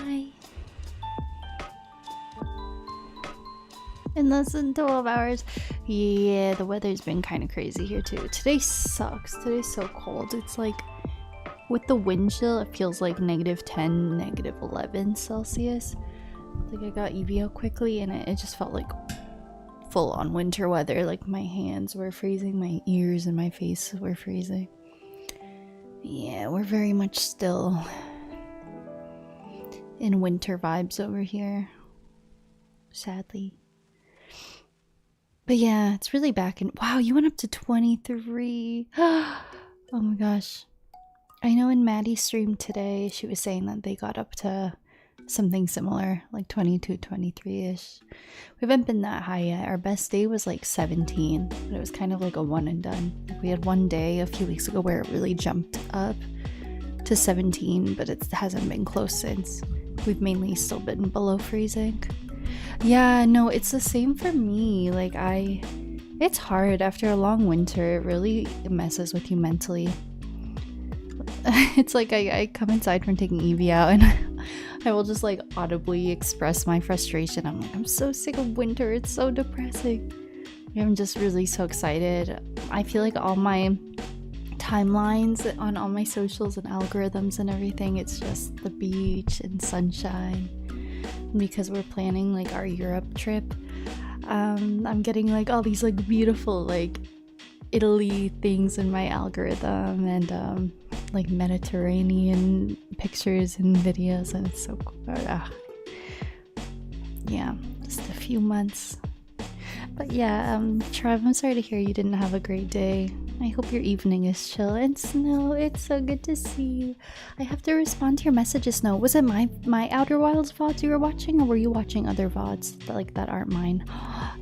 Hi. In less than 12 hours. Yeah, the weather's been kind of crazy here too. Today sucks. Today's so cold. It's like, with the wind chill, it feels like -10, -11 Celsius. Like I got EVO quickly and it just felt like full on winter weather. Like my hands were freezing, my ears and my face were freezing. Yeah, we're very much still in winter vibes over here, sadly. But yeah, it's really back in. Wow, you went up to 23. Oh my gosh. I know in Maddie's stream today, she was saying that they got up to something similar, like 22, 23-ish. We haven't been that high yet. Our best day was like 17, but it was kind of like a one and done. Like we had one day a few weeks ago where it really jumped up to 17, but it hasn't been close since. We've mainly still been below freezing. Yeah, no, it's the same for me. Like it's hard after a long winter. It really messes with you mentally. It's like I come inside from taking Evie out and I will just like audibly express my frustration. I'm like, I'm so sick of winter. It's so depressing. I'm just really so excited. I feel like all my timelines on all my socials and algorithms and everything, it's just the beach and sunshine. Because we're planning like our Europe trip, I'm getting like all these like beautiful like Italy things in my algorithm and like Mediterranean pictures and videos, and it's so cool. Yeah, just a few months. But yeah, Trev, I'm sorry to hear you didn't have a great day. I hope your evening is chill. And Snow, it's so good to see you. I have to respond to your messages, Snow. Was it my Outer Wilds VODs you were watching, or were you watching other VODs that aren't mine?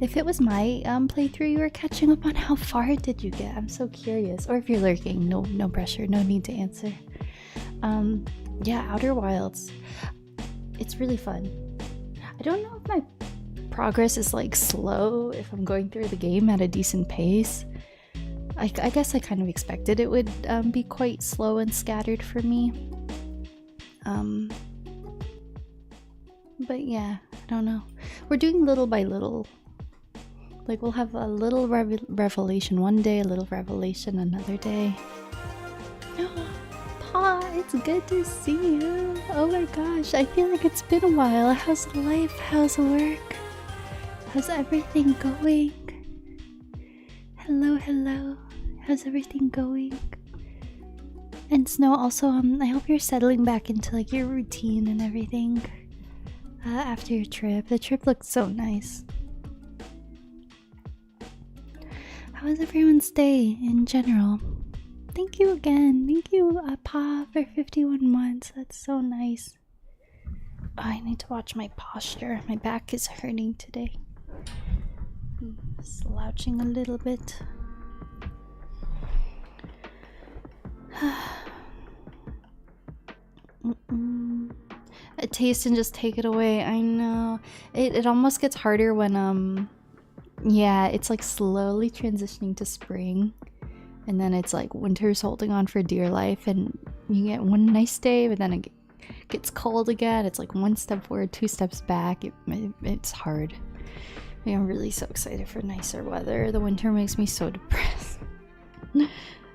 If it was my playthrough you were catching up on, how far did you get? I'm so curious. Or if you're lurking, no pressure, no need to answer. Yeah, Outer Wilds. It's really fun. I don't know if my progress is like slow, if I'm going through the game at a decent pace. I guess I kind of expected it would be quite slow and scattered for me. But yeah, I don't know. We're doing little by little. Like we'll have a little revelation one day, a little revelation another day. Pa, it's good to see you. Oh my gosh, I feel like it's been a while. How's life? How's work? How's everything going? Hello, hello. How's everything going? And Snow, also, I hope you're settling back into like your routine and everything after your trip. The trip looked so nice. How was everyone's day in general? Thank you again. Thank you, Pa, for 51 months. That's so nice. Oh, I need to watch my posture. My back is hurting today. Slouching a little bit. A taste and just take it away. I know. It almost gets harder when yeah, it's like slowly transitioning to spring, and then it's like winter's holding on for dear life, and you get one nice day, but then it gets cold again. It's like one step forward, two steps back. It's hard. I'm really so excited for nicer weather. The winter makes me so depressed.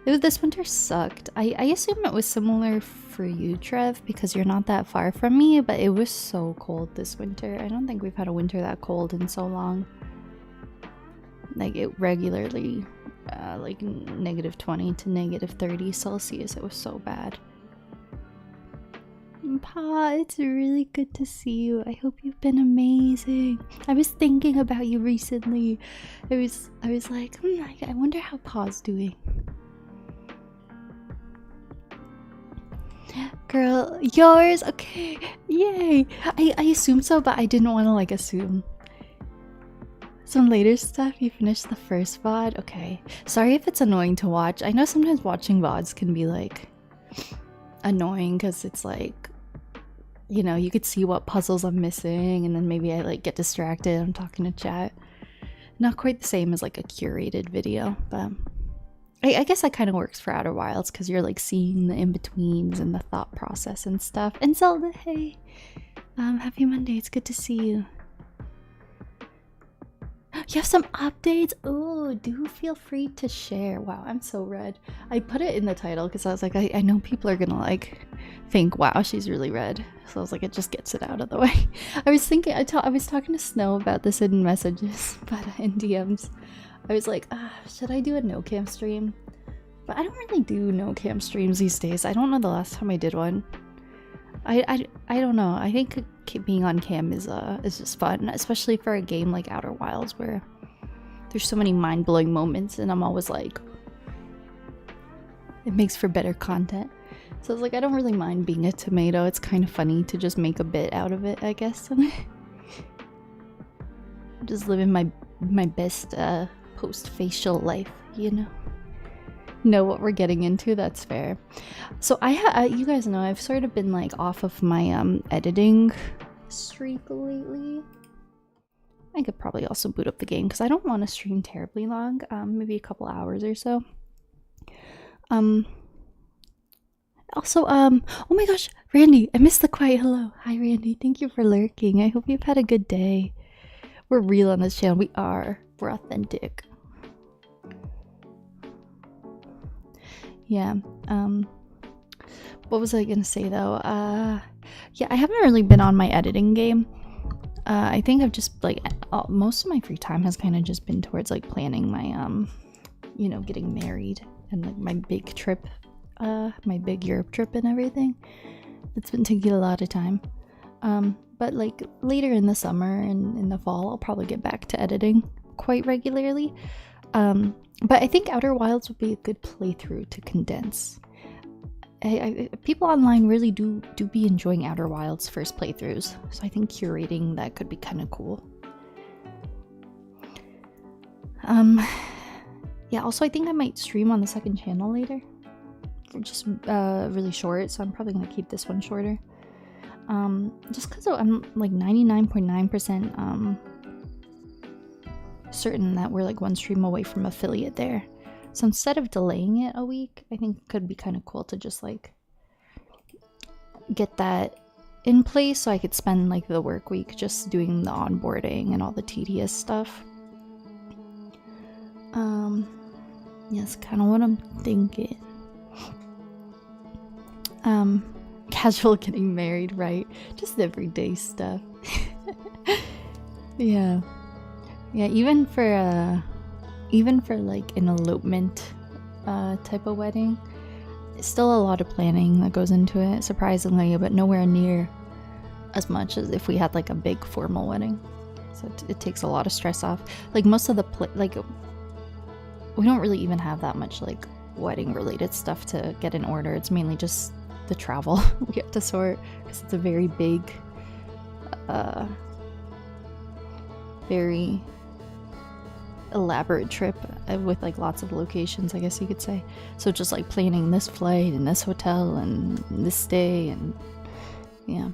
This winter sucked. I assume it was similar for you, Trev, because you're not that far from me, but it was so cold this winter. I don't think we've had a winter that cold in so long. Like it regularly, like -20 to -30 Celsius. It was so bad. Pa, it's really good to see you. I hope you've been amazing. I was thinking about you recently. I was like, I wonder how Pa's doing. Girl, yours? Okay, yay. I assumed so, but I didn't want to like assume. Some later stuff. You finished the first VOD? Okay. Sorry if it's annoying to watch. I know sometimes watching VODs can be like annoying because it's like, you know, you could see what puzzles I'm missing, and then maybe I like get distracted. I'm talking to chat. Not quite the same as like a curated video, but I guess that kind of works for Outer Wilds because you're like seeing the in-betweens and the thought process and stuff. And Zelda, hey, Happy Monday. It's good to see you. You have some updates? Oh, do feel free to share. Wow, I'm so red. I put it in the title because I was like, I know people are gonna like think, wow, she's really red. So I was like, it just gets it out of the way. I was thinking, I was talking to Snow about this in messages, but in DMs. I was like, should I do a no cam stream? But I don't really do no cam streams these days. I don't know the last time I did one. I don't know. I think being on cam is just fun, especially for a game like Outer Wilds where there's so many mind-blowing moments, and I'm always like, it makes for better content. So it's like I don't really mind being a tomato. It's kind of funny to just make a bit out of it, I guess. Just living my best post-facial life, you know what we're getting into. That's fair. So you guys know I've sort of been like off of my editing streak lately. I could probably also boot up the game because I don't want to stream terribly long, maybe a couple hours or so. Also, oh my gosh, Randy, I missed the quiet hello. Hi Randy, thank you for lurking. I hope you've had a good day. We're real on this channel. We're authentic. Yeah, what was I gonna say though? Yeah, I haven't really been on my editing game. I think I've just like most of my free time has kind of just been towards like planning my you know, getting married and like my big trip, my big Europe trip and everything. It's been taking a lot of time. But like later in the summer and in the fall, I'll probably get back to editing quite regularly. But I think Outer Wilds would be a good playthrough to condense. People online really do be enjoying Outer Wilds first playthroughs, so I think curating that could be kind of cool. Yeah, also I think I might stream on the second channel later. Just really short, so I'm probably gonna keep this one shorter. Just because I'm like 99.9% certain that we're like one stream away from affiliate there. So instead of delaying it a week, I think it could be kind of cool to just like get that in place so I could spend like the work week just doing the onboarding and all the tedious stuff. Yes, kind of what I'm thinking. Casual getting married, right? Just everyday stuff. Yeah. Yeah, even for like an elopement type of wedding, it's still a lot of planning that goes into it, surprisingly, but nowhere near as much as if we had like a big formal wedding. So it takes a lot of stress off. Like most of the like we don't really even have that much like wedding related stuff to get in order. It's mainly just the travel we have to sort because it's a very big very elaborate trip with like lots of locations, I guess you could say. So just like planning this flight and this hotel and this stay, and yeah.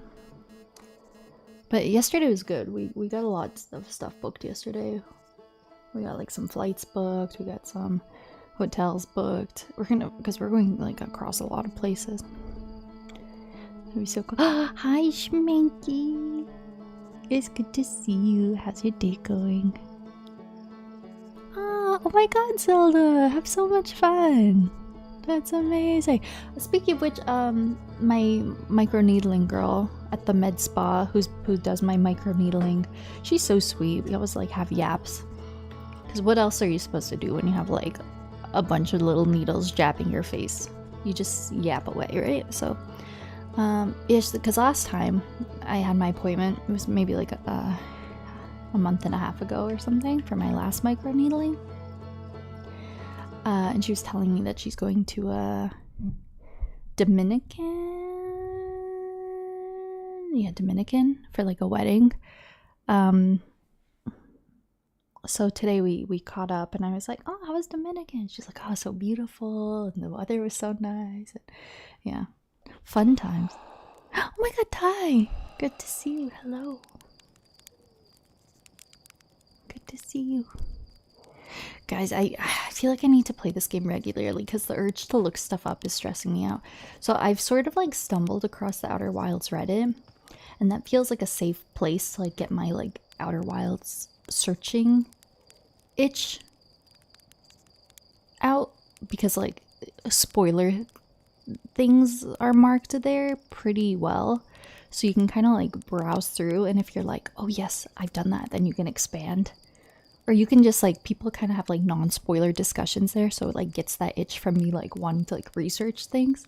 But yesterday was good. We got a lot of stuff booked yesterday. We got like some flights booked, we got some hotels booked. Because we're going like across a lot of places. It'll be so cool. Hi Schminky, it's good to see you. How's your day going? Oh my god, Zelda! Have so much fun! That's amazing! Speaking of which, my microneedling girl at the med spa who does my microneedling, she's so sweet. We always like have yaps. Because what else are you supposed to do when you have like a bunch of little needles jabbing your face? You just yap away, right? So, yes, because last time I had my appointment, it was maybe like a month and a half ago or something for my last microneedling. And she was telling me that she's going to Dominican for like a wedding. So today we caught up and I was like, oh, how was Dominican? She's like, oh, so beautiful and the weather was so nice. And yeah, fun times. Oh my god, Ty, good to see you. Hello, good to see you. Guys, I feel like I need to play this game regularly because the urge to look stuff up is stressing me out. So I've sort of like stumbled across the Outer Wilds Reddit, and that feels like a safe place to like get my like Outer Wilds searching itch out, because like spoiler things are marked there pretty well, so you can kind of like browse through, and if you're like, oh yes, I've done that, then you can expand. Or you can just like, people kind of have like non-spoiler discussions there, so it like gets that itch from me like wanting to like research things,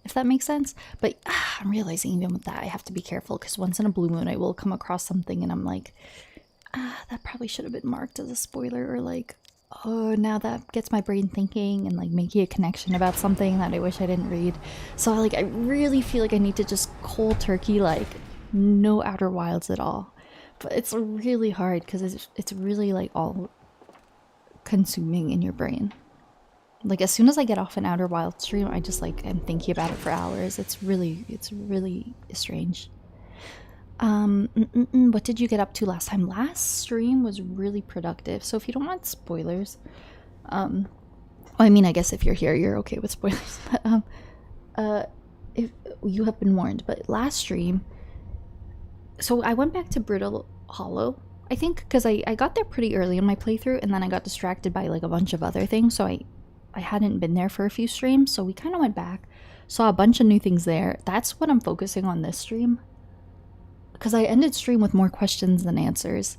if that makes sense. But I'm realizing even with that I have to be careful, because once in a blue moon I will come across something and I'm like, that probably should have been marked as a spoiler, or like, oh, now that gets my brain thinking and like making a connection about something that I wish I didn't read. So like I really feel like I need to just cold turkey, like no Outer Wilds at all. But it's really hard because it's really like all consuming in your brain. Like as soon as I get off an Outer Wild stream, I just like am thinking about it for hours. It's really strange. What did you get up to last time? Last stream was really productive. So if you don't want spoilers, well, I mean, I guess if you're here, you're okay with spoilers. But if you have been warned. But last stream, so I went back to Brittle Hollow, I think, because I got there pretty early in my playthrough, and then I got distracted by like a bunch of other things, so I hadn't been there for a few streams. So we kind of went back, saw a bunch of new things there. That's what I'm focusing on this stream, because I ended stream with more questions than answers.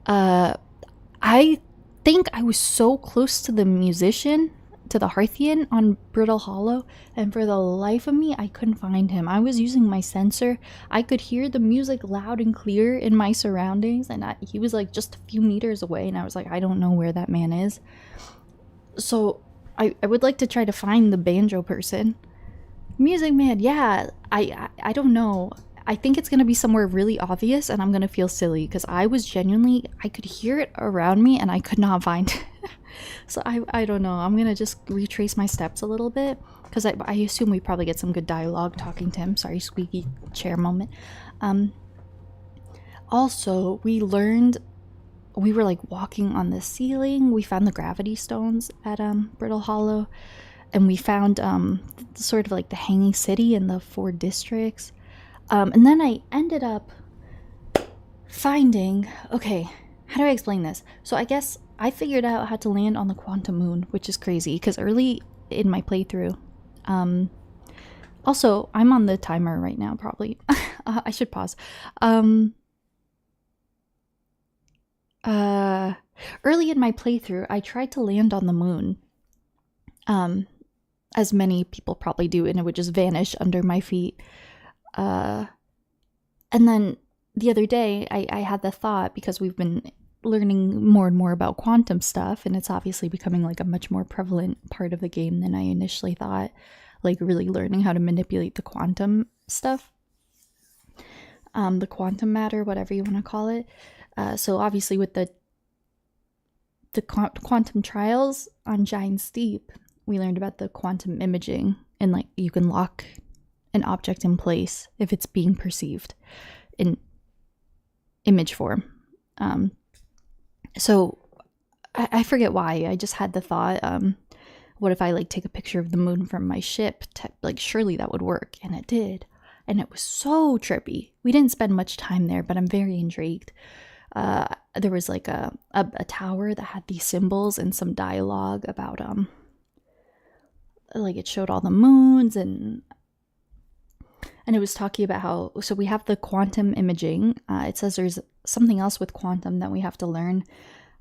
I think I was so close to the musician, to the Hearthian on Brittle Hollow, and for the life of me I couldn't find him. I was using my sensor. I could hear the music loud and clear in my surroundings, and he was like just a few meters away, and I was like, I don't know where that man is. So I would like to try to find the banjo person. Music man, yeah, I don't know. I think it's gonna be somewhere really obvious, and I'm gonna feel silly, because I was genuinely, I could hear it around me and I could not find it. So I don't know. I'm gonna just retrace my steps a little bit, because I assume we probably get some good dialogue talking to him. Sorry, squeaky chair moment. Also, we learned, we were like walking on the ceiling. We found the gravity stones at Brittle Hollow, and we found sort of like the hanging city and the 4 districts. And then I ended up finding, okay, how do I explain this? So I guess I figured out how to land on the quantum moon, which is crazy, because early in my playthrough, also, I'm on the timer right now, probably. I should pause. Early in my playthrough, I tried to land on the moon, as many people probably do, and it would just vanish under my feet. And then the other day, I had the thought, because we've been learning more and more about quantum stuff, and it's obviously becoming like a much more prevalent part of the game than I initially thought, like really learning how to manipulate the quantum stuff, the quantum matter, whatever you want to call it. So obviously with the quantum trials on Giant's Deep, we learned about the quantum imaging, and like you can lock an object in place if it's being perceived in image form. So I forget why. I just had the thought, what if I like take a picture of the moon from my ship? Like surely that would work, and it did. And it was so trippy. We didn't spend much time there, but I'm very intrigued. There was like a tower that had these symbols and some dialogue about like it showed all the moons, and it was talking about how, so we have the quantum imaging. It says there's something else with quantum that we have to learn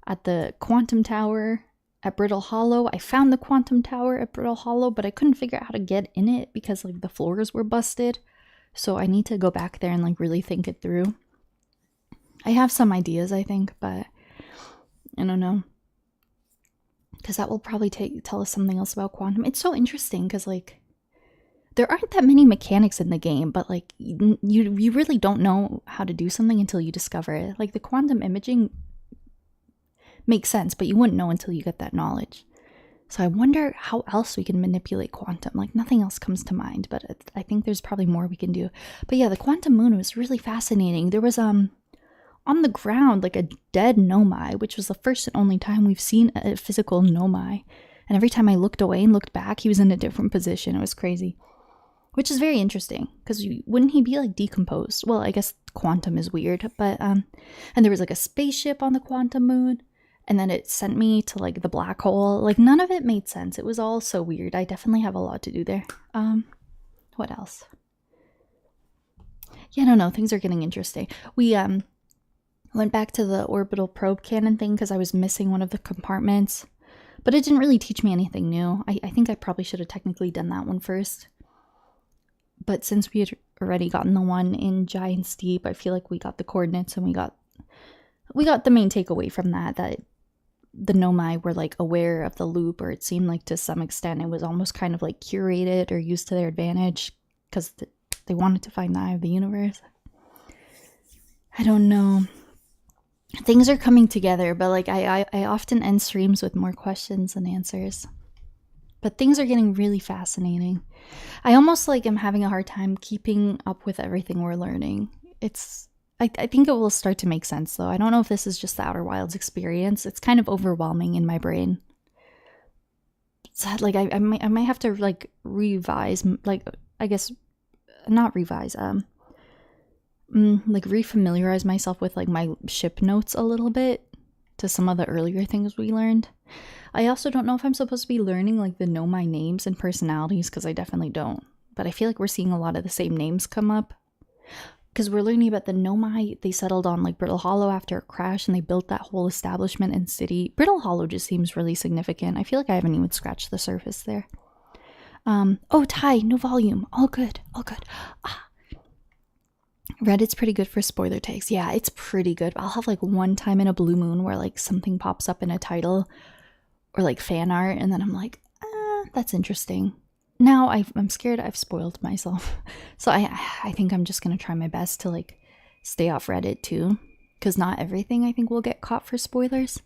at the quantum tower at Brittle Hollow. I found the quantum tower at Brittle Hollow, but I couldn't figure out how to get in it because like the floors were busted. So I need to go back there and like really think it through. I have some ideas, I think, but I don't know, because that will probably tell us something else about quantum. It's so interesting because like there aren't that many mechanics in the game, but like you really don't know how to do something until you discover it. Like the quantum imaging makes sense, but you wouldn't know until you get that knowledge. So I wonder how else we can manipulate quantum. Like nothing else comes to mind, but I think there's probably more we can do. But yeah, the quantum moon was really fascinating. There was on the ground like a dead Nomai, which was the first and only time we've seen a physical Nomai. And every time I looked away and looked back, he was in a different position. It was crazy. which is very interesting because wouldn't he be like decomposed? Well, I guess quantum is weird, but and there was like a spaceship on the quantum moon, and then it sent me to like the black hole. Like none of it made sense. It was all so weird. I definitely have a lot to do there. What else? Yeah, I don't know. Things are getting interesting. We went back to the orbital probe cannon thing because I was missing one of the compartments, but it didn't really teach me anything new. I think I probably should have technically done that one first. But since we had already gotten the one in Giant's Deep, I feel like we got the coordinates and we got the main takeaway from that the Nomai were like aware of the loop, or it seemed like to some extent it was almost kind of like curated or used to their advantage because they wanted to find the eye of the universe. I don't know. Things are coming together, but like I often end streams with more questions than answers. But things are getting really fascinating. I almost like am having a hard time keeping up with everything we're learning. I think it will start to make sense though. I don't know if this is just the Outer Wilds experience. It's kind of overwhelming in my brain. So like I might have to like revise, like I guess not revise, like refamiliarize myself with like my ship notes a little bit to some of the earlier things we learned. I also don't know if I'm supposed to be learning like the Nomai names and personalities, because I definitely don't. But I feel like we're seeing a lot of the same names come up. Because we're learning about the Nomai, they settled on like Brittle Hollow after a crash and they built that whole establishment and city. Brittle Hollow just seems really significant. I feel like I haven't even scratched the surface there. Oh, Ty, no volume. All good, all good. Reddit's pretty good for spoiler tags. Yeah, it's pretty good. I'll have like one time in a blue moon where like something pops up in a title or like fan art, and then I'm like, that's interesting. Now I'm scared I've spoiled myself. So I think I'm just gonna try my best to like stay off Reddit too, because not everything I think will get caught for spoilers.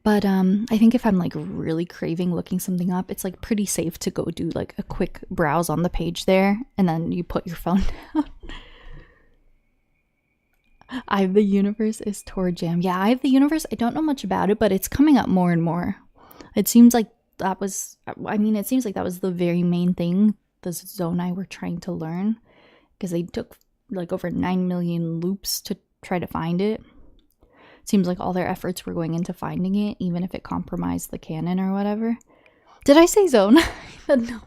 But I think if I'm like really craving looking something up, it's like pretty safe to go do like a quick browse on the page there, and then you put your phone down. Eye of the Universe is Tor Jam. Yeah, Eye of the Universe, I don't know much about it, but it's coming up more and more. It seems like that was, it seems like that was the very main thing the Zonai were trying to learn, because they took like over 9 million loops to try to find it. It seems like all their efforts were going into finding it, even if it compromised the canon or whatever. Did I say Zonai? No.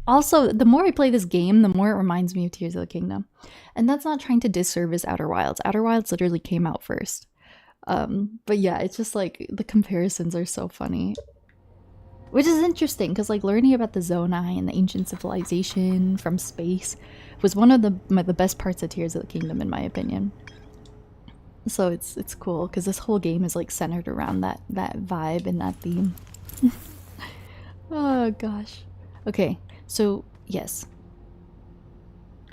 Also, the more I play this game, the more it reminds me of Tears of the Kingdom. And that's not trying to disservice Outer Wilds. Outer Wilds literally came out first. But yeah, it's just like the comparisons are so funny. Which is interesting, because like learning about the Zonai and the ancient civilization from space was one of the best parts of Tears of the Kingdom, in my opinion. So it's cool, because this whole game is like centered around that vibe and that theme. Oh gosh. Okay, so yes.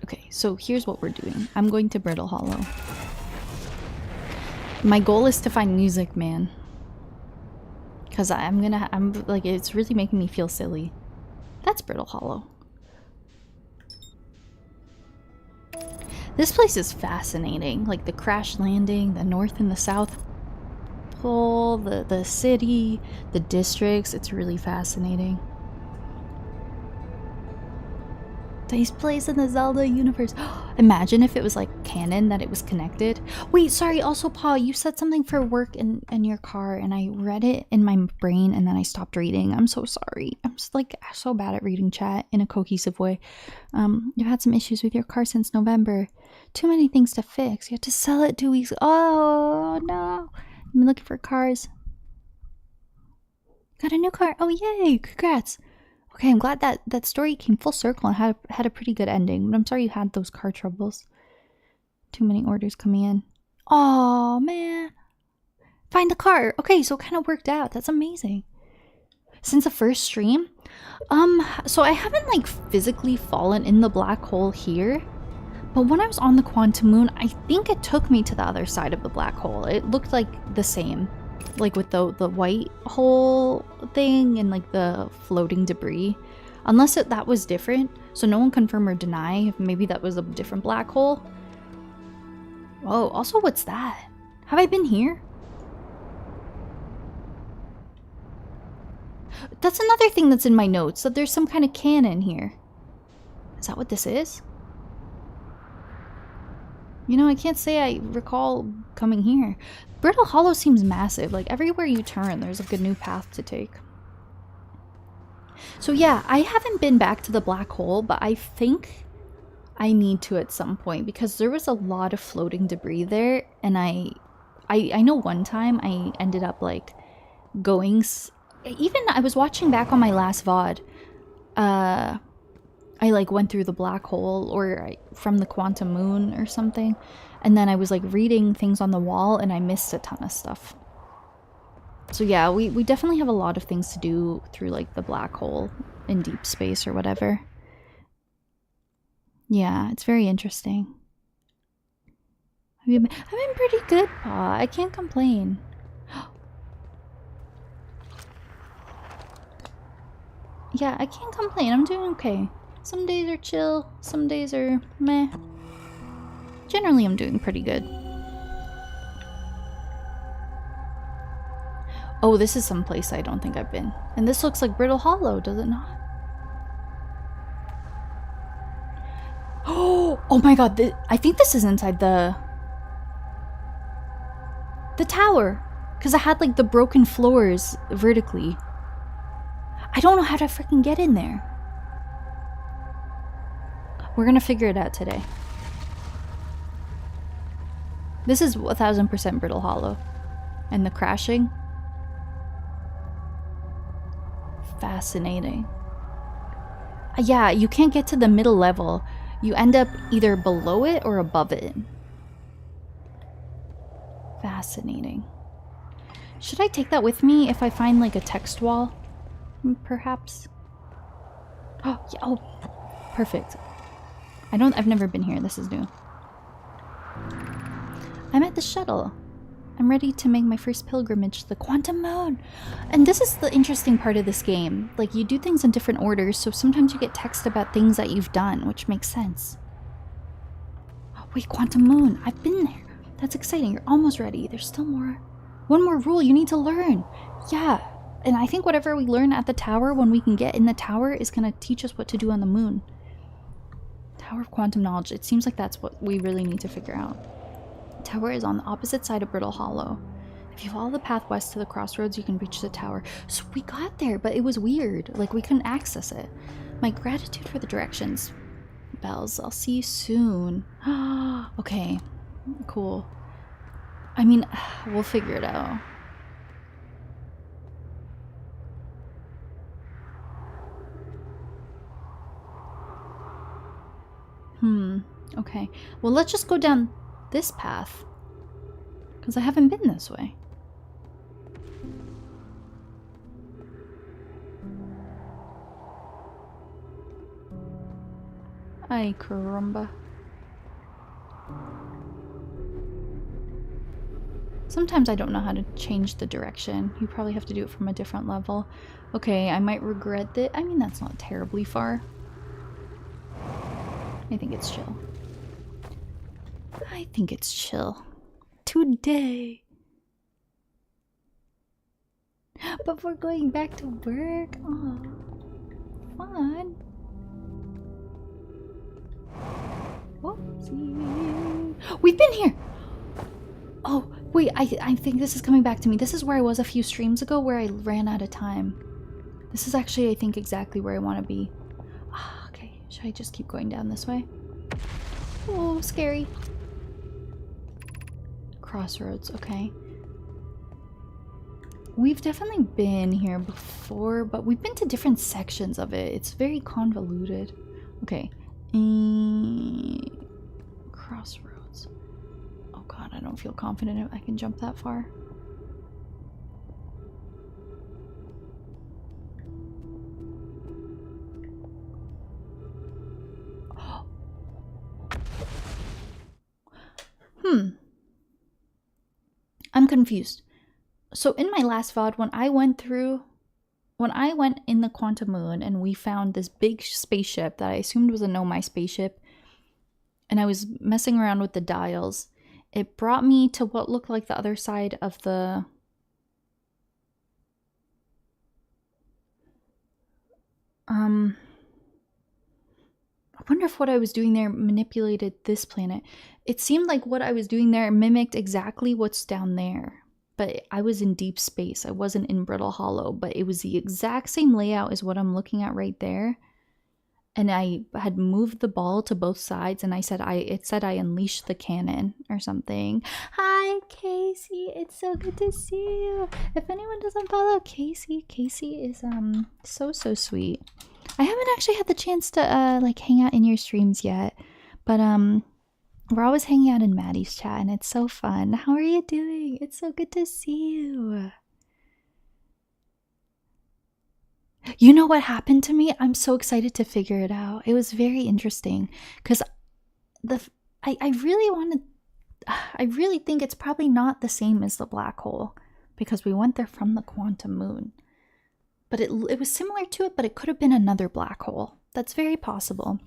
Okay, so here's what we're doing. I'm going to Brittle Hollow. My goal is to find music, man. Because I'm like, it's really making me feel silly. That's Brittle Hollow. This place is fascinating. Like the crash landing, the North and the South Pole, the city, the districts. It's really fascinating. Takes place in the Zelda universe. Imagine if it was like canon that it was connected. Wait, sorry, also Paul, you said something for work in your car and I read it in my brain and then I stopped reading. I'm so sorry. I'm just like so bad at reading chat in a cohesive way. You've had some issues with your car since November. Too many things to fix. You had to sell it 2 weeks. Oh no. I've been looking for cars. Got a new car. Oh yay, congrats. Okay, I'm glad that story came full circle and had a pretty good ending. But I'm sorry you had those car troubles. Too many orders coming in. Oh man. Find the car. Okay, so it kind of worked out. That's amazing. Since the first stream, so I haven't like physically fallen in the black hole here. But when I was on the quantum moon, I think it took me to the other side of the black hole. It looked like the same. Like with the white hole thing and like the floating debris, unless that was different, so no one confirm or deny if maybe that was a different black hole. Oh, also what's that? Have I been here? That's another thing that's in my notes, that there's some kind of cannon here. Is that what this is? You know, I can't say I recall coming here. Brittle Hollow seems massive. Like, everywhere you turn, there's like a new path to take. So yeah, I haven't been back to the black hole, but I think I need to at some point because there was a lot of floating debris there, and I know one time I ended up like going. Even I was watching back on my last VOD. I like went through the black hole or from the quantum moon or something, and then I was like reading things on the wall, and I missed a ton of stuff. So yeah, we definitely have a lot of things to do through like the black hole in deep space or whatever. Yeah, it's very interesting. I've been pretty good, Pa. I can't complain. Yeah, I can't complain. I'm doing okay. Some days are chill, some days are meh. Generally, I'm doing pretty good. Oh, this is some place I don't think I've been. And this looks like Brittle Hollow, does it not? Oh my god, I think this is inside the tower. Because I had like the broken floors vertically. I don't know how to freaking get in there. We're gonna figure it out today. This is 1000% Brittle Hollow. And the crashing. Fascinating. Yeah, you can't get to the middle level. You end up either below it or above it. Fascinating. Should I take that with me if I find like a text wall? Perhaps? Oh, yeah, oh, perfect. I've never been here. This is new. I'm at the shuttle. I'm ready to make my first pilgrimage to the quantum moon. And this is the interesting part of this game. Like, you do things in different orders, so sometimes you get text about things that you've done, which makes sense. Oh, wait, quantum moon. I've been there. That's exciting. You're almost ready. There's still more. One more rule you need to learn. Yeah. And I think whatever we learn at the tower when we can get in the tower is going to teach us what to do on the moon. Tower of Quantum Knowledge. It seems like that's what we really need to figure out. Tower is on the opposite side of Brittle Hollow. If you follow the path west to the crossroads, you can reach the tower. So we got there, but it was weird. Like, we couldn't access it. My gratitude for the directions. Bells, I'll see you soon. Okay, cool. I mean, we'll figure it out. Okay. Well, let's just go down this path. Because I haven't been this way. Ay, caramba. Sometimes I don't know how to change the direction. You probably have to do it from a different level. Okay, I might regret that. I mean, that's not terribly far. I think it's chill. I think it's chill. Today. But we're going back to work. Oh, fun. Whoopsie. We've been here. Oh, wait, I think this is coming back to me. This is where I was a few streams ago where I ran out of time. This is actually, I think, exactly where I want to be. Okay, should I just keep going down this way? Oh, scary. Crossroads, okay. We've definitely been here before, but we've been to different sections of it. It's very convoluted. Okay. Crossroads. Oh god, I don't feel confident I can jump that far. I'm confused. So in my last VOD, when I went in the quantum moon and we found this big spaceship that I assumed was a Nomai spaceship, and I was messing around with the dials, it brought me to what looked like the other side of the... wonder if what I was doing there manipulated this planet. It seemed like what I was doing there mimicked exactly what's down there. But I was in deep space. I wasn't in Brittle Hollow, but it was the exact same layout as what I'm looking at right there. And I had moved the ball to both sides, and it said I unleashed the cannon or something. Hi, Casey. It's so good to see you. If anyone doesn't follow Casey is so sweet. I haven't actually had the chance to like hang out in your streams yet, but we're always hanging out in Maddie's chat, and it's so fun. How are you doing? It's so good to see you. You know what happened to me? I'm so excited to figure it out. It was very interesting because I really think it's probably not the same as the black hole because we went there from the quantum moon. But it was similar to it, but it could have been another black hole. That's very possible.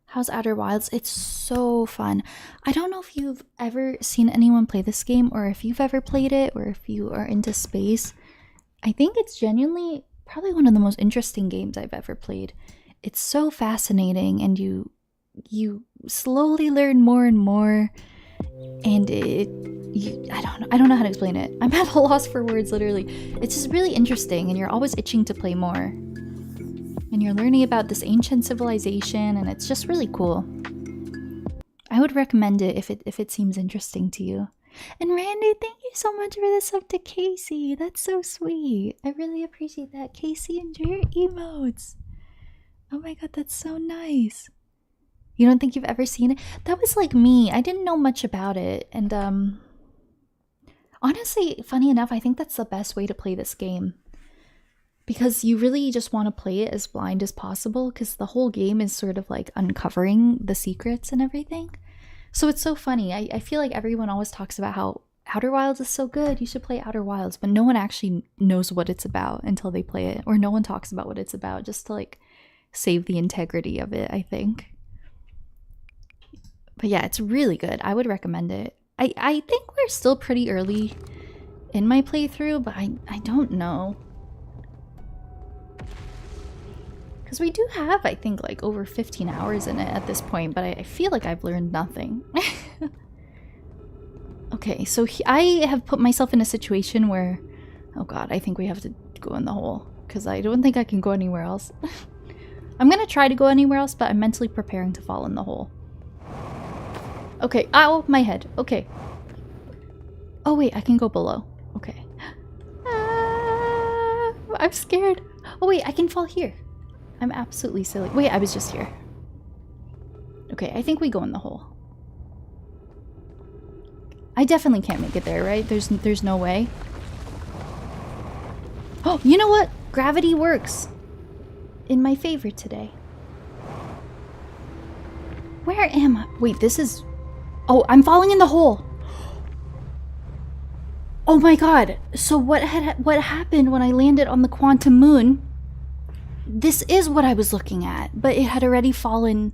How's Outer Wilds? It's so fun. I don't know if you've ever seen anyone play this game or if you've ever played it or if you are into space. I think it's genuinely probably one of the most interesting games I've ever played. It's so fascinating, and you slowly learn more and more, and I don't know how to explain it. I'm at a loss for words, literally. It's just really interesting, and you're always itching to play more. And you're learning about this ancient civilization, and it's just really cool. I would recommend it if it seems interesting to you. And Randy, thank you so much for the sub to Casey. That's so sweet. I really appreciate that. Casey, enjoy your emotes. Oh my god, that's so nice. You don't think you've ever seen it? That was like me. I didn't know much about it. And honestly, funny enough, I think that's the best way to play this game. Because you really just want to play it as blind as possible, because the whole game is sort of like uncovering the secrets and everything. So it's so funny. I feel like everyone always talks about how Outer Wilds is so good. You should play Outer Wilds. But no one actually knows what it's about until they play it. Or no one talks about what it's about just to like save the integrity of it, I think. But yeah, it's really good. I would recommend it. I think we're still pretty early in my playthrough, but I don't know. Because we do have, I think, like over 15 hours in it at this point, but I feel like I've learned nothing. Okay, so I have put myself in a situation where, oh god, I think we have to go in the hole. Because I don't think I can go anywhere else. I'm going to try to go anywhere else, but I'm mentally preparing to fall in the hole. Okay, ow, my head. Okay. Oh wait, I can go below. Okay. I'm scared. Oh wait, I can fall here. I'm absolutely silly. Wait, I was just here. Okay, I think we go in the hole. I definitely can't make it there, right? There's no way. Oh, you know what? Gravity works in my favor today. Where am I? Wait, this is... Oh, I'm falling in the hole. Oh my god. So what happened when I landed on the quantum moon? This is what I was looking at, but it had already fallen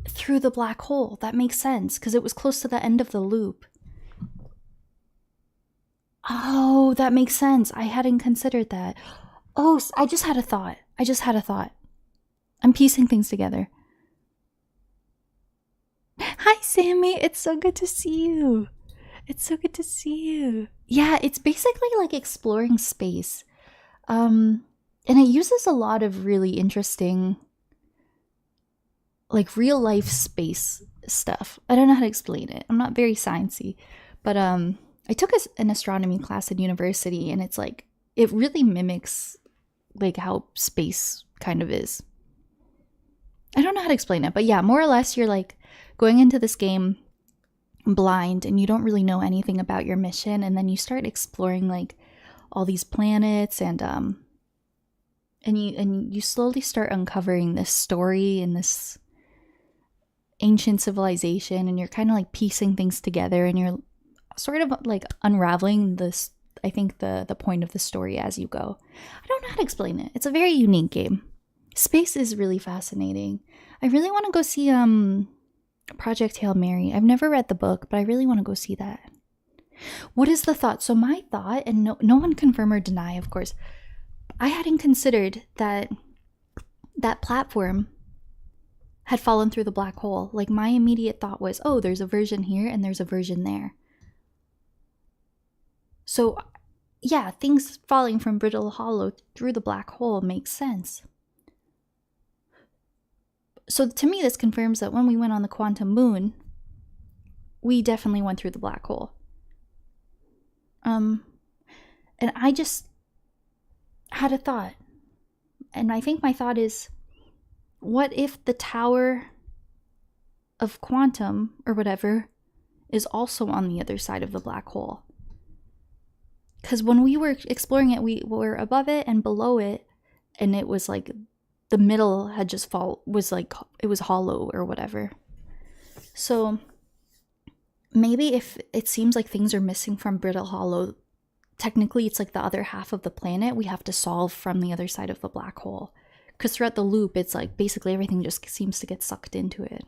through the black hole. That makes sense, because it was close to the end of the loop. Oh, that makes sense. I hadn't considered that. Oh, I just had a thought. I'm piecing things together. Hi, Sammy. It's so good to see you. Yeah, it's basically like exploring space. And it uses a lot of really interesting, like real life space stuff. I don't know how to explain it. I'm not very sciencey, but I took an astronomy class in university, and it's like, it really mimics like how space kind of is. I don't know how to explain it, but yeah, more or less you're like going into this game blind and you don't really know anything about your mission, and then you start exploring like all these planets, and you slowly start uncovering this story and this ancient civilization, and you're kind of like piecing things together, and you're sort of like unraveling this, I think, the point of the story as you go. I don't know how to explain it. It's a very unique game. Space is really fascinating. I really want to go see Project Hail Mary. I've never read the book, but I really want to go see that. What is the thought? So my thought, and no one confirm or deny, of course, I hadn't considered that platform had fallen through the black hole. Like, my immediate thought was, oh, there's a version here and there's a version there. So, yeah, things falling from brittle hollow through the black hole makes sense. So to me, this confirms that when we went on the quantum moon, we definitely went through the black hole. And I just had a thought. And I think my thought is, what if the tower of quantum, or whatever, is also on the other side of the black hole? Because when we were exploring it, we were above it and below it, and it was like the middle had just was like, it was hollow or whatever. So maybe if it seems like things are missing from brittle hollow, technically it's like the other half of the planet we have to solve from the other side of the black hole. Because throughout the loop, it's like basically everything just seems to get sucked into it.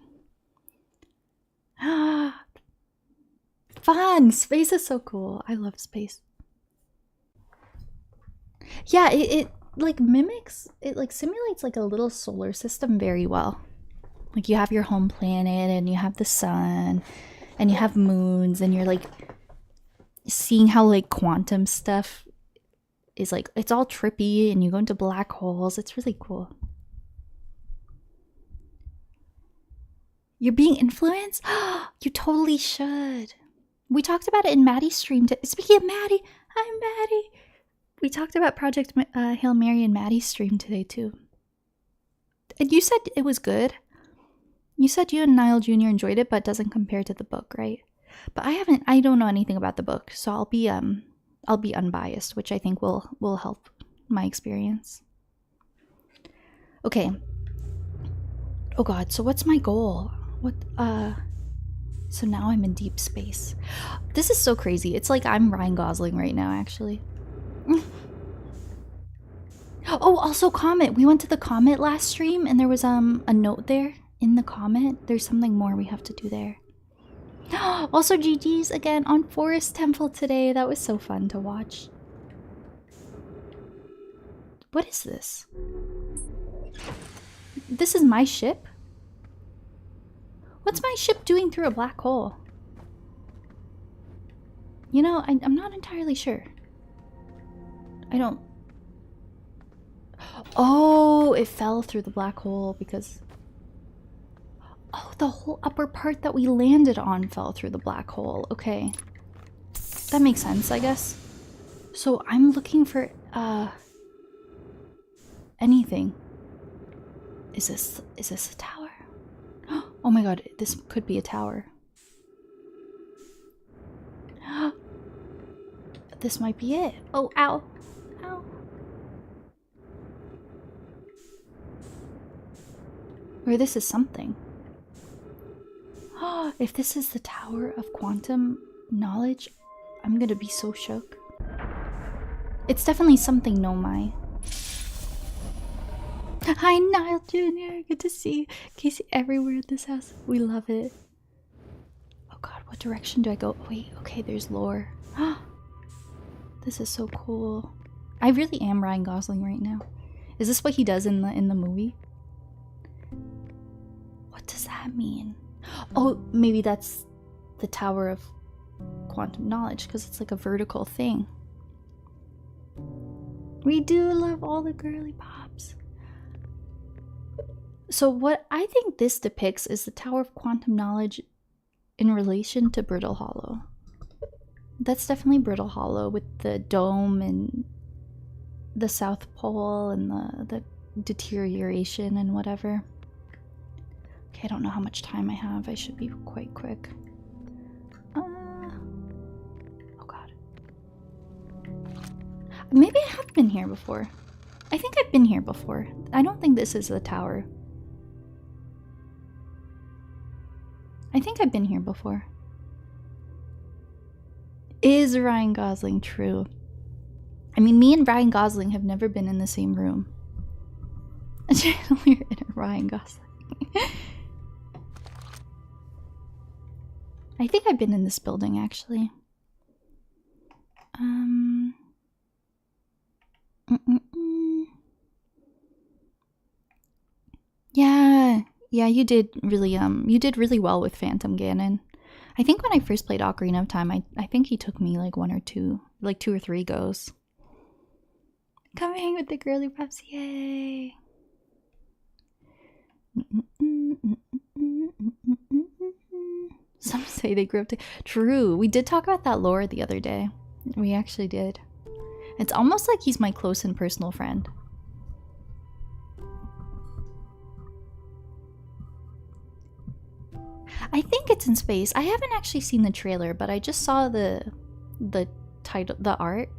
Fun! Space is so cool. I love space. Yeah, it like mimics, it like simulates like a little solar system very well. Like, you have your home planet and you have the sun and you have moons, and you're like seeing how like quantum stuff is like, it's all trippy, and you go into black holes. It's really cool. You're being influenced? You totally should. We talked about it in Maddie's stream. Speaking of Maddie, hi Maddie. We talked about Project Hail Mary in Maddie's stream today too. And you said it was good. You said you and Niall Jr. enjoyed it, but it doesn't compare to the book, right? But I don't know anything about the book, so I'll be unbiased, which I think will help my experience. Okay. Oh god, so what's my goal? So now I'm in deep space. This is so crazy. It's like I'm Ryan Gosling right now, actually. Oh, also Comet. We went to the Comet last stream, and there was a note there in the Comet. There's something more we have to do there. Also, GG's again on Forest Temple today. That was so fun to watch. What is this? This is my ship? What's my ship doing through a black hole? You know, I'm not entirely sure. I don't... Oh, it fell through the black hole because... Oh, the whole upper part that we landed on fell through the black hole. Okay. That makes sense, I guess. So I'm looking for, anything. Is this a tower? Oh my god, this could be a tower. This might be it. Oh, ow. Ow. Or this is something. If this is the Tower of Quantum Knowledge, I'm gonna be so shook. It's definitely something, Nomai. Hi, Niall Jr. Good to see you. Casey everywhere at this house. We love it. Oh god, what direction do I go? Wait, okay, there's lore. This is so cool. I really am Ryan Gosling right now. Is this what he does in the movie? What does that mean? Oh, maybe that's the Tower of Quantum Knowledge, because it's like a vertical thing. We do love all the girly pops. So what I think this depicts is the Tower of Quantum Knowledge in relation to Brittle Hollow. That's definitely Brittle Hollow with the dome and the South Pole and the deterioration and whatever. Okay, I don't know how much time I have. I should be quite quick. Oh god. Maybe I have been here before. I think I've been here before. I don't think this is the tower. I think I've been here before. Is Ryan Gosling true? I mean, me and Ryan Gosling have never been in the same room. We're in a Ryan Gosling. I think I've been in this building, actually. Yeah, Yeah, you did really well with Phantom Ganon. I think when I first played Ocarina of Time, I think he took me like two or three goes. Come hang with the girly pups, yay! Some say they grew up to. True, we did talk about that lore the other day. We actually did. It's almost like he's my close and personal friend. I think it's in space. I haven't actually seen the trailer, but I just saw the title, the art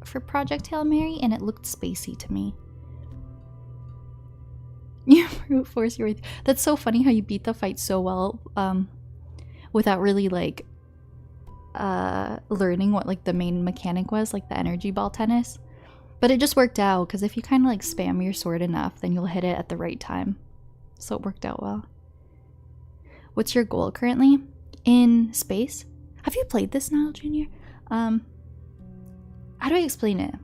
for Project Hail Mary, and it looked spacey to me. You brute force your way. That's so funny how you beat the fight so well, without really like learning what like the main mechanic was, like the energy ball tennis. But it just worked out because if you kind of like spam your sword enough, then you'll hit it at the right time. So it worked out well. What's your goal currently? In space? Have you played this, Nile Jr.? How do I explain it?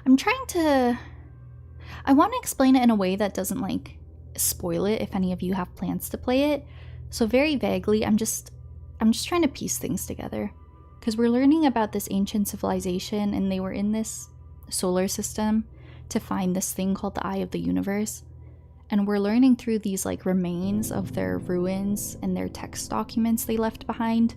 I want to explain it in a way that doesn't like spoil it if any of you have plans to play it. So very vaguely, I'm just trying to piece things together. Because we're learning about this ancient civilization, and they were in this solar system to find this thing called the Eye of the Universe. And we're learning through these like remains of their ruins and their text documents they left behind.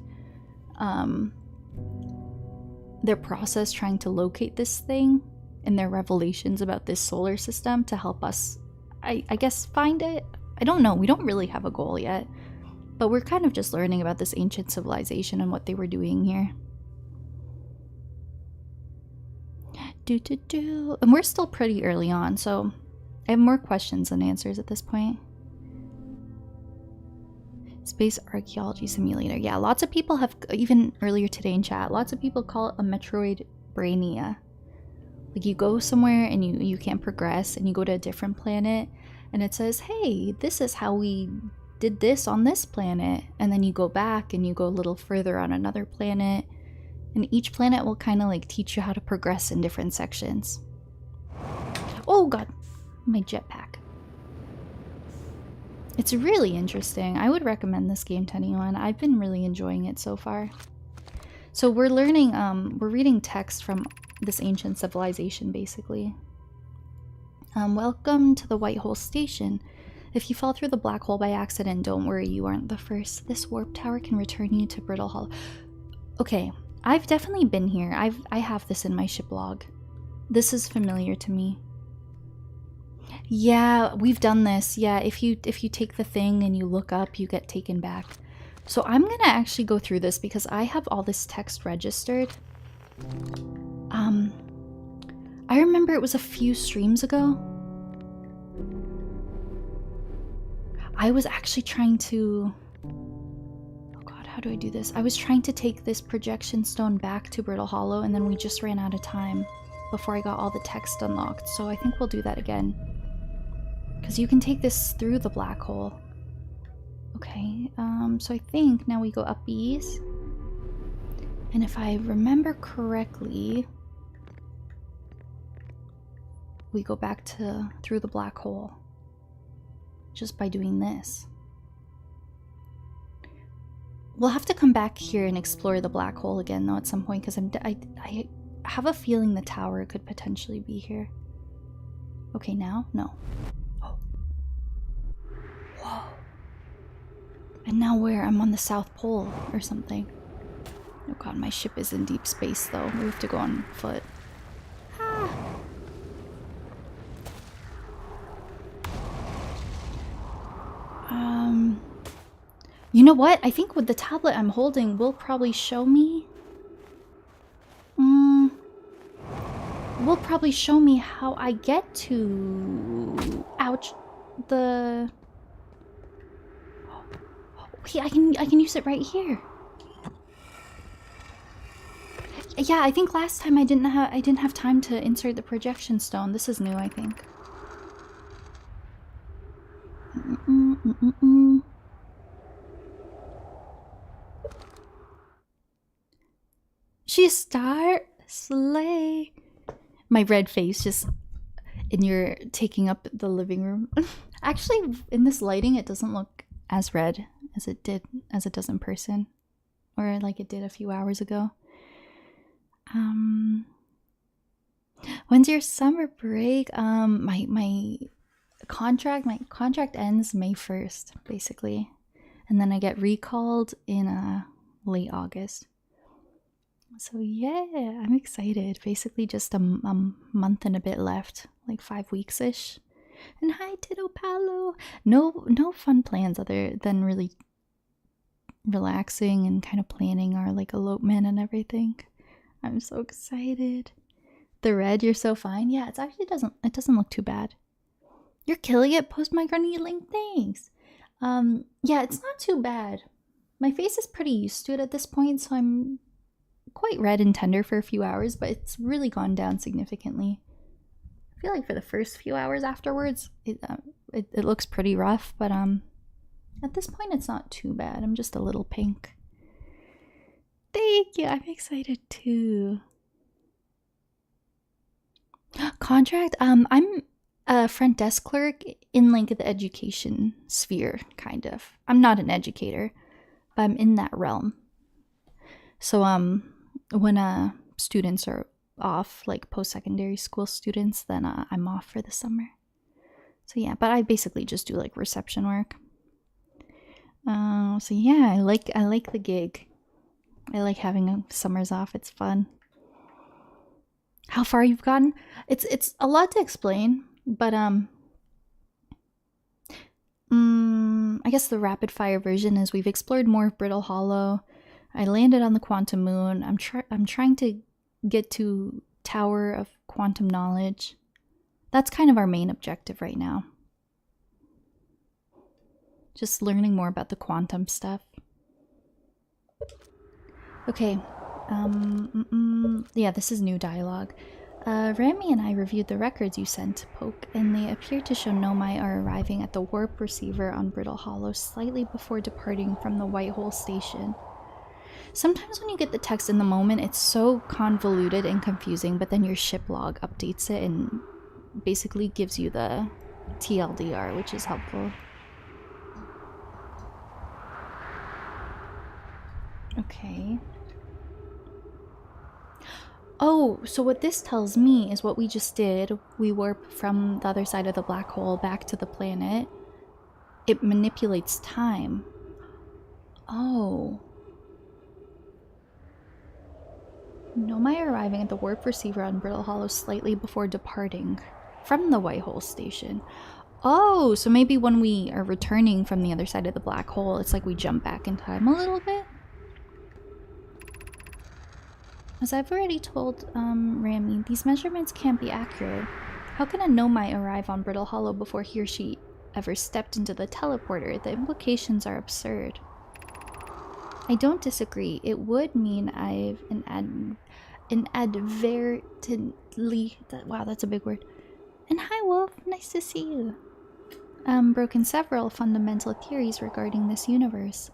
Their process trying to locate this thing and their revelations about this solar system to help us, I guess, find it. I don't know. We don't really have a goal yet. But we're kind of just learning about this ancient civilization and what they were doing here. And we're still pretty early on, so I have more questions than answers at this point. Space Archaeology Simulator. Yeah, lots of people have, even earlier today in chat, lots of people call it a Metroid Brainia. Like you go somewhere and you can't progress and you go to a different planet and it says, hey, this is how we did this on this planet. And then you go back and you go a little further on another planet. And each planet will kind of like teach you how to progress in different sections. Oh god, my jetpack. It's really interesting. I would recommend this game to anyone. I've been really enjoying it so far. So we're learning, we're reading text from this ancient civilization, basically. Welcome to the White Hole Station. If you fall through the black hole by accident, don't worry, you aren't the first. This warp tower can return you to Brittle Hollow. Okay, I've definitely been here. I have this in my ship log. This is familiar to me. Yeah, we've done this. Yeah, if you take the thing and you look up, you get taken back. So I'm gonna actually go through this because I have all this text registered. I remember it was a few streams ago. I was actually trying to... Oh god, how do I do this? I was trying to take this projection stone back to Brittle Hollow, and then we just ran out of time before I got all the text unlocked. So I think we'll do that again. Because you can take this through the black hole. Okay, so I think now we go up east. And if I remember correctly, we go back to through the black hole. Just by doing this. We'll have to come back here and explore the black hole again though at some point, because I have a feeling the tower could potentially be here. Okay, now? No. Oh. Whoa. And now where? I'm on the South Pole or something. Oh god, my ship is in deep space though. We have to go on foot. Ah. You know what? I think with the tablet I'm holding will probably show me. Will probably show me how I get to. Ouch. The. Wait, I can use it right here. Yeah, I think last time I didn't have time to insert the projection stone. This is new, I think. She start slay. My red face just, and you're taking up the living room. Actually, in this lighting, it doesn't look as red as it does in person, or like it did a few hours ago. When's your summer break? My contract ends May 1st, basically, and then I get recalled in late August. So yeah, I'm excited. Basically, just a month and a bit left, like 5 weeks ish. And hi, Tito Paolo. No fun plans other than really relaxing and kind of planning our like elopement and everything. I'm so excited. The red, you're so fine. Yeah, it actually doesn't look too bad. You're killing it. Post my granny link. Thanks. Yeah, it's not too bad. My face is pretty used to it at this point, so I'm quite red and tender for a few hours, but it's really gone down significantly. I feel like for the first few hours afterwards, it looks pretty rough, but at this point it's not too bad. I'm just a little pink. Thank you. I'm excited too. Contract. I'm a front desk clerk in like the education sphere, kind of. I'm not an educator, but I'm in that realm. So when students are off, like post-secondary school students, then I'm off for the summer. So yeah, but I basically just do like reception work. So yeah, I like the gig. I like having summers off. It's fun. How far you've gotten? It's a lot to explain, but I guess the rapid fire version is we've explored more of Brittle Hollow. I landed on the quantum moon. I'm trying to get to Tower of Quantum Knowledge. That's kind of our main objective right now. Just learning more about the quantum stuff. Okay. Yeah, this is new dialogue. Rami and I reviewed the records you sent, Poke, and they appear to show Nomai are arriving at the warp receiver on Brittle Hollow slightly before departing from the White Hole Station. Sometimes when you get the text in the moment, it's so convoluted and confusing, but then your ship log updates it and basically gives you the TLDR, which is helpful. Okay. Oh, so what this tells me is what we just did. We warp from the other side of the black hole back to the planet. It manipulates time. Oh. Nomai arriving at the warp receiver on Brittle Hollow slightly before departing from the White Hole Station. Oh, so maybe when we are returning from the other side of the black hole, it's like we jump back in time a little bit? As I've already told Rami, these measurements can't be accurate. How can a Nomai arrive on Brittle Hollow before he or she ever stepped into the teleporter? The implications are absurd. I don't disagree. It would mean I've inadvertently... Wow, that's a big word. And hi, Wolf. Nice to see you. Broken several fundamental theories regarding this universe.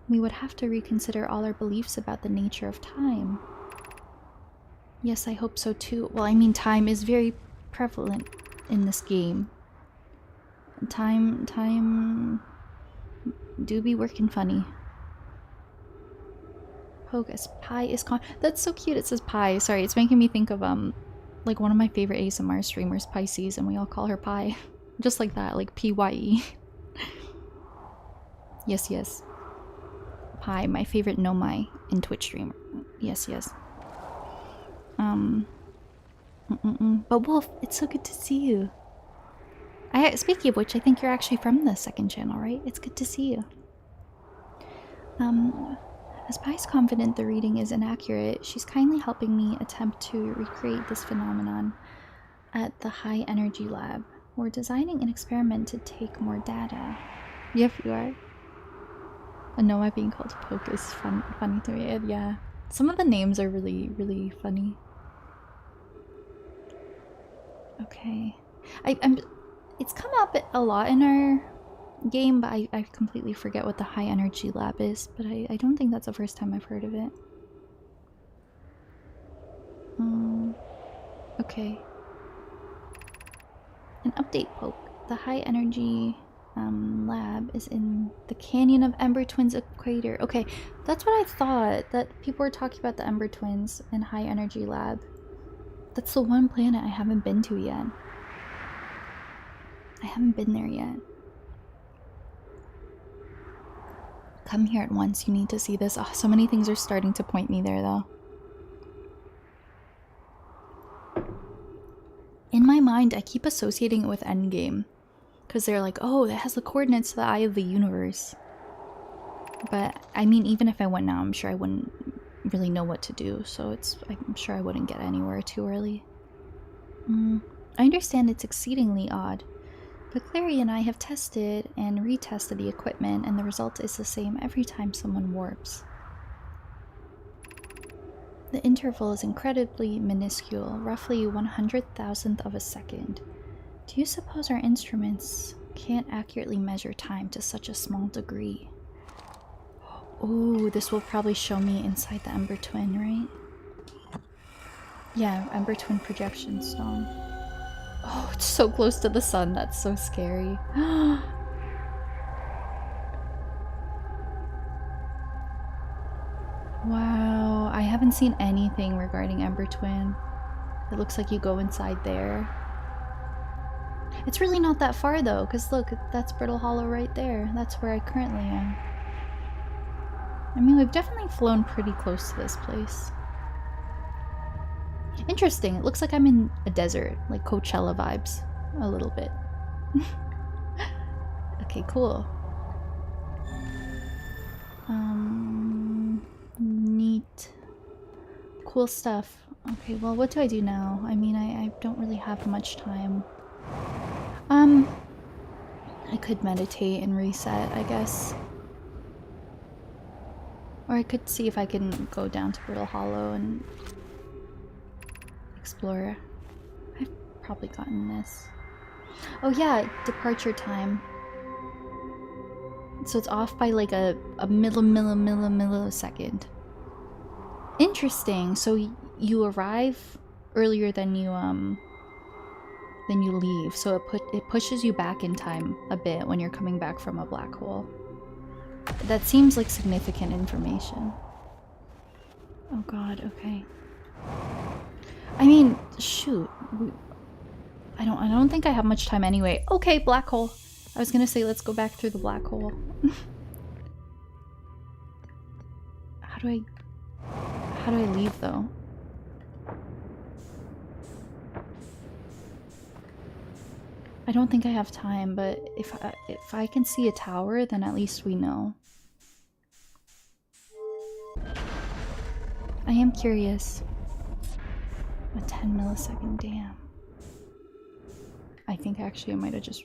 We would have to reconsider all our beliefs about the nature of time. Yes, I hope so too. Well, I mean, time is very prevalent in this game. Time do be working funny. Pogus, pie is con. That's so cute. It says pie. Sorry, it's making me think of like one of my favorite ASMR streamers, Pisces, and we all call her Pie. Just like that, like PYE. Yes, yes. Pie, my favorite Nomai in Twitch streamer. Yes, yes. But Wolf, it's so good to see you. Speaking of which, I think you're actually from the second channel, right? It's good to see you. As Pie's confident the reading is inaccurate, she's kindly helping me attempt to recreate this phenomenon at the High Energy Lab. We're designing an experiment to take more data. Yep, you are. I know my being called Poke is funny to me. Yeah, some of the names are really, really funny. Okay, it's come up a lot in our game, but I completely forget what the High Energy Lab is. But I don't think that's the first time I've heard of it. Okay. An update, Poke. The high energy lab is in the Canyon of Ember Twins equator. Okay, that's what I thought, that people were talking about the Ember Twins and high energy lab. That's the one planet I haven't been to yet. I haven't been there yet. Come here at once, you need to see this. Oh, so many things are starting to point me there though. In my mind, I keep associating it with Endgame. Because they're like, oh, that has the coordinates to the eye of the universe. But, I mean, even if I went now, I'm sure I wouldn't really know what to do. So I'm sure I wouldn't get anywhere too early. I understand it's exceedingly odd. But Clary and I have tested and retested the equipment, and the result is the same every time someone warps. The interval is incredibly minuscule, roughly 100,000th of a second. Do you suppose our instruments can't accurately measure time to such a small degree? Oh, this will probably show me inside the Ember Twin, right? Yeah, Ember Twin projection stone. Oh, it's so close to the sun. That's so scary. Wow, I haven't seen anything regarding Ember Twin. It looks like you go inside there. It's really not that far though, because look, that's Brittle Hollow right there. That's where I currently am. I mean, we've definitely flown pretty close to this place. Interesting, it looks like I'm in a desert, like Coachella vibes, a little bit. Okay, cool. Neat. Cool stuff. Okay, well, what do I do now? I mean, I don't really have much time. I could meditate and reset, I guess. Or I could see if I can go down to Brittle Hollow and explore. I've probably gotten this. Oh yeah, departure time. So it's off by like a millisecond. Interesting. So you arrive earlier than you leave. So it pushes you back in time a bit when you're coming back from a black hole. That seems like significant information. Oh god, okay. I mean, shoot. I don't think I have much time anyway. Okay, black hole. I was gonna say let's go back through the black hole. How do I leave though? I don't think I have time, but if I can see a tower, then at least we know. I am curious. A 10 millisecond, damn. I think actually I might have just...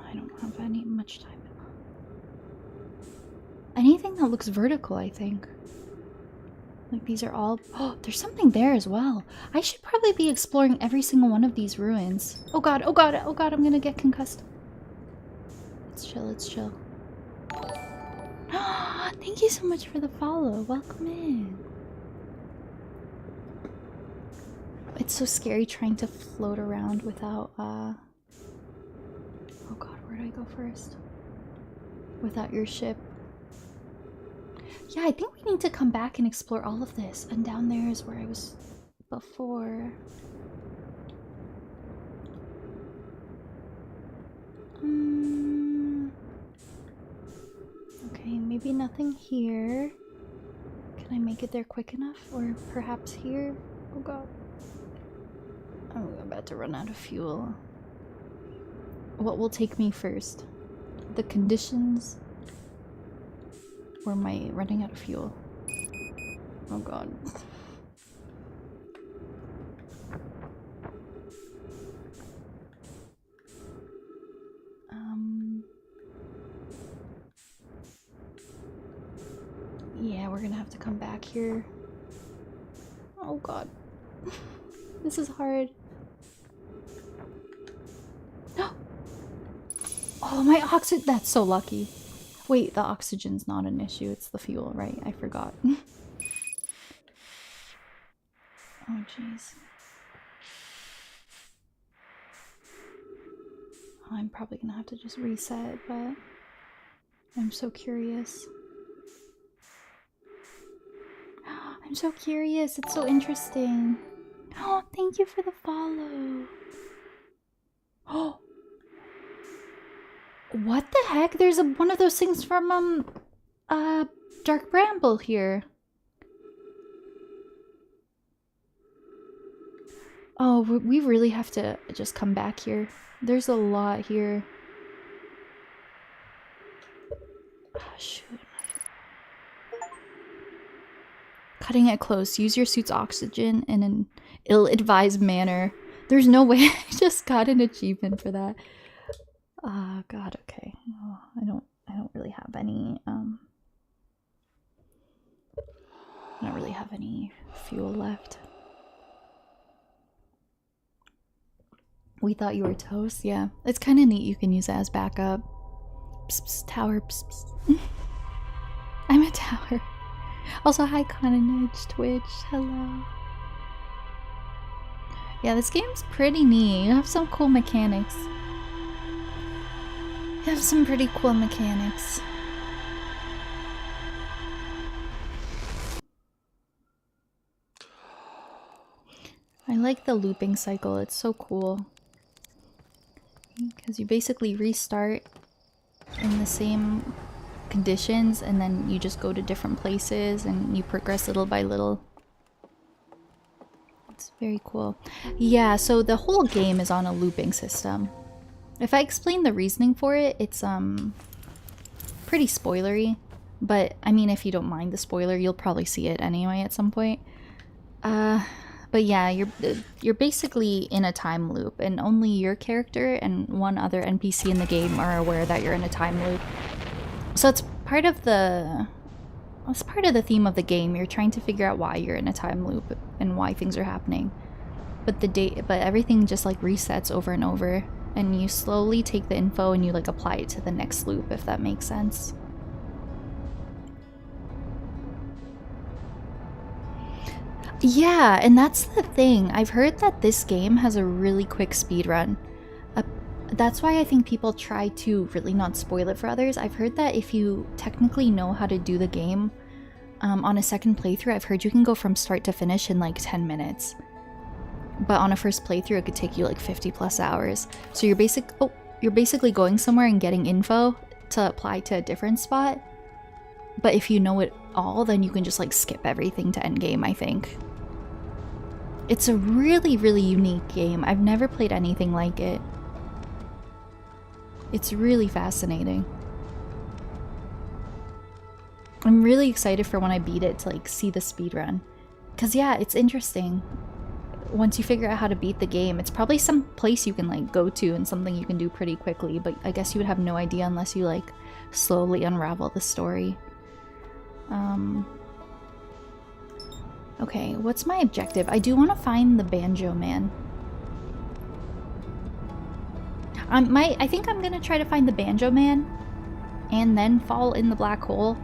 I don't have much time. Anything that looks vertical, I think. Like these are all... Oh, there's something there as well. I should probably be exploring every single one of these ruins. Oh god, oh god, oh god, I'm gonna get concussed. Let's chill, let's chill. Thank you so much for the follow. Welcome in. It's so scary trying to float around without, Oh god, where do I go first? Without your ship. Yeah, I think we need to come back and explore all of this. And down there is where I was before. Okay, maybe nothing here. Can I make it there quick enough? Or perhaps here? Oh god. I'm about to run out of fuel. What will take me first? The conditions? Or am I running out of fuel? Oh god. Yeah, we're gonna have to come back here. Oh god. This is hard. Oh, my oxygen. That's so lucky. Wait, the oxygen's not an issue. It's the fuel, right? I forgot. Oh, jeez. I'm probably gonna have to just reset, but I'm so curious. I'm so curious. It's so interesting. Oh, thank you for the follow. Oh, what the heck? There's one of those things from Dark Bramble here. Oh, we really have to just come back here. There's a lot here. Oh, shoot. Cutting it close. Use your suit's oxygen in an ill-advised manner. There's no way I just got an achievement for that. Oh god, okay. Oh, I don't really have any I don't really have any fuel left. We thought you were toast? Yeah. It's kind of neat you can use it as backup. Psst, psst, tower, psst, psst. I'm a tower. Also, hi Conanage, Twitch, hello. Yeah, this game's pretty neat. You have some cool mechanics. You have some pretty cool mechanics. I like the looping cycle, it's so cool. Because you basically restart in the same conditions and then you just go to different places and you progress little by little. It's very cool. Yeah, so the whole game is on a looping system. If I explain the reasoning for it, it's pretty spoilery. But I mean, if you don't mind the spoiler, you'll probably see it anyway at some point. But yeah, you're basically in a time loop, and only your character and one other NPC in the game are aware that you're in a time loop. So it's part of the theme of the game. You're trying to figure out why you're in a time loop and why things are happening. But everything just like resets over and over, and you slowly take the info and you like apply it to the next loop, if that makes sense. Yeah, and that's the thing. I've heard that this game has a really quick speedrun. That's why I think people try to really not spoil it for others. I've heard that if you technically know how to do the game on a second playthrough, I've heard you can go from start to finish in like 10 minutes. But on a first playthrough, it could take you like 50 plus hours. So you're basically going somewhere and getting info to apply to a different spot. But if you know it all, then you can just like skip everything to endgame, I think. It's a really, really unique game. I've never played anything like it. It's really fascinating. I'm really excited for when I beat it to like see the speedrun. Cause yeah, it's interesting. Once you figure out how to beat the game, it's probably some place you can like go to and something you can do pretty quickly, but I guess you would have no idea unless you like slowly unravel the story. Okay, what's my objective? I do want to find the Banjo Man. I think I'm gonna try to find the Banjo Man and then fall in the black hole.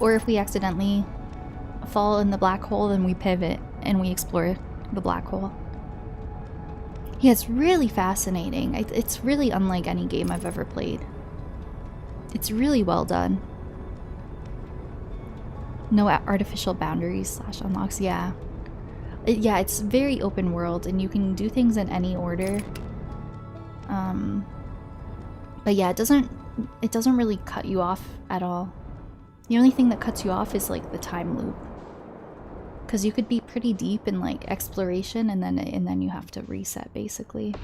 Or if we accidentally fall in the black hole, then we pivot and we explore the black hole. Yeah, it's really fascinating. It's really unlike any game I've ever played. It's really well done. No artificial boundaries / unlocks, yeah. Yeah, it's very open world and you can do things in any order. But yeah, it doesn't really cut you off at all. The only thing that cuts you off is like the time loop. Because you could be pretty deep in like exploration and then you have to reset basically.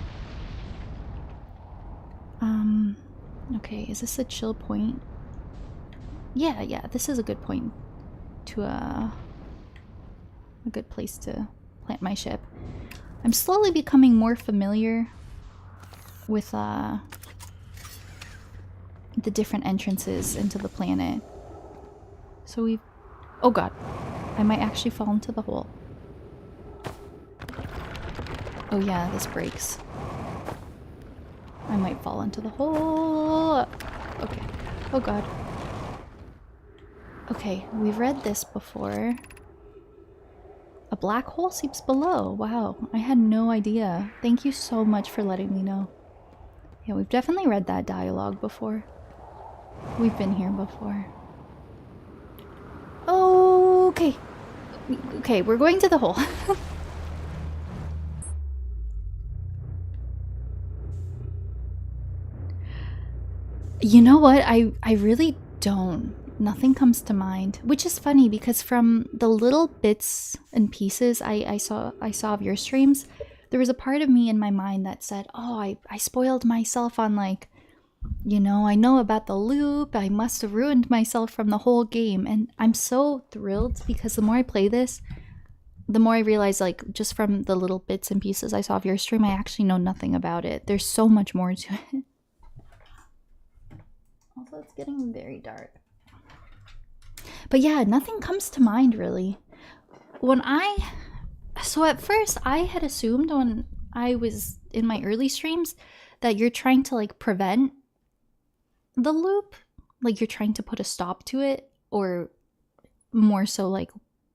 Okay, is this a chill point? Yeah, this is a good point to a good place to plant my ship. I'm slowly becoming more familiar with the different entrances into the planet. So we've... Oh god. I might actually fall into the hole. Oh yeah, this breaks. I might fall into the hole. Okay. Oh god. Okay, we've read this before. A black hole seeps below. Wow, I had no idea. Thank you so much for letting me know. Yeah, we've definitely read that dialogue before. We've been here before. Okay. Okay, we're going to the hole. You know what? I really don't. Nothing comes to mind, which is funny because from the little bits and pieces I saw of your streams, there was a part of me in my mind that said, "Oh, I spoiled myself on like, you know, I know about the loop. I must have ruined myself from the whole game." And I'm so thrilled because the more I play this, the more I realize, like, just from the little bits and pieces I saw of your stream, I actually know nothing about it. There's so much more to it. Also, it's getting very dark. But yeah, nothing comes to mind really. So at first I had assumed when I was in my early streams that you're trying to like prevent the loop, like you're trying to put a stop to it, or more so like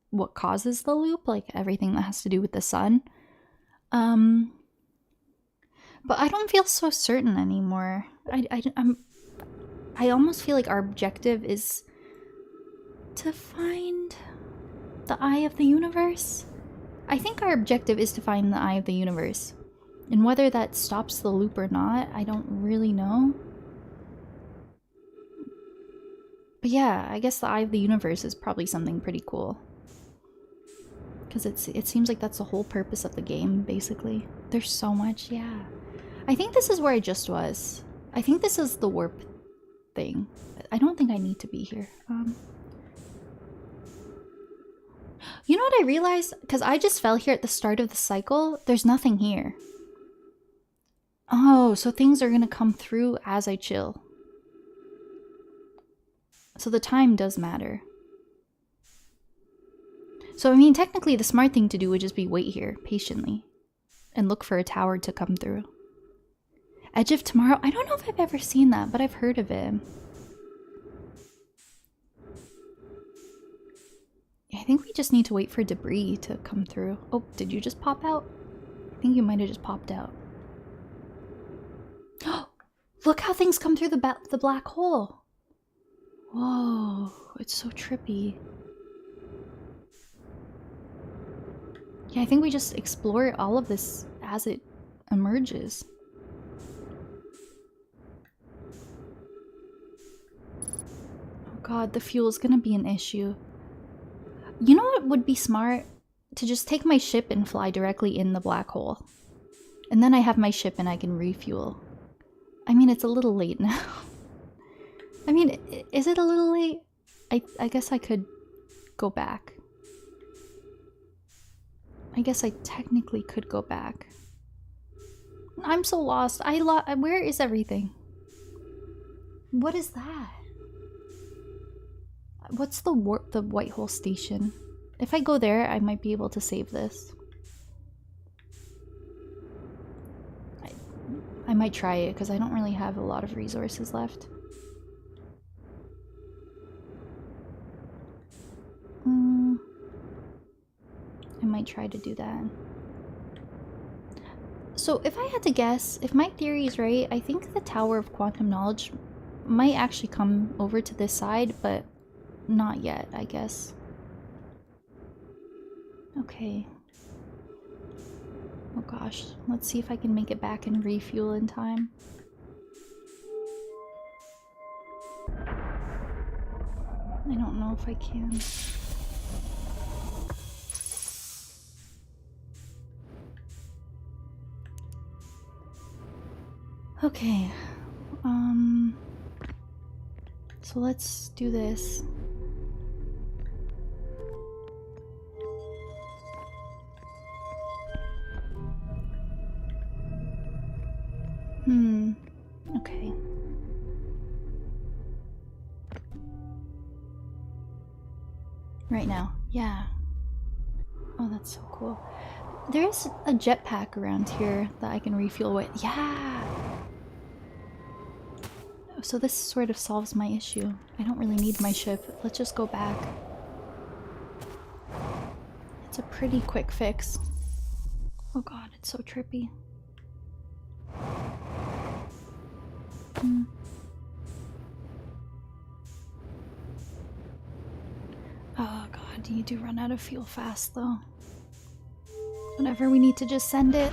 what causes the loop, like everything that has to do with the sun. But I don't feel so certain anymore. I almost feel like our objective is to find the eye of the universe. I think our objective is to find the eye of the universe. And whether that stops the loop or not, I don't really know. But yeah, I guess the eye of the universe is probably something pretty cool. Because it seems like that's the whole purpose of the game, basically. There's so much, yeah. I think this is where I just was. I think this is the warp thing. I don't think I need to be here. You know what I realized? Because I just fell here at the start of the cycle. There's nothing here. Oh, so things are gonna come through as I chill. So the time does matter. So I mean, technically the smart thing to do would just be wait here patiently and look for a tower to come through. Edge of Tomorrow? I don't know if I've ever seen that, but I've heard of it. I think we just need to wait for debris to come through. Oh, did you just pop out? I think you might have just popped out. Look how things come through the black hole. Whoa, it's so trippy. Yeah, I think we just explore all of this as it emerges. Oh god, the fuel's gonna be an issue. You know what would be smart? To just take my ship and fly directly in the black hole. And then I have my ship and I can refuel. I mean, it's a little late now. I mean, is it a little late? I guess I could go back. I guess I technically could go back. I'm so lost. Where is everything? What is that? What's the White Hole Station? If I go there, I might be able to save this. I might try it because I don't really have a lot of resources left. I might try to do that. So if I had to guess, if my theory is right, I think the Tower of Quantum Knowledge might actually come over to this side, but not yet, I guess. Okay. Oh gosh, let's see if I can make it back and refuel in time. I don't know if I can. Okay, so let's do this. Okay. Right now, yeah. Oh, that's so cool. There's a jetpack around here that I can refuel with. Yeah! So this sort of solves my issue. I don't really need my ship. Let's just go back. It's a pretty quick fix. Oh god, it's so trippy. Oh god, you do run out of fuel fast though. Whenever we need to just send it.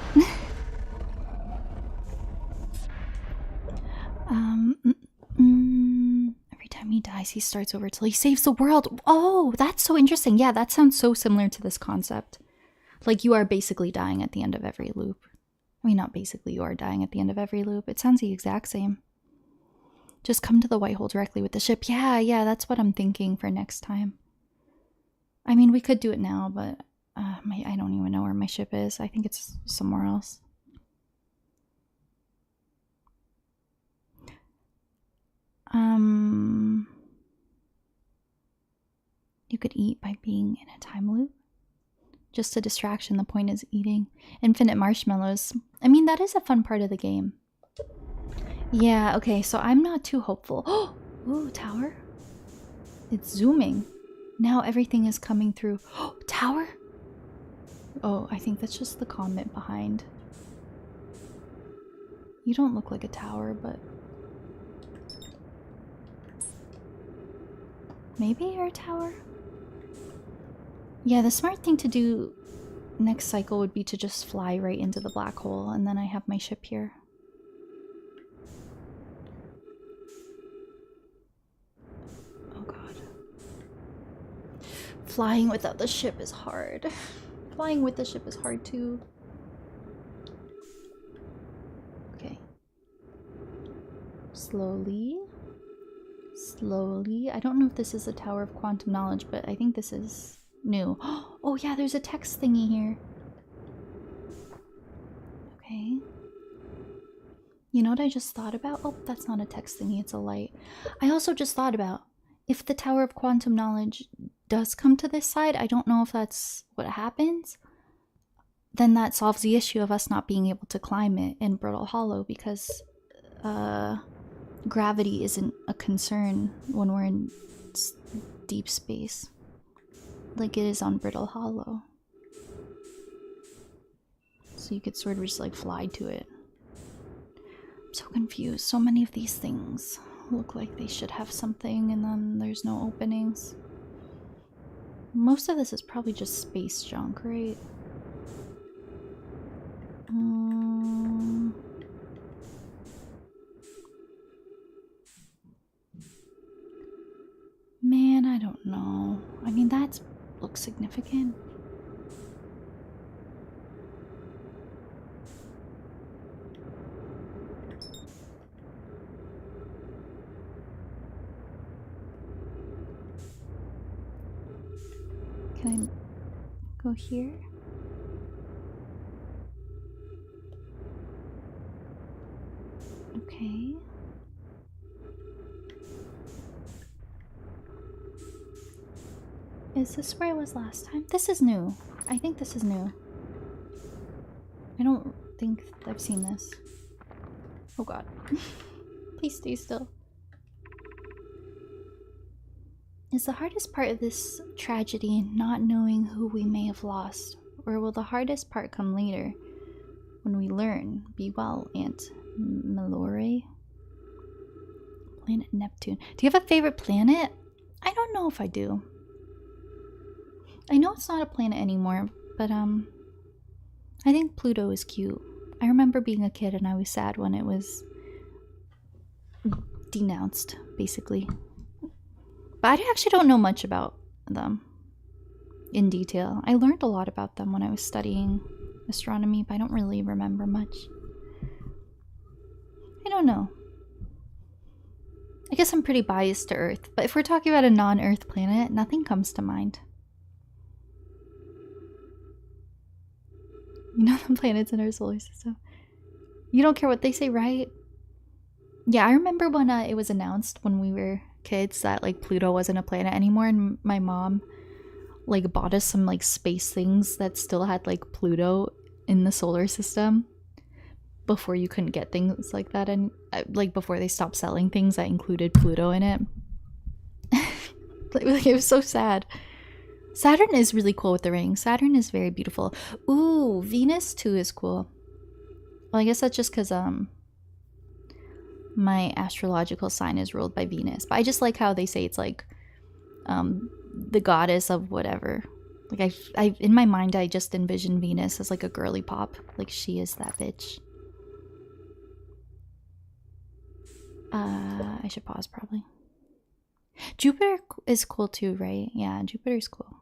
Every time he dies, he starts over till he saves the world. Oh, that's so interesting. Yeah, that sounds so similar to this concept. Like you are basically dying at the end of every loop. I mean, not basically, you are dying at the end of every loop. It sounds the exact same. Just come to the white hole directly with the ship. Yeah, that's what I'm thinking for next time. I mean, we could do it now, but I don't even know where my ship is. I think it's somewhere else. You could eat by being in a time loop. Just a distraction. The point is eating. Infinite marshmallows. I mean, that is a fun part of the game. Yeah, okay, so I'm not too hopeful. Oh, ooh, tower. It's zooming. Now everything is coming through. Oh, tower? Oh, I think that's just the comment behind. You don't look like a tower, but... maybe you're a tower? Yeah, the smart thing to do next cycle would be to just fly right into the black hole, and then I have my ship here. Oh god. Flying without the ship is hard. Flying with the ship is hard too. Okay. Slowly. Slowly. I don't know if this is a Tower of Quantum Knowledge, but I think this is new. Oh yeah, there's a text thingy here. Okay. You know what I just thought about? Oh, that's not a text thingy, it's a light. I also just thought about, if the Tower of Quantum Knowledge does come to this side, I don't know if that's what happens. Then that solves the issue of us not being able to climb it in Brittle Hollow, because gravity isn't a concern when we're in deep space, like it is on Brittle Hollow. So you could sort of just like fly to it. I'm so confused. So many of these things look like they should have something, and then there's no openings. Most of this is probably just space junk, right? Man, I don't know. I mean, that looks significant. Can I go here? Okay. Is this where I was last time? This is new. I think this is new. I don't think I've seen this. Oh god. Please stay still. Is the hardest part of this tragedy not knowing who we may have lost? Or will the hardest part come later, when we learn? Be well, Aunt Mallory. Planet Neptune. Do you have a favorite planet? I don't know if I do. I know it's not a planet anymore, but I think Pluto is cute. I remember being a kid and I was sad when it was denounced, basically. But I actually don't know much about them in detail. I learned a lot about them when I was studying astronomy, but I don't really remember much. I don't know. I guess I'm pretty biased to Earth, but if we're talking about a non-Earth planet, nothing comes to mind. You know the planets in our solar system. You don't care what they say, right? Yeah, I remember when it was announced when we were kids that like Pluto wasn't a planet anymore, and my mom like bought us some like space things that still had like Pluto in the solar system before you couldn't get things like that, and like before they stopped selling things that included Pluto in it. Like, it was so sad. Saturn is really cool with the ring. Saturn is very beautiful. Ooh, Venus too is cool. Well, I guess that's just because my astrological sign is ruled by Venus. But I just like how they say it's like the goddess of whatever. Like I in my mind I just envision Venus as like a girly pop. Like she is that bitch. I should pause probably. Jupiter is cool too, right? Yeah, Jupiter's cool.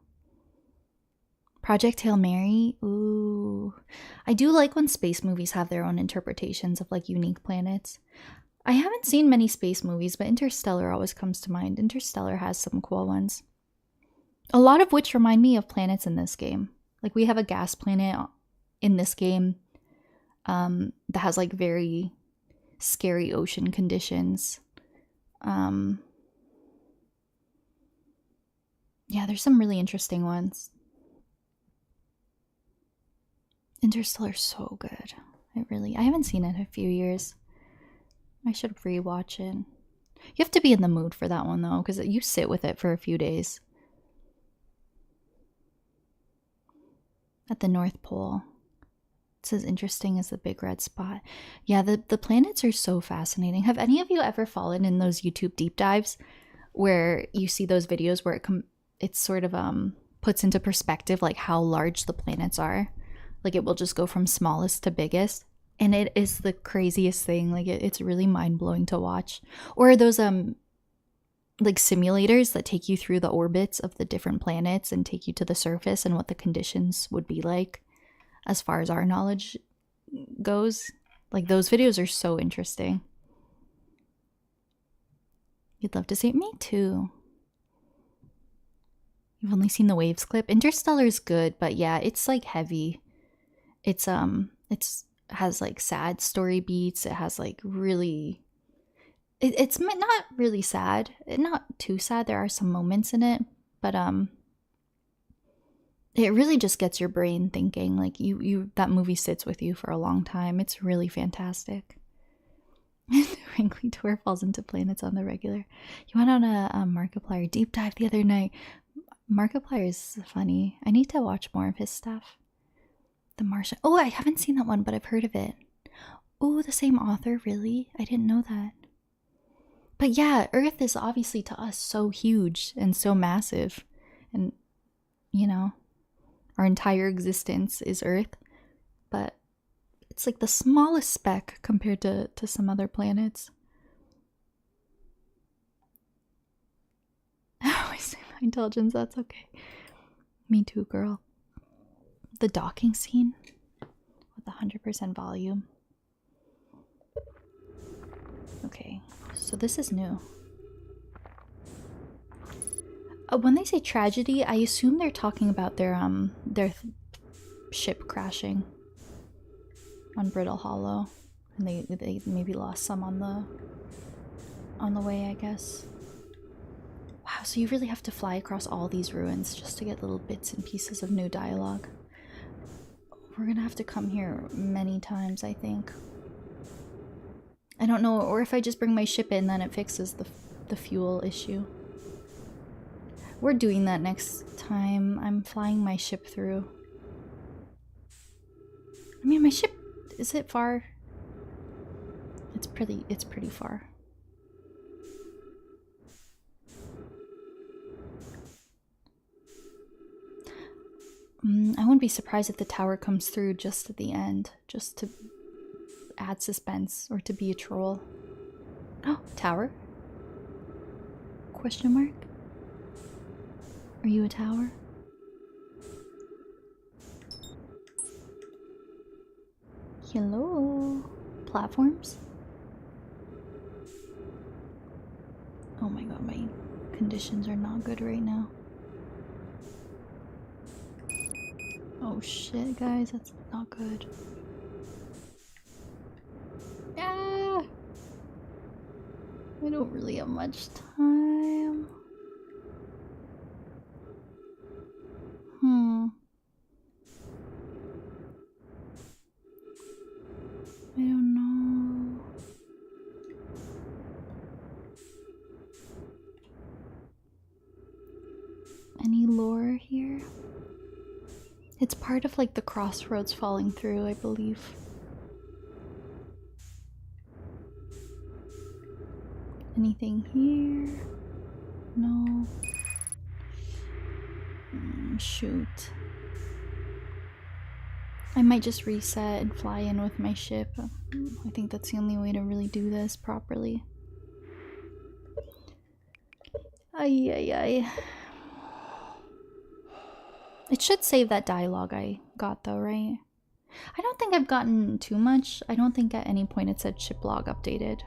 Project Hail Mary. Ooh. I do like when space movies have their own interpretations of like unique planets. I haven't seen many space movies, but Interstellar always comes to mind. Interstellar has some cool ones. A lot of which remind me of planets in this game. Like we have a gas planet in this game that has like very scary ocean conditions. Yeah, there's some really interesting ones. Interstellar's so good. I haven't seen it in a few years. I should rewatch it. You have to be in the mood for that one though, because you sit with it for a few days. At the North Pole. It's as interesting as the big red spot. Yeah, the planets are so fascinating. Have any of you ever fallen in those YouTube deep dives where you see those videos where it sort of puts into perspective like how large the planets are? Like it will just go from smallest to biggest. And it is the craziest thing. Like it's really mind-blowing to watch. Or those like simulators that take you through the orbits of the different planets and take you to the surface and what the conditions would be like as far as our knowledge goes. Like those videos are so interesting. You'd love to see it? Me too. You've only seen the waves clip. Interstellar is good, but yeah, it's like heavy. It's has like sad story beats. It has like really it's not really sad, not too sad. There are some moments in it, but it really just gets your brain thinking. Like you that movie sits with you for a long time. It's really fantastic. TwinklyTor falls into planets on the regular. You went on a Markiplier deep dive the other night. Markiplier is funny. I need to watch more of his stuff. The Martian. Oh, I haven't seen that one, but I've heard of it. Oh, the same author, really? I didn't know that. But yeah, Earth is obviously to us so huge and so massive. And, you know, our entire existence is Earth. But it's like the smallest speck compared to some other planets. Oh, I say my intelligence, that's okay. Me too, girl. The docking scene with 100% volume. Okay, so this is new. When they say tragedy, I assume they're talking about their ship crashing on Brittle Hollow, and they maybe lost some on the way, I guess. Wow, so you really have to fly across all these ruins just to get little bits and pieces of new dialogue. We're gonna have to come here many times, I think. I don't know, or if I just bring my ship in, then it fixes the fuel issue. We're doing that next time. I'm flying my ship through. I mean, my ship, is it far? It's pretty far. I wouldn't be surprised if the tower comes through just at the end, just to add suspense or to be a troll. Oh, tower? Question mark? Are you a tower? Hello? Platforms? Oh my god, my conditions are not good right now. Oh shit, guys, that's not good. Ah! I don't really have much time. I don't know. Any lore here? It's part of like the crossroads falling through, I believe. Anything here? No. Shoot. I might just reset and fly in with my ship. I think that's the only way to really do this properly. Ay, ay, ay. It should save that dialogue I got though, right? I don't think I've gotten too much. I don't think at any point it said ship log updated.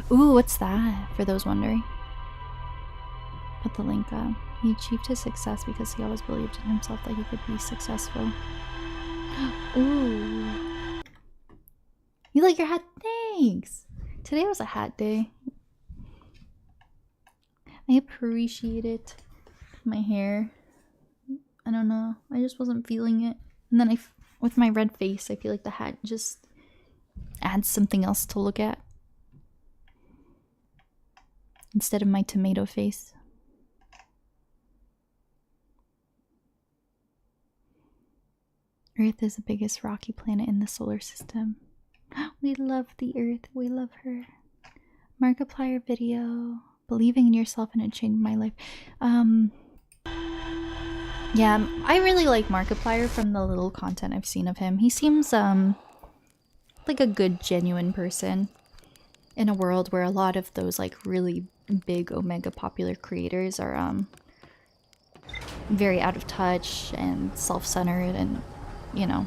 Ooh, what's that? For those wondering. Put the link up. He achieved his success because he always believed in himself that he could be successful. Ooh. You like your hat? Thanks! Today was a hat day. I appreciate it. My hair. I don't know. I just wasn't feeling it. And then with my red face, I feel like the hat just adds something else to look at. Instead of my tomato face. Earth is the biggest rocky planet in the solar system. We love the Earth. We love her. Markiplier video. Believing in yourself and it changed my life. Yeah, I really like Markiplier from the little content I've seen of him. He seems like a good, genuine person in a world where a lot of those like really big omega popular creators are very out of touch and self-centered, and you know,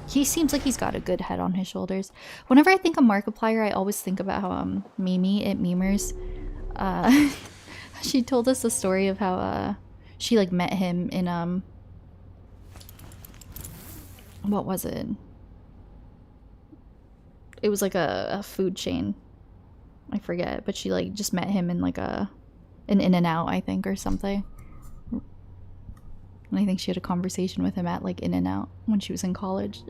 he seems like he's got a good head on his shoulders. Whenever I think of Markiplier, I always think about how Mimi at Memers, she told us a story of how she like met him in what was it? It was like a food chain. I forget, but she like just met him in like an In-N-Out, I think, or something. And I think she had a conversation with him at like In-N-Out when she was in college.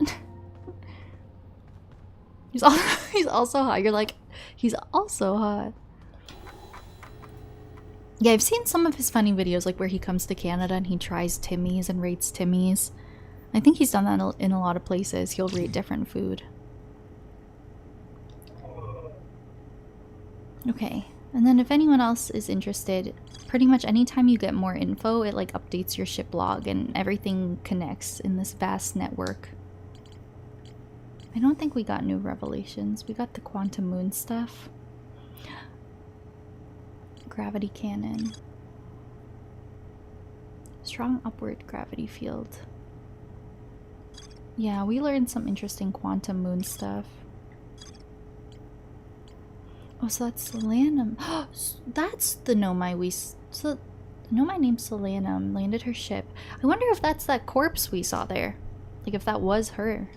he's also hot. You're like, he's also hot. Yeah, I've seen some of his funny videos, like where he comes to Canada and he tries Timmy's and rates Timmy's. I think he's done that in a lot of places. He'll rate different food. Okay, and then if anyone else is interested, pretty much anytime you get more info, it like updates your ship log and everything connects in this vast network. I don't think we got new revelations. We got the quantum moon stuff. Gravity cannon. Strong upward gravity field. Yeah, we learned some interesting quantum moon stuff. Oh, so that's Solanum. That's the Nomai we... So, the Nomai named Solanum landed her ship. I wonder if that's that corpse we saw there. Like, if that was her.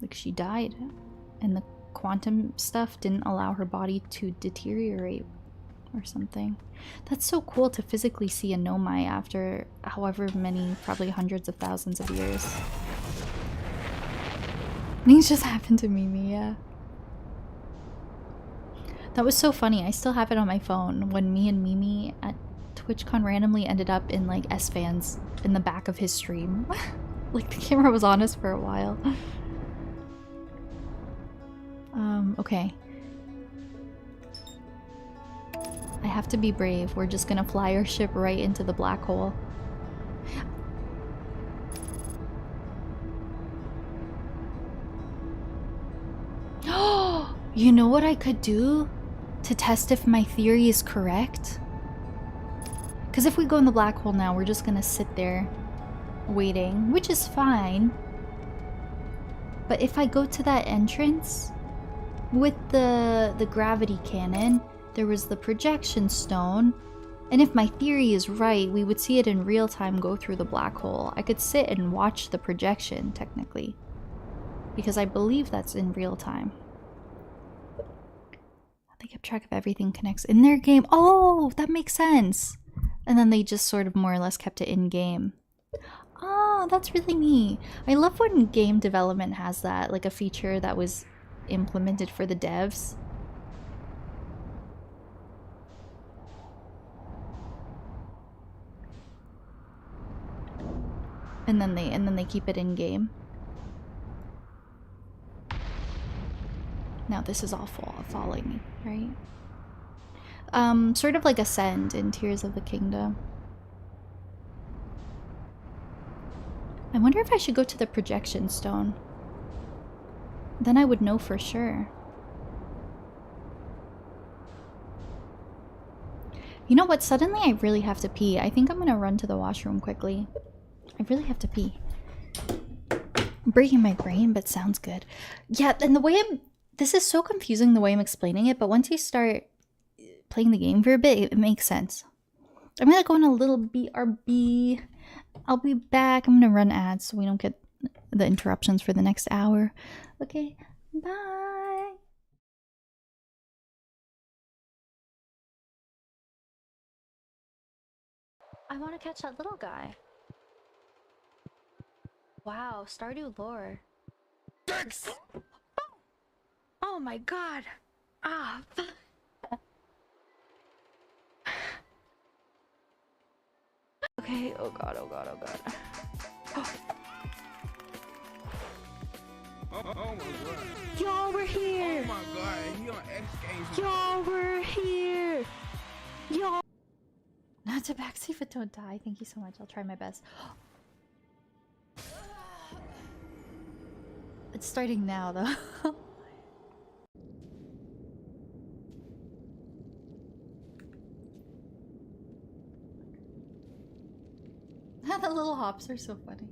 Like, she died. And the quantum stuff didn't allow her body to deteriorate or something. That's so cool to physically see a Nomai after however many, probably hundreds of thousands of years. Things just happened to Mimi, yeah. That was so funny. I still have it on my phone when me and Mimi at TwitchCon randomly ended up in like S-Fans in the back of his stream. Like the camera was on us for a while. Okay. I have to be brave. We're just gonna fly our ship right into the black hole. You know what I could do to test if my theory is correct? Because if we go in the black hole now, we're just gonna sit there waiting, which is fine. But if I go to that entrance with the gravity cannon, there was the projection stone, and if my theory is right, we would see it in real time go through the black hole. I could sit and watch the projection, technically, because I believe that's in real time. They kept track of everything connects in their game. Oh, that makes sense. And then they just sort of more or less kept it in game. Oh, that's really neat. I love when game development has that, like a feature that was implemented for the devs. And then they keep it in game. Now now this is all falling, right? Sort of like Ascend in Tears of the Kingdom. I wonder if I should go to the projection stone. Then I would know for sure. You know what? Suddenly I really have to pee. I think I'm gonna run to the washroom quickly. I really have to pee. I'm breaking my brain, but sounds good. Yeah, and the way this is so confusing the way I'm explaining it, but once you start playing the game for a bit, it makes sense. I'm gonna go on a little BRB. I'll be back. I'm gonna run ads so we don't get the interruptions for the next hour. Okay, bye. I want to catch that little guy. Wow, Stardew lore. Oh my god. Ah. Okay, oh god, oh god, oh god. Oh my god. Y'all, we're here! Oh my god, he on X Games. Y'all, we're here! Y'all! Not to backseat, but don't die. Thank you so much. I'll try my best. It's starting now, though. The little hops are so funny.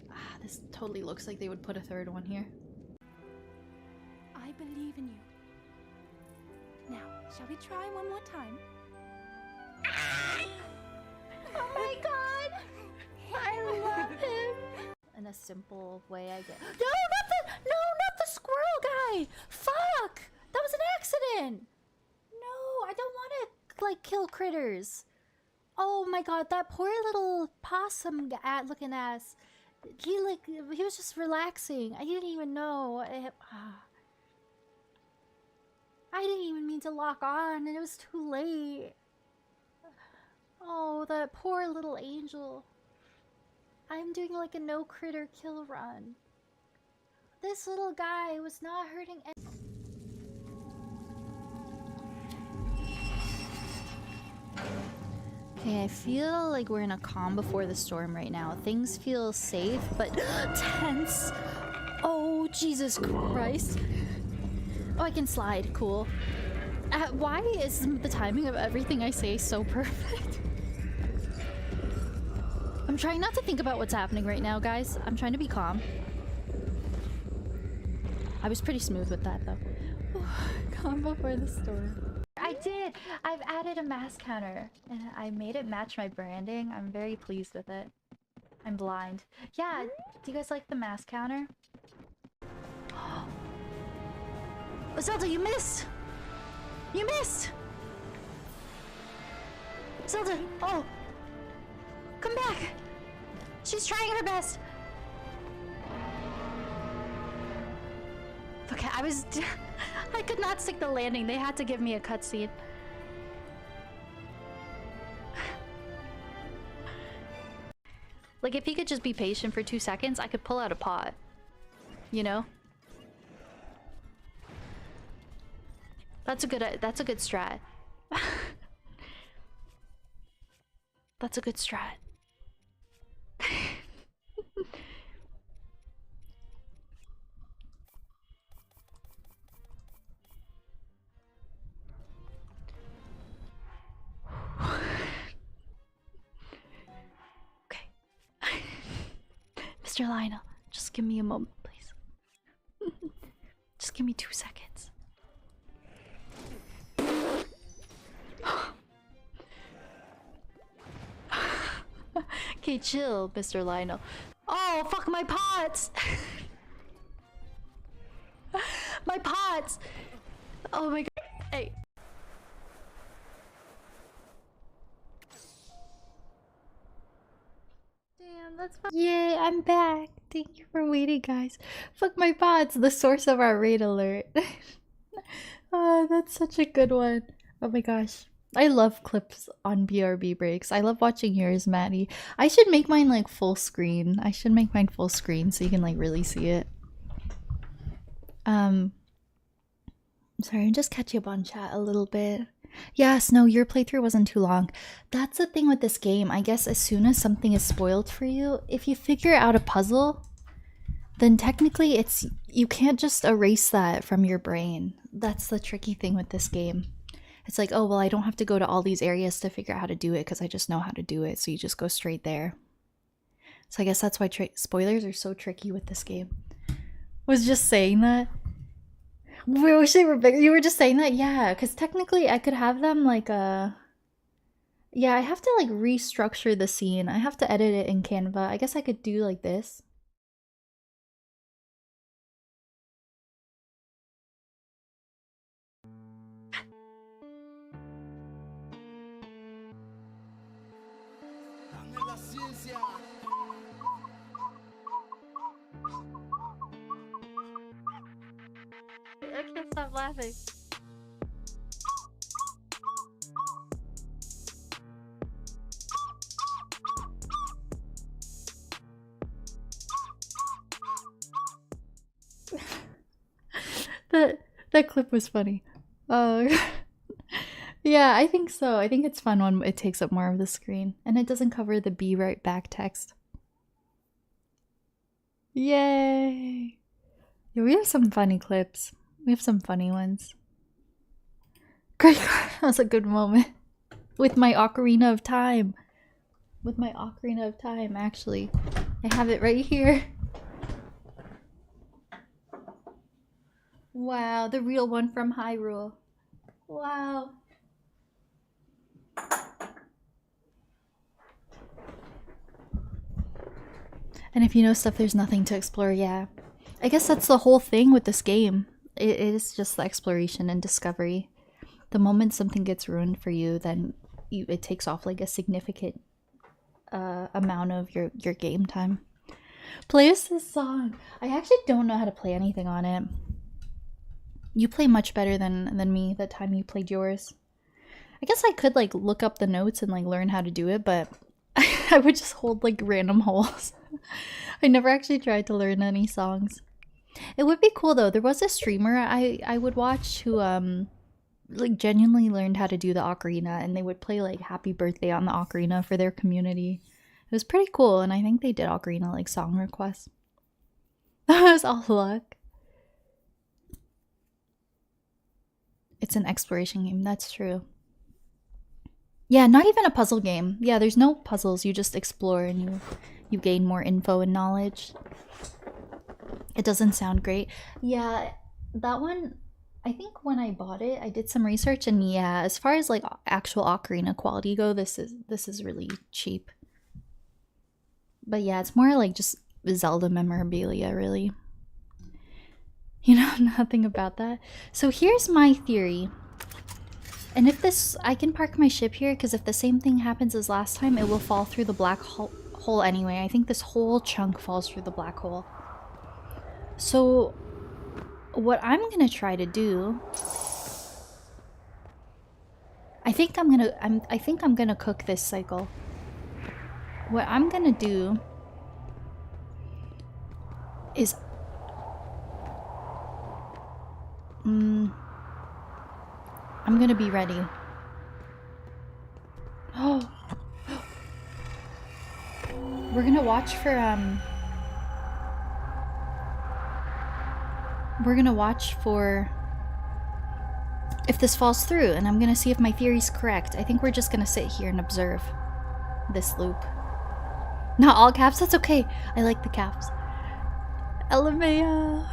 Ah, this totally looks like they would put a third one here. I believe in you. Now, shall we try one more time? Oh my god! I love him! In a simple way, I get— No, not the squirrel guy! Fuck! That was an accident! No, I don't want to, like, kill critters. Oh my god, that poor little possum looking ass. He was just relaxing. I didn't even know. I didn't even mean to lock on, and it was too late. Oh, that poor little angel. I'm doing like a no critter kill run. This little guy was not hurting anyone. Okay, I feel like we're in a calm before the storm right now. Things feel safe, but tense. Oh, Jesus Christ. Oh, I can slide. Cool. Why is the timing of everything I say so perfect? I'm trying not to think about what's happening right now, guys. I'm trying to be calm. I was pretty smooth with that, though. Calm before the storm. I did! I've added a mask counter, and I made it match my branding. I'm very pleased with it. I'm blind. Yeah, do you guys like the mask counter? Oh, Zelda, you missed! You missed! Zelda, oh! Come back! She's trying her best! Okay, I could not stick the landing. They had to give me a cutscene. Like, if he could just be patient for 2 seconds, I could pull out a pot. You know? That's a good strat. That's a good strat. Okay. Mr. Lionel, just give me a moment, please. Just give me 2 seconds. Okay, chill, Mr. Lionel. Oh, fuck my pots! My pots! Oh my god. Hey. Damn, that's fun. Yay, I'm back. Thank you for waiting, guys. Fuck my pots, the source of our raid alert. Oh, that's such a good one. Oh my gosh. I love clips on BRB breaks. I love watching yours, Maddie. I should make mine like full screen. I should make mine full screen so you can like really see it. Sorry, I'm just catching up on chat a little bit. Yes, no, your playthrough wasn't too long. That's the thing with this game. I guess as soon as something is spoiled for you, if you figure out a puzzle, then technically it's you can't just erase that from your brain. That's the tricky thing with this game. It's like, oh, well, I don't have to go to all these areas to figure out how to do it because I just know how to do it. So you just go straight there. So I guess that's why spoilers are so tricky with this game. Was just saying that. We wish they were bigger. You were just saying that? Yeah, because technically I could have them like yeah, I have to like restructure the scene. I have to edit it in Canva. I guess I could do like this. I can't stop laughing. That clip was funny. Yeah, I think so. I think it's fun when it takes up more of the screen and it doesn't cover the be right back text. Yay! Yeah, we have some funny clips. We have some funny ones. Great, that was a good moment. With my Ocarina of Time. With my Ocarina of Time, actually. I have it right here. Wow, the real one from Hyrule. Wow. And if you know stuff, there's nothing to explore, yeah. I guess that's the whole thing with this game. It is just the exploration and discovery. The moment something gets ruined for you, then it takes off like a significant amount of your game time. Play us this song. I actually don't know how to play anything on it. You play much better than me that time you played yours. I guess I could like look up the notes and like learn how to do it, but I would just hold like random holes. I never actually tried to learn any songs. It would be cool though. There was a streamer I would watch who like genuinely learned how to do the ocarina, and they would play like Happy Birthday on the ocarina for their community. It was pretty cool, and I think they did ocarina like song requests. That was all luck. It's an exploration game, that's true. Yeah, not even a puzzle game. Yeah, there's no puzzles. You just explore and you gain more info and knowledge. It doesn't sound great. Yeah, that one, I think when I bought it, I did some research, and yeah, as far as like actual ocarina quality go, this is really cheap. But yeah, it's more like just Zelda memorabilia, really. You know nothing about that. So here's my theory. And if this, I can park my ship here because if the same thing happens as last time, it will fall through the black hole anyway. I think this whole chunk falls through the black hole. So what I'm gonna try to do, I think I'm gonna cook this cycle. What I'm gonna do is I'm gonna be ready. Oh, we're gonna watch for if this falls through, and I'm gonna see if my theory's correct. I think we're just gonna sit here and observe this loop. Not all caps, that's okay. I like the caps. LMAO.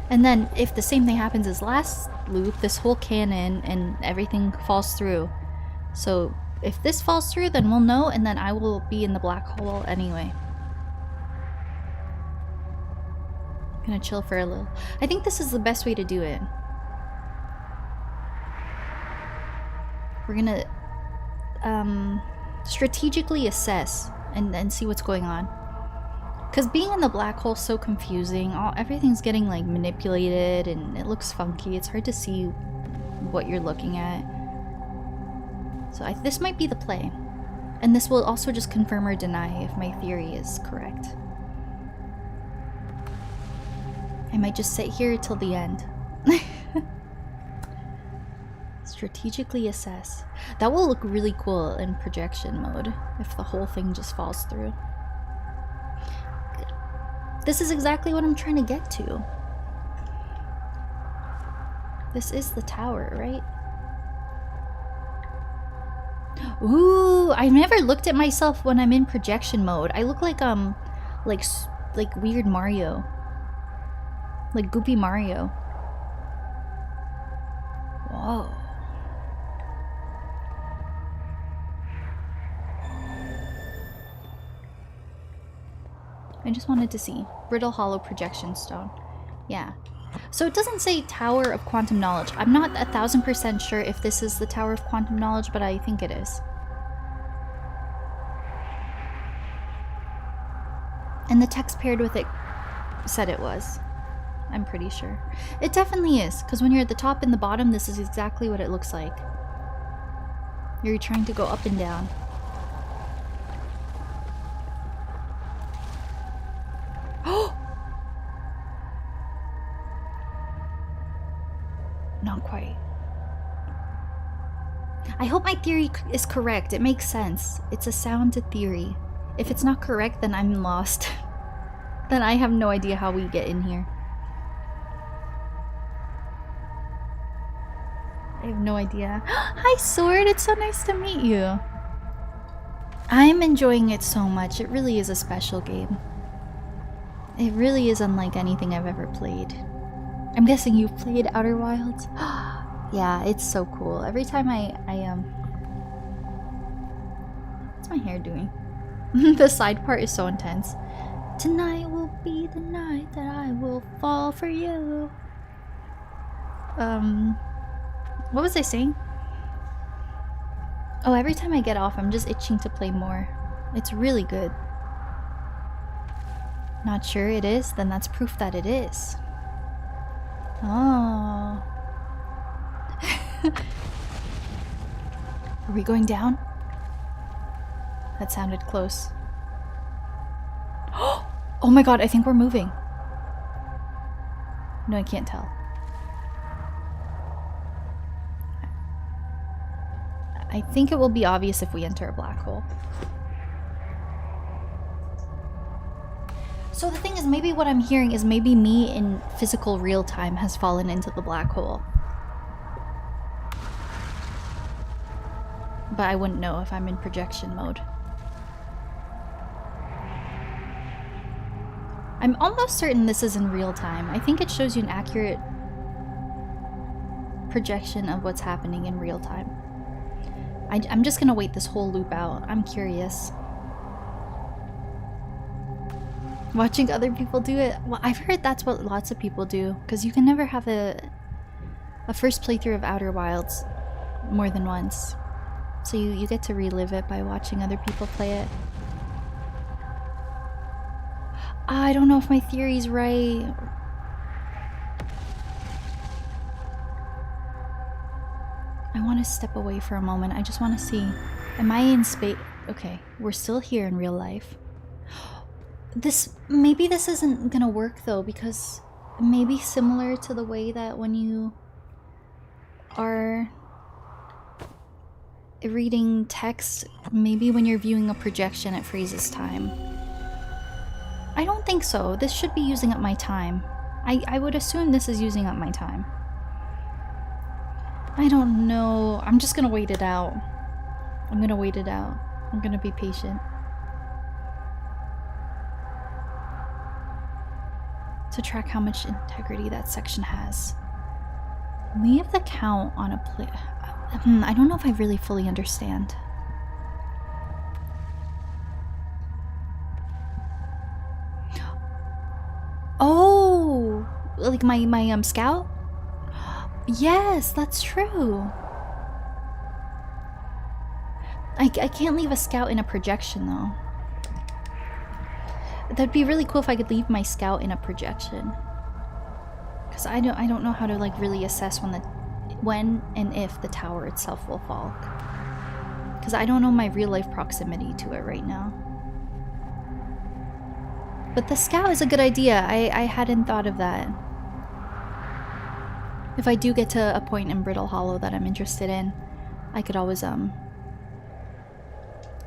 And then if the same thing happens as last loop, this whole cannon and everything falls through. So if this falls through, then we'll know, and then I will be in the black hole anyway. I'm gonna chill for a little. I think this is the best way to do it. We're gonna strategically assess and see what's going on. Because being in the black hole is so confusing. Everything's getting like manipulated and it looks funky. It's hard to see what you're looking at. So this might be the play. And this will also just confirm or deny if my theory is correct. I might just sit here till the end. Strategically assess. That will look really cool in projection mode if the whole thing just falls through. This is exactly what I'm trying to get to. This is the tower, right? Ooh, I never looked at myself when I'm in projection mode. I look like weird Mario. Like Goopy Mario. Whoa. I just wanted to see. Brittle Hollow Projection Stone. Yeah. So it doesn't say Tower of Quantum Knowledge. I'm not 1000% sure if this is the Tower of Quantum Knowledge, but I think it is. And the text paired with it said it was. I'm pretty sure. It definitely is, because when you're at the top and the bottom, this is exactly what it looks like. You're trying to go up and down. Not quite. I hope my theory is correct. It makes sense. It's a sound to theory. If it's not correct, then I'm lost. Then I have no idea how we get in here. I have no idea. Hi, Sword! It's so nice to meet you. I'm enjoying it so much. It really is a special game. It really is unlike anything I've ever played. I'm guessing you've played Outer Wilds? Yeah, it's so cool. Every time what's my hair doing? The side part is so intense. Tonight will be the night that I will fall for you. What was I saying? Oh, every time I get off, I'm just itching to play more. It's really good. Not sure it is? Then that's proof that it is. Oh. Are we going down? That sounded close. Oh my god, I think we're moving. No, I can't tell. I think it will be obvious if we enter a black hole. So the thing is, maybe what I'm hearing is maybe me in physical real time has fallen into the black hole. But I wouldn't know if I'm in projection mode. I'm almost certain this is in real time. I think it shows you an accurate projection of what's happening in real time. I'm just gonna wait this whole loop out. I'm curious. Watching other people do it? Well, I've heard that's what lots of people do, because you can never have a first playthrough of Outer Wilds more than once. So you get to relive it by watching other people play it. I don't know if my theory's right. I want to step away for a moment. I just want to see. Am I in space? Okay, we're still here in real life. Maybe this isn't gonna work though, because maybe similar to the way that when you are reading text, maybe when you're viewing a projection it freezes time. I don't think so. This should be using up my time. I would assume this is using up my time. I don't know. I'm just gonna wait it out. I'm gonna wait it out. I'm gonna be patient. To track how much integrity that section has. Leave the count on a plate. I don't know if I really fully understand. Oh, like my scout? Yes, that's true. I can't leave a scout in a projection though. That'd be really cool if I could leave my scout in a projection. Because I don't know how to like really assess when and if the tower itself will fall. Because I don't know my real life proximity to it right now. But the scout is a good idea. I hadn't thought of that. If I do get to a point in Brittle Hollow that I'm interested in, I could always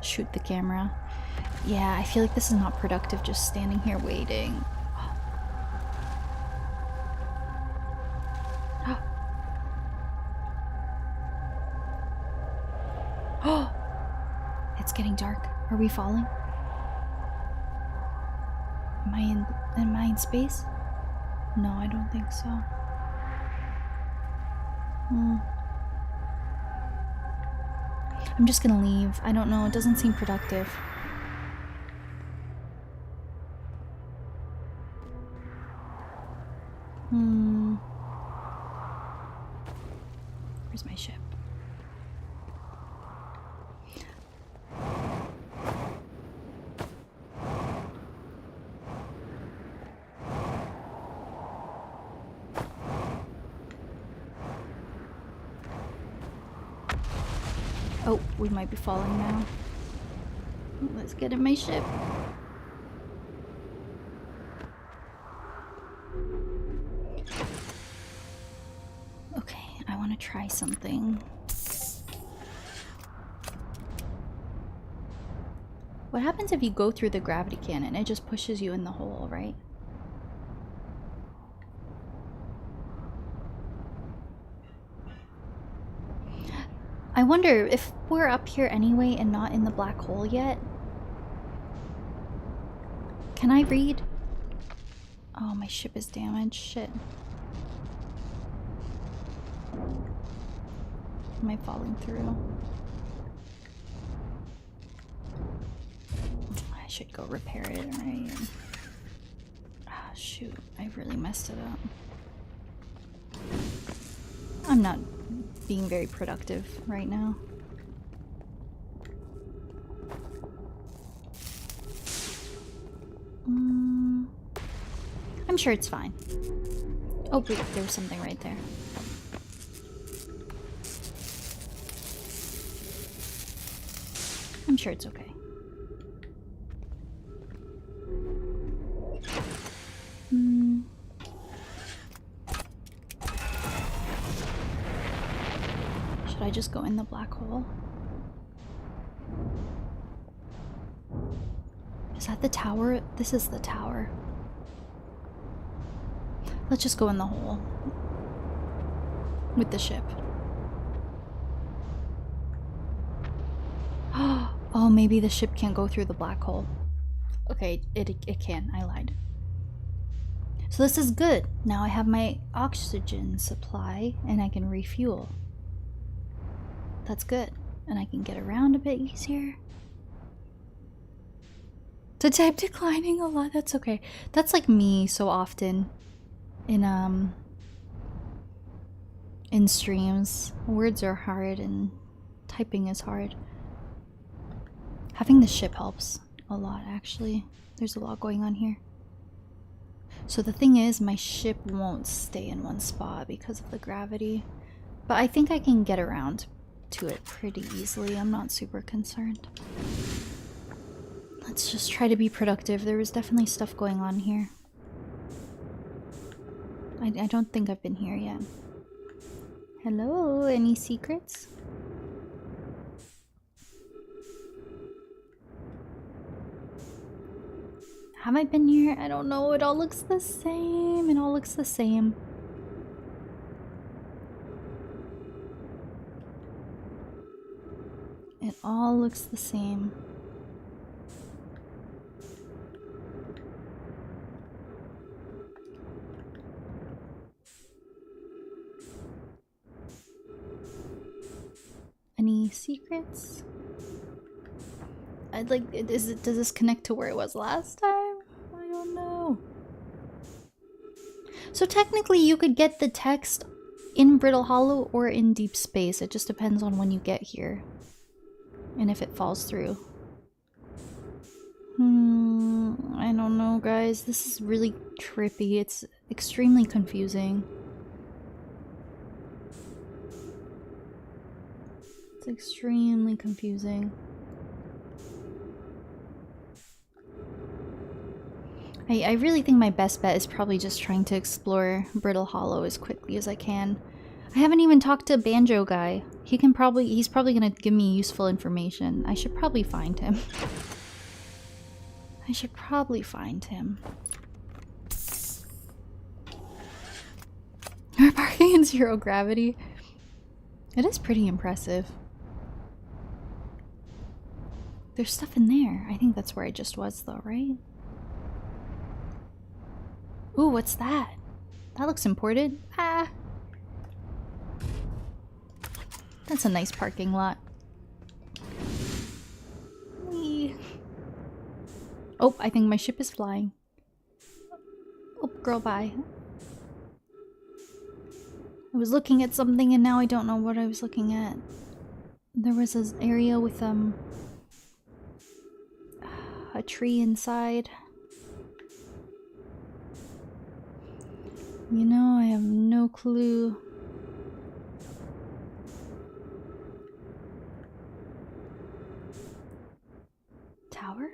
shoot the camera. Yeah, I feel like this is not productive just standing here waiting. Oh, it's getting dark. Are we falling? Am I in space? No, I don't think so. I'm just gonna leave. I don't know. It doesn't seem productive. Where's my ship? Oh, we might be falling now. Let's get in my ship. Okay, I want to try something. What happens if you go through the gravity cannon? It just pushes you in the hole, right? I wonder if we're up here anyway and not in the black hole yet. Can I read? Oh, my ship is damaged. Shit. Am I falling through? I should go repair it, right? Ah, shoot. I really messed it up. I'm not being very productive right now. I'm sure it's fine. Oh wait, there was something right there. I'm sure it's okay. Should I just go in the black hole? Is that the tower? This is the tower. Let's just go in the hole. With the ship. Oh, maybe the ship can't go through the black hole. Okay, it can. I lied. So this is good. Now I have my oxygen supply and I can refuel. That's good. And I can get around a bit easier. To type declining a lot, that's okay. That's like me so often in streams. Words are hard and typing is hard. Having the ship helps a lot, actually. There's a lot going on here. So the thing is, my ship won't stay in one spot because of the gravity. But I think I can get around to it pretty easily. I'm not super concerned. Let's just try to be productive. There was definitely stuff going on here. I don't think I've been here yet. Hello, any secrets? Have I been here? I don't know. It all looks the same. It all looks the same. It all looks the same. Any secrets? I'd like, does this connect to where it was last time? I don't know. So technically you could get the text in Brittle Hollow or in deep space. It just depends on when you get here. And if it falls through. I don't know, guys. This is really trippy. It's extremely confusing. It's extremely confusing. I really think my best bet is probably just trying to explore Brittle Hollow as quickly as I can. I haven't even talked to Banjo guy. He's probably gonna give me useful information. I should probably find him. I should probably find him. We're parking in 0 gravity. It is pretty impressive. There's stuff in there. I think that's where I just was though, right? Ooh, what's that? That looks imported. Ah! That's a nice parking lot. Whee. Oh, I think my ship is flying. Oh, girl, bye. I was looking at something and now I don't know what I was looking at. There was an area with a tree inside. You know, I have no clue. Tower?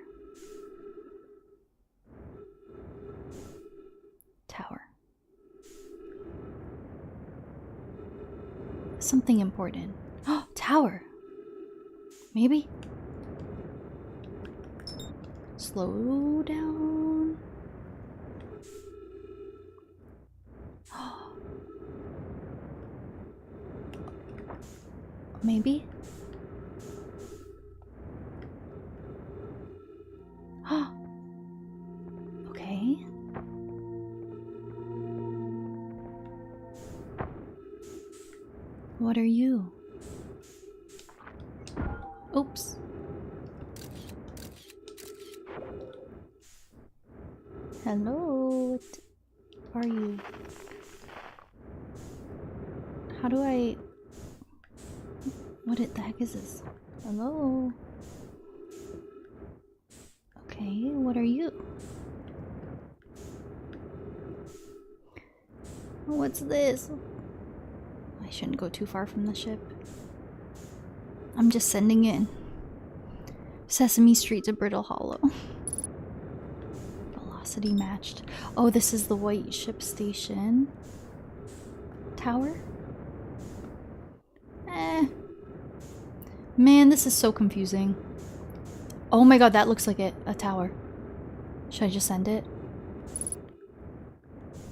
Tower. Something important. Oh, tower! Maybe? Slow down. Maybe? Okay. What are you? Oops. Hello, what are you? How do I... What the heck is this? Hello? Okay, what are you? What's this? I shouldn't go too far from the ship. I'm just sending in Sesame Street to Brittle Hollow. Velocity matched. Oh, this is the white ship station. Tower? Man, this is so confusing. Oh my god, that looks like it. A tower. Should I just send it?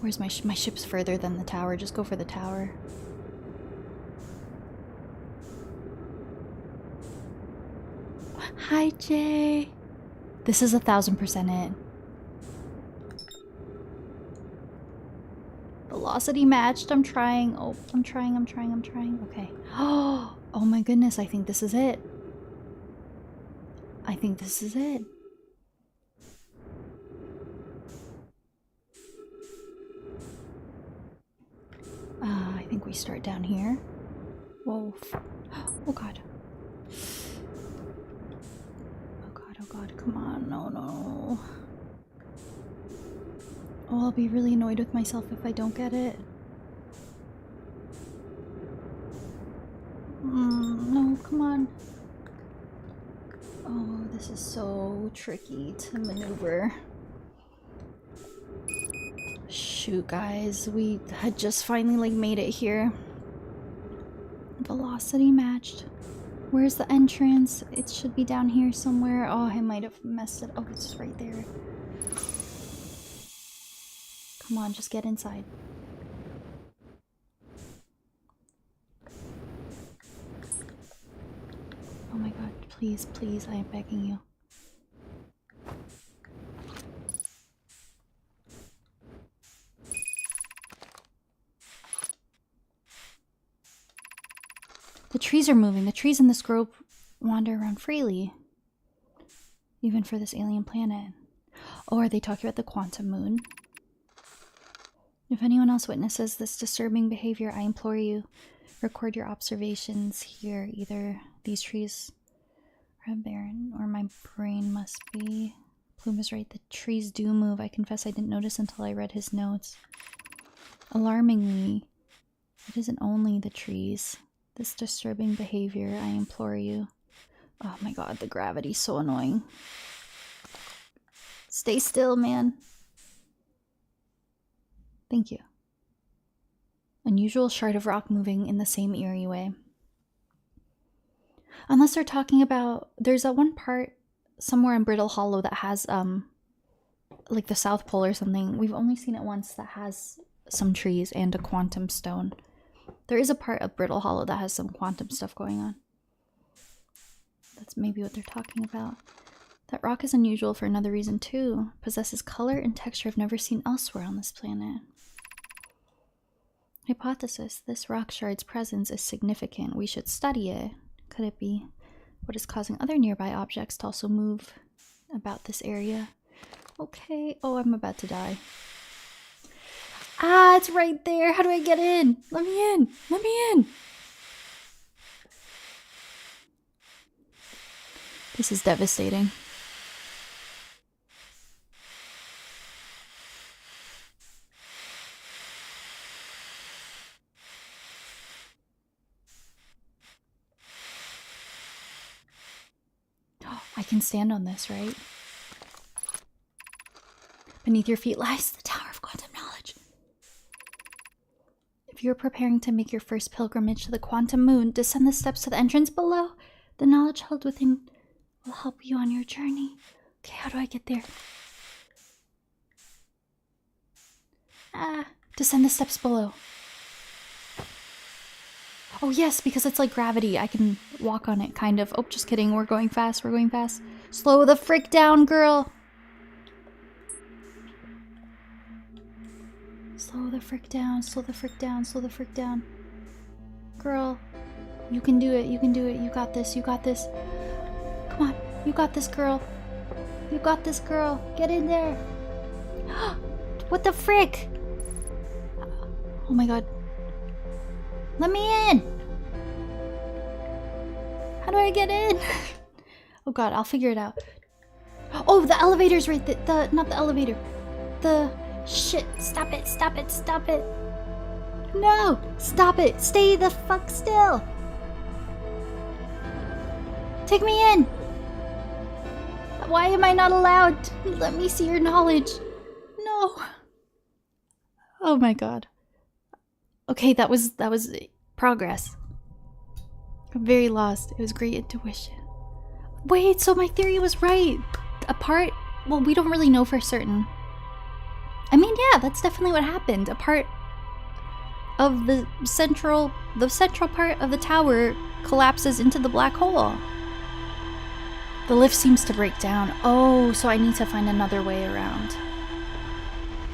Where's my ship's further than the tower? Just go for the tower. Hi, Jay. This is 1000% it. Velocity matched. I'm trying. Oh, I'm trying. Okay. Oh my goodness. I think this is it. I think this is it. I think we start down here. Whoa. Oh god. Oh god, come on. No. Oh, I'll be really annoyed with myself if I don't get it. No, come on. Oh, this is so tricky to maneuver. Shoot, guys, we had just finally made it here. Velocity matched. Where's the entrance? It should be down here somewhere. Oh, I might have messed it. Oh, it's right there. Come on, just get inside. Oh my god, please, please, I am begging you. The trees are moving. The trees in this grove wander around freely. Even for this alien planet. Oh, are they talking about the quantum moon? If anyone else witnesses this disturbing behavior, I implore you, record your observations here. Either these trees are barren, or my brain must be... Plume is right, the trees do move. I confess I didn't notice until I read his notes. Alarmingly, it isn't only the trees. This disturbing behavior, I implore you. Oh my god, the gravity's so annoying. Stay still, man. Thank you. Unusual shard of rock moving in the same eerie way. Unless they're talking about, there's that one part somewhere in Brittle Hollow that has like the South Pole or something. We've only seen it once that has some trees and a quantum stone. There is a part of Brittle Hollow that has some quantum stuff going on. That's maybe what they're talking about. That rock is unusual for another reason too. Possesses color and texture I've never seen elsewhere on this planet. Hypothesis: this rock shard's presence is significant. We should study it. Could it be what is causing other nearby objects to also move about this area? Okay. Oh, I'm about to die. Ah, it's right there. How do I get in? Let me in. Let me in. This is devastating. I can stand on this, right? Beneath your feet lies the Tower of Quantum Knowledge. If you're preparing to make your first pilgrimage to the Quantum Moon, descend the steps to the entrance below. The knowledge held within will help you on your journey. Okay, how do I get there? Ah, descend the steps below. Oh yes, because it's like gravity. I can walk on it, kind of. Oh, just kidding. We're going fast. We're going fast. Slow the frick down, girl. Slow the frick down. Slow the frick down. Slow the frick down. Girl, you can do it. You can do it. You got this. You got this. Come on. You got this, girl. You got this, girl. Get in there. What the frick? Oh my god. Let me in! How do I get in? Oh god, I'll figure it out. Oh, the elevator's right there. Not the elevator. The... Shit. Stop it, stop it, stop it. No! Stop it! Stay the fuck still! Take me in! Why am I not allowed? Let me see your knowledge. No. Oh my god. Okay, that was progress. I'm very lost. It was great intuition. Wait, so my theory was right. A part, well, we don't really know for certain. I mean, yeah, that's definitely what happened. A part of the central part of the tower collapses into the black hole. The lift seems to break down. Oh, so I need to find another way around.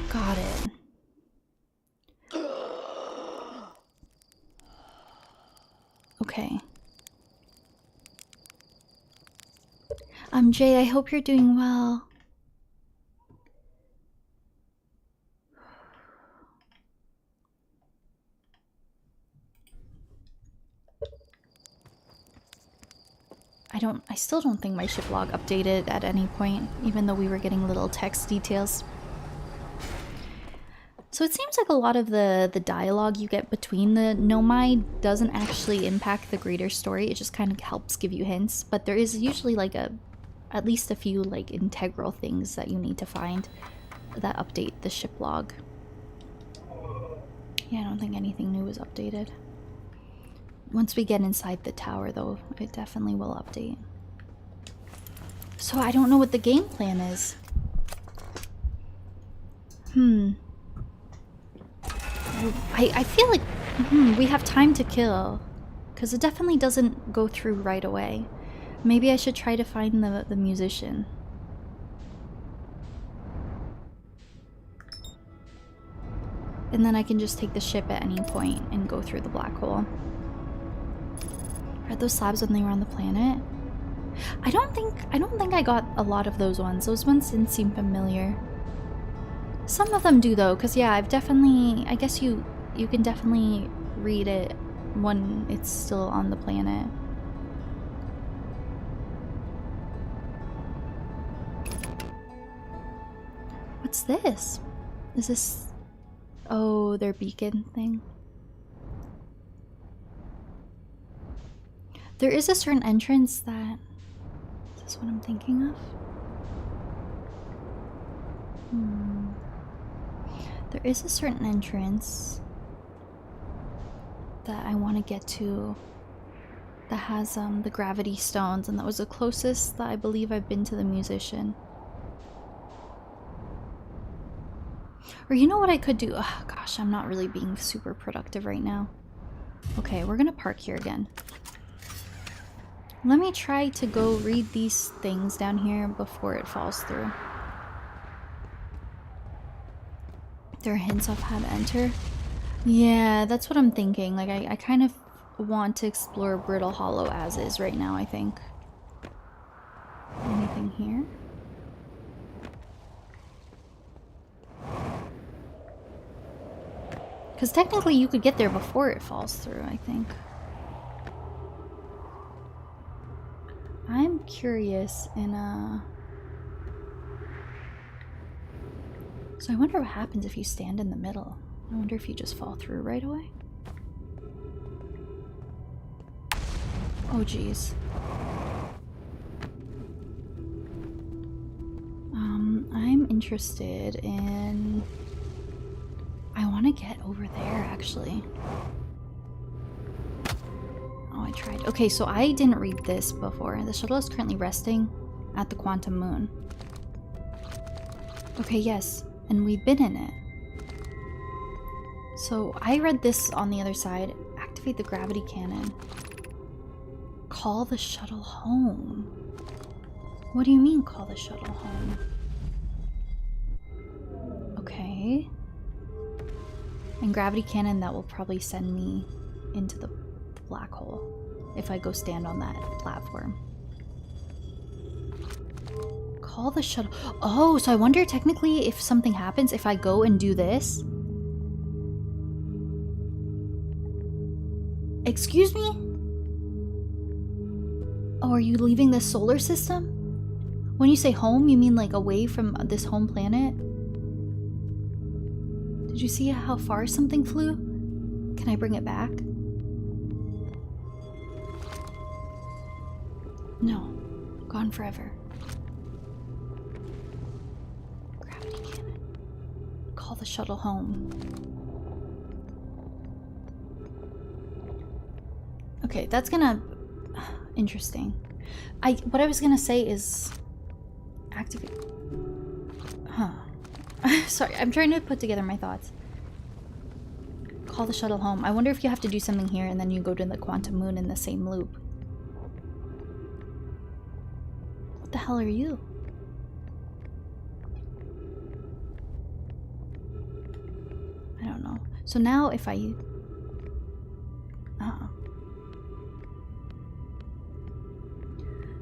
Got it. Okay. Jay, I hope you're doing well. I still don't think my ship log updated at any point, even though we were getting little text details. So it seems like a lot of the dialogue you get between the Nomai doesn't actually impact the greater story. It just kind of helps give you hints. But there is usually like at least a few like integral things that you need to find that update the ship log. Yeah, I don't think anything new was updated. Once we get inside the tower though, it definitely will update. So I don't know what the game plan is. I feel like we have time to kill, because it definitely doesn't go through right away. Maybe I should try to find the musician. And then I can just take the ship at any point and go through the black hole. Are those slabs when they were on the planet? I don't think I got a lot of those ones. Those ones didn't seem familiar. Some of them do though, because yeah, I guess you can definitely read it when it's still on the planet. What's this? Is this... Oh, their beacon thing? There is a certain entrance that... Is this what I'm thinking of? There is a certain entrance that I want to get to that has the gravity stones, and that was the closest that I believe I've been to the musician. Or you know what I could do? Oh, gosh, I'm not really being super productive right now. Okay, we're gonna park here again. Let me try to go read these things down here before it falls through. There are hints of how to enter. Yeah, that's what I'm thinking. Like, I kind of want to explore Brittle Hollow as is right now, I think. Anything here? Because technically you could get there before it falls through, I think. I'm curious in So I wonder what happens if you stand in the middle. I wonder if you just fall through right away. Oh geez. I'm interested in... I want to get over there, actually. Oh, I tried. Okay, so I didn't read this before. The shuttle is currently resting at the quantum moon. Okay, yes. And we've been in it. So I read this on the other side. Activate the gravity cannon. Call the shuttle home. What do you mean, call the shuttle home? Okay. And gravity cannon, that will probably send me into the black hole if I go stand on that platform. Call the shuttle. Oh, so I wonder technically if something happens if I go and do this. Excuse me? Oh, are you leaving the solar system? When you say home, you mean like away from this home planet? Did you see how far something flew? Can I bring it back? No. Gone forever. Gravity cannon. Call the shuttle home. Okay, that's gonna... Interesting. What I was gonna say is... Activate... Huh. Sorry, I'm trying to put together my thoughts. Call the shuttle home. I wonder if you have to do something here and then you go to the quantum moon in the same loop. What the hell are you? I don't know. So now if I...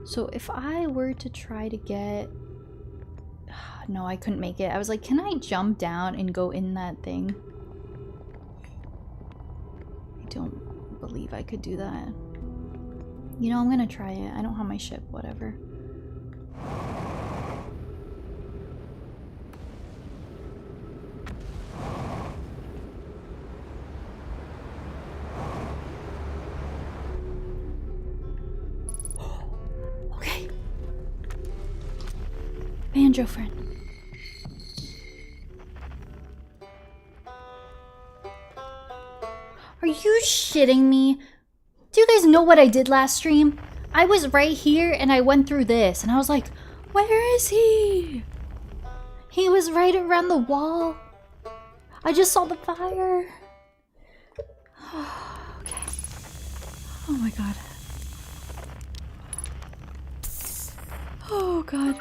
So if I were to try to get... No, I couldn't make it. I was like, can I jump down and go in that thing? I don't believe I could do that. You know, I'm gonna try it. I don't have my ship, whatever. Okay. Banjo friend. Are you shitting me? Do you guys know what I did last stream? I was right here and I went through this and I was like, where is he? He was right around the wall. I just saw the fire. Okay. Oh my god. Oh god.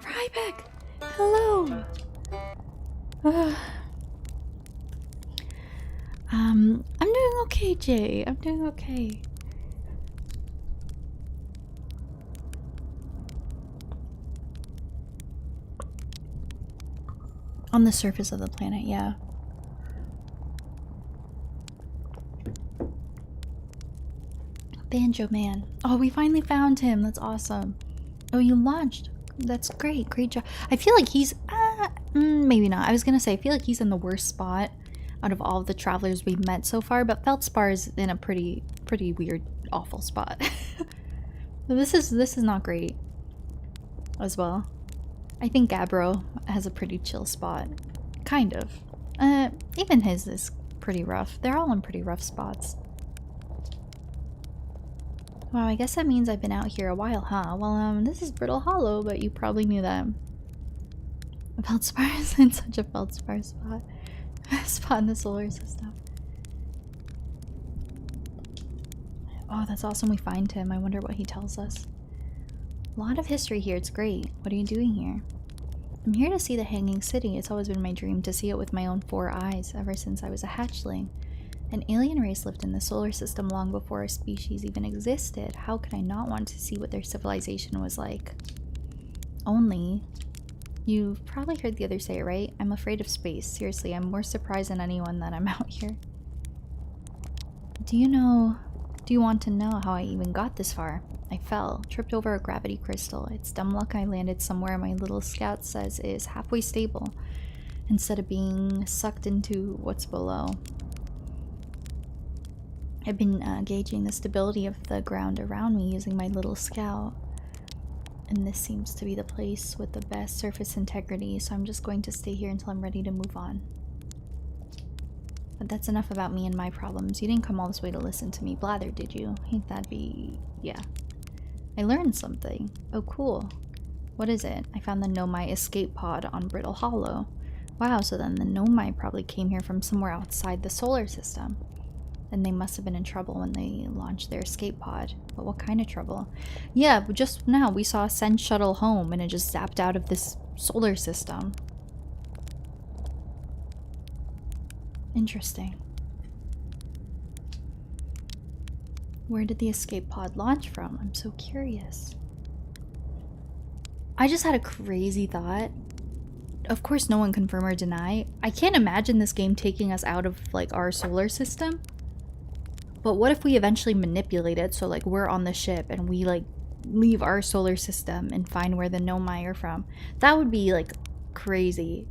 Riebeck! Hello! I'm doing okay, Jay. I'm doing okay. On the surface of the planet, yeah. Banjo Man. Oh, we finally found him. That's awesome. Oh, you launched. That's great. Great job. I feel like he's... maybe not. I was gonna say, I feel like he's in the worst spot out of all of the travelers we've met so far, but Feldspar is in a pretty weird, awful spot. This is not great as well. I think Gabbro has a pretty chill spot. Kind of. Even his is pretty rough. They're all in pretty rough spots. Wow, I guess that means I've been out here a while, huh? Well, this is Brittle Hollow, but you probably knew that. Feldspar is in such a Feldspar spot. Spot in the solar system. Oh, that's awesome we find him. I wonder what he tells us. A lot of history here. It's great. What are you doing here? I'm here to see the Hanging City. It's always been my dream to see it with my own 4 eyes, ever since I was a hatchling. An alien race lived in the solar system long before our species even existed. How could I not want to see what their civilization was like? Only... You've probably heard the others say it, right? I'm afraid of space. Seriously, I'm more surprised than anyone that I'm out here. Do you want to know how I even got this far? I fell, tripped over a gravity crystal. It's dumb luck I landed somewhere my little scout says is halfway stable, instead of being sucked into what's below. I've been gauging the stability of the ground around me using my little scout. And this seems to be the place with the best surface integrity, so I'm just going to stay here until I'm ready to move on. But that's enough about me and my problems. You didn't come all this way to listen to me blather, did you? Ain't that be... yeah. I learned something. Oh, cool. What is it? I found the Nomai escape pod on Brittle Hollow. Wow, so then the Nomai probably came here from somewhere outside the solar system. And they must have been in trouble when they launched their escape pod. But what kind of trouble? Yeah, but just now we saw a send shuttle home and it just zapped out of this solar system. Interesting. Where did the escape pod launch from? I'm so curious. I just had a crazy thought. Of course no one confirm or deny. I can't imagine this game taking us out of like our solar system. But what if we eventually manipulate it so like we're on the ship and we like leave our solar system and find where the Nomai are from? That would be like crazy.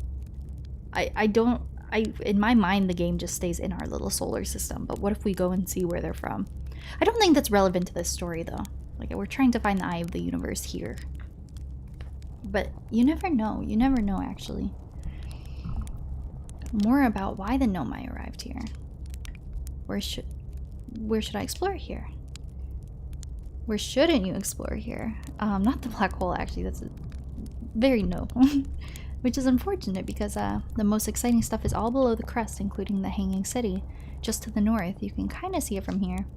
In my mind the game just stays in our little solar system, but what if we go and see where they're from? I don't think that's relevant to this story though. Like we're trying to find the eye of the universe here. But you never know actually. More about why the Nomai arrived here. Where should I explore here? Where shouldn't you explore here? Not the black hole actually, that's very no. Which is unfortunate because the most exciting stuff is all below the crust, including the Hanging City. Just to the north, you can kind of see it from here.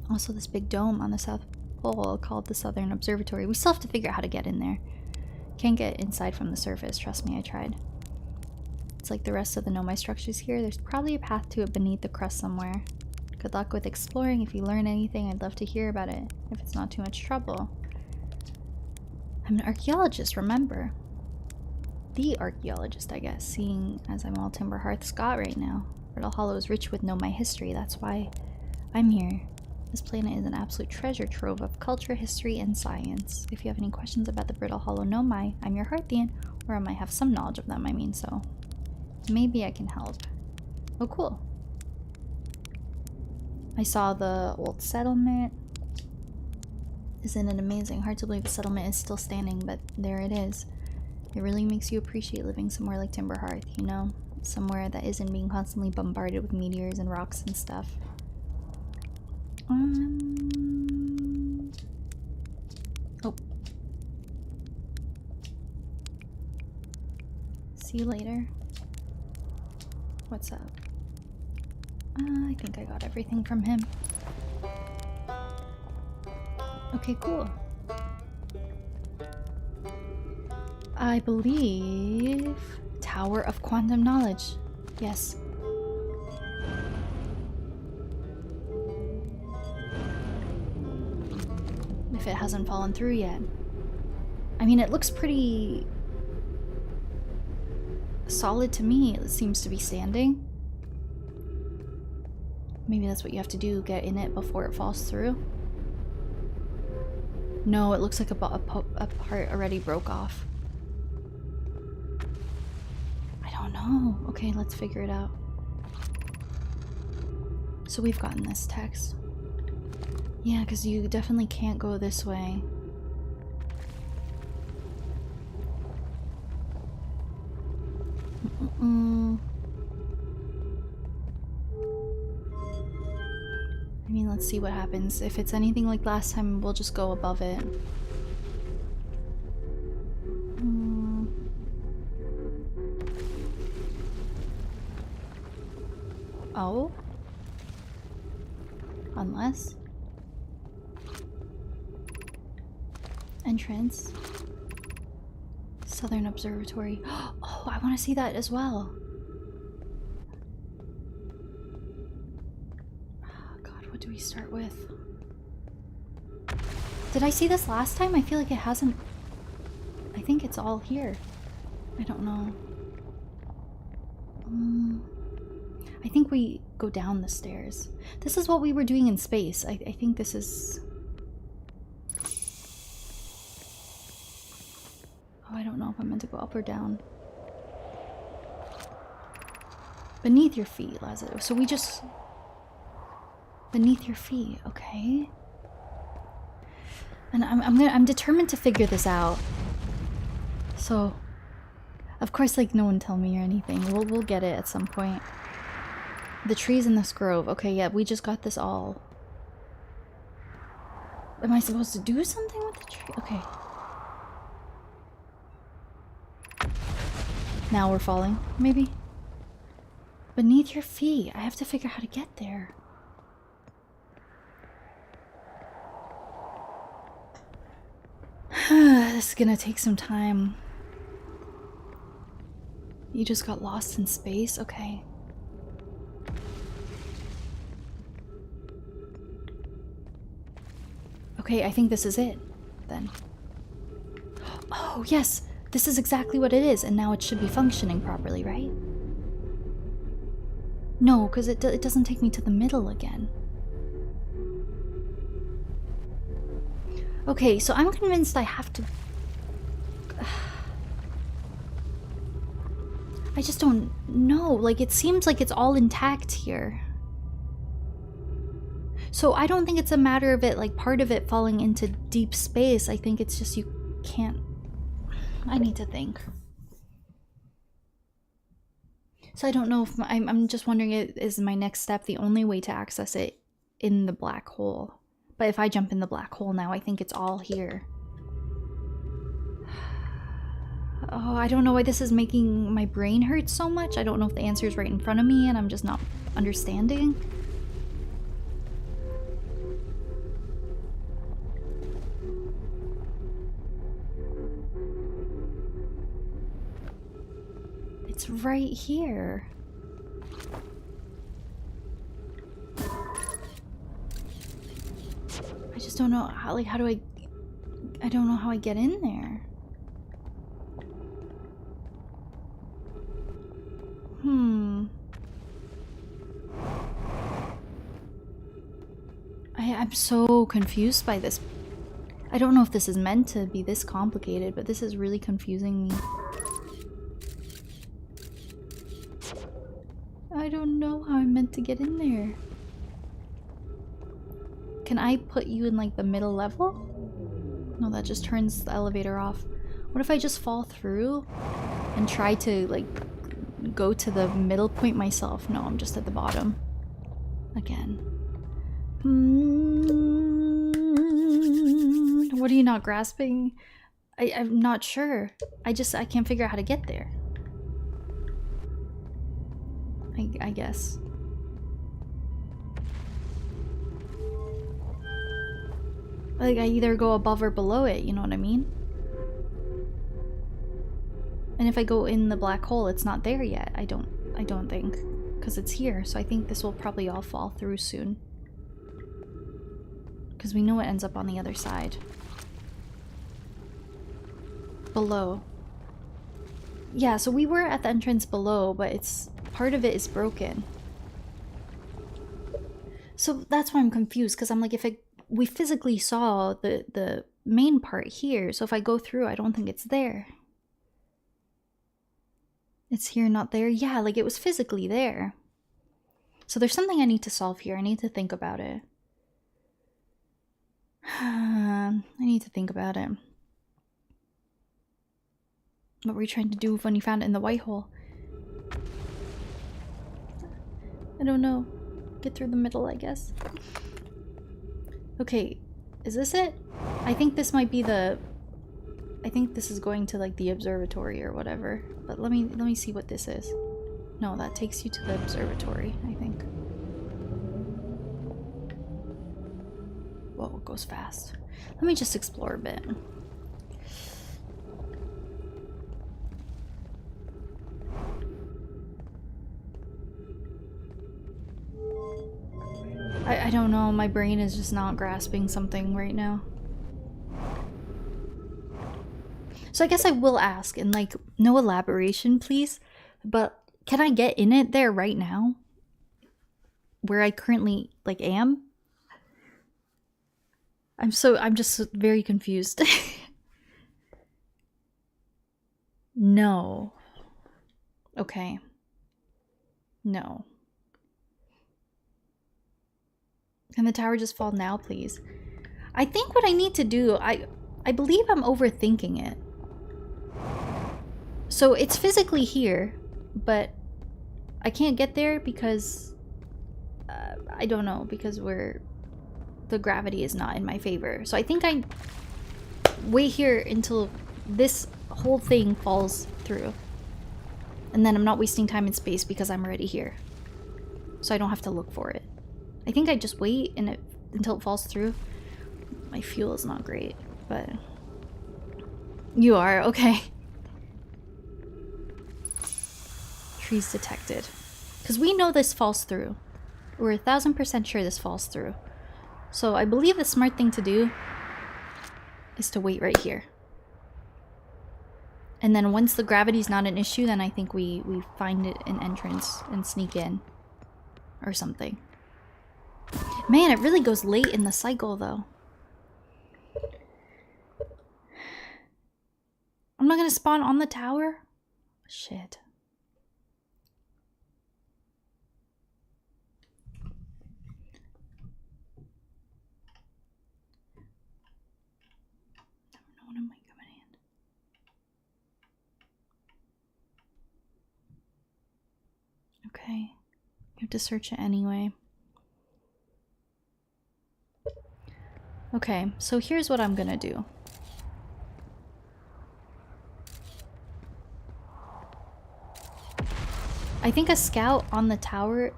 Also this big dome on the South Pole called the Southern Observatory. We still have to figure out how to get in there. Can't get inside from the surface, trust me, I tried. It's like the rest of the Nomai structures here. There's probably a path to it beneath the crust somewhere. Good luck with exploring. If you learn anything, I'd love to hear about it, if it's not too much trouble. I'm an archaeologist, remember? The archaeologist, I guess, seeing as I'm all Timber Hearth Scott right now. Brittle Hollow is rich with Nomai history, that's why I'm here. This planet is an absolute treasure trove of culture, history, and science. If you have any questions about the Brittle Hollow Nomai, I'm your Hearthian, or I might have some knowledge of them, I mean, so maybe I can help. Oh, cool. I saw the old settlement. Isn't it amazing? Hard to believe the settlement is still standing, but there it is. It really makes you appreciate living somewhere like Timber Hearth, you know? Somewhere that isn't being constantly bombarded with meteors and rocks and stuff. Oh. See you later. What's up? I think I got everything from him. Okay, cool. I believe... Tower of Quantum Knowledge. Yes. If it hasn't fallen through yet. I mean, it looks pretty... solid to me. It seems to be standing. Maybe that's what you have to do, get in it before it falls through. No, it looks like a part already broke off. I don't know. Okay, let's figure it out. So we've gotten this text. Yeah, because you definitely can't go this way. I mean, let's see what happens. If it's anything like last time, we'll just go above it. Oh? Unless... Entrance. Southern Observatory. Oh, I want to see that as well. Oh, God, what do we start with? Did I see this last time? I feel like it hasn't... I think it's all here. I don't know. I think we go down the stairs. This is what we were doing in space. I think this is... Oh, I don't know if I'm meant to go up or down. Beneath your feet, Lazarus. So we just... Beneath your feet, okay. And I'm determined to figure this out. So... Of course, like, no one tell me or anything. We'll get it at some point. The trees in this grove. Okay, yeah, we just got this all. Am I supposed to do something with the tree? Okay. Now we're falling, maybe? Beneath your feet. I have to figure out how to get there. This is gonna take some time. You just got lost in space? Okay. Okay, I think this is it, then. Oh, yes! This is exactly what it is, and now it should be functioning properly, right? No, because it doesn't take me to the middle again. Okay, so I'm convinced I have to... I just don't know. Like, it seems like it's all intact here. So I don't think it's a matter of it, like, part of it falling into deep space. I think it's just you can't... I need to think. So I don't know if... I'm just wondering, is my next step the only way to access it in the black hole? But if I jump in the black hole now, I think it's all here. Oh, I don't know why this is making my brain hurt so much. I don't know if the answer is right in front of me and I'm just not understanding. It's right here. I just don't know how, like, how do I don't know how I get in there. I'm so confused by this. I don't know if this is meant to be this complicated, but this is really confusing me. I don't know how I'm meant to get in there. Can I put you in, like, the middle level? No, that just turns the elevator off. What if I just fall through and try to, like, go to the middle point myself? No, I'm just at the bottom. Again. What are you not grasping? I'm not sure. I can't figure out how to get there. I guess. Like, I either go above or below it, you know what I mean? And if I go in the black hole, it's not there yet. I don't think. Because it's here, so I think this will probably all fall through soon. Because we know it ends up on the other side. Below. Yeah, so we were at the entrance below, but it's... part of it is broken. So that's why I'm confused, because I'm like, if we physically saw the main part here, so if I go through, I don't think it's there. It's here, not there. Yeah, like it was physically there. So there's something I need to solve here. I need to think about it. I need to think about it. What were you trying to do when you found it in the white hole? I don't know. Get through the middle, I guess. Okay, is this it? I think this might be the... I think this is going to like the observatory or whatever. But let me see what this is. No, that takes you to the observatory, I think. Whoa, it goes fast. Let me just explore a bit. I don't know, my brain is just not grasping something right now. So I guess I will ask, and like, no elaboration, please, but can I get in it there right now? Where I currently, like, am? I'm just very confused. No. Okay. No. Can the tower just fall now, please? I think what I need to do, I believe I'm overthinking it. So it's physically here, but I can't get there because I don't know, because the gravity is not in my favor. So I think I wait here until this whole thing falls through. And then I'm not wasting time and space because I'm already here. So I don't have to look for it. I think I just wait until it falls through. My fuel is not great, but... You are, okay. Trees detected. Because we know this falls through. We're 1000% sure this falls through. So I believe the smart thing to do is to wait right here. And then once the gravity's not an issue, then I think we find it an entrance and sneak in. Or something. Man, it really goes late in the cycle, though. I'm not gonna spawn on the tower? Shit. When am I coming in? Okay. You have to search it anyway. Okay, so here's what I'm gonna do. I think a scout on the tower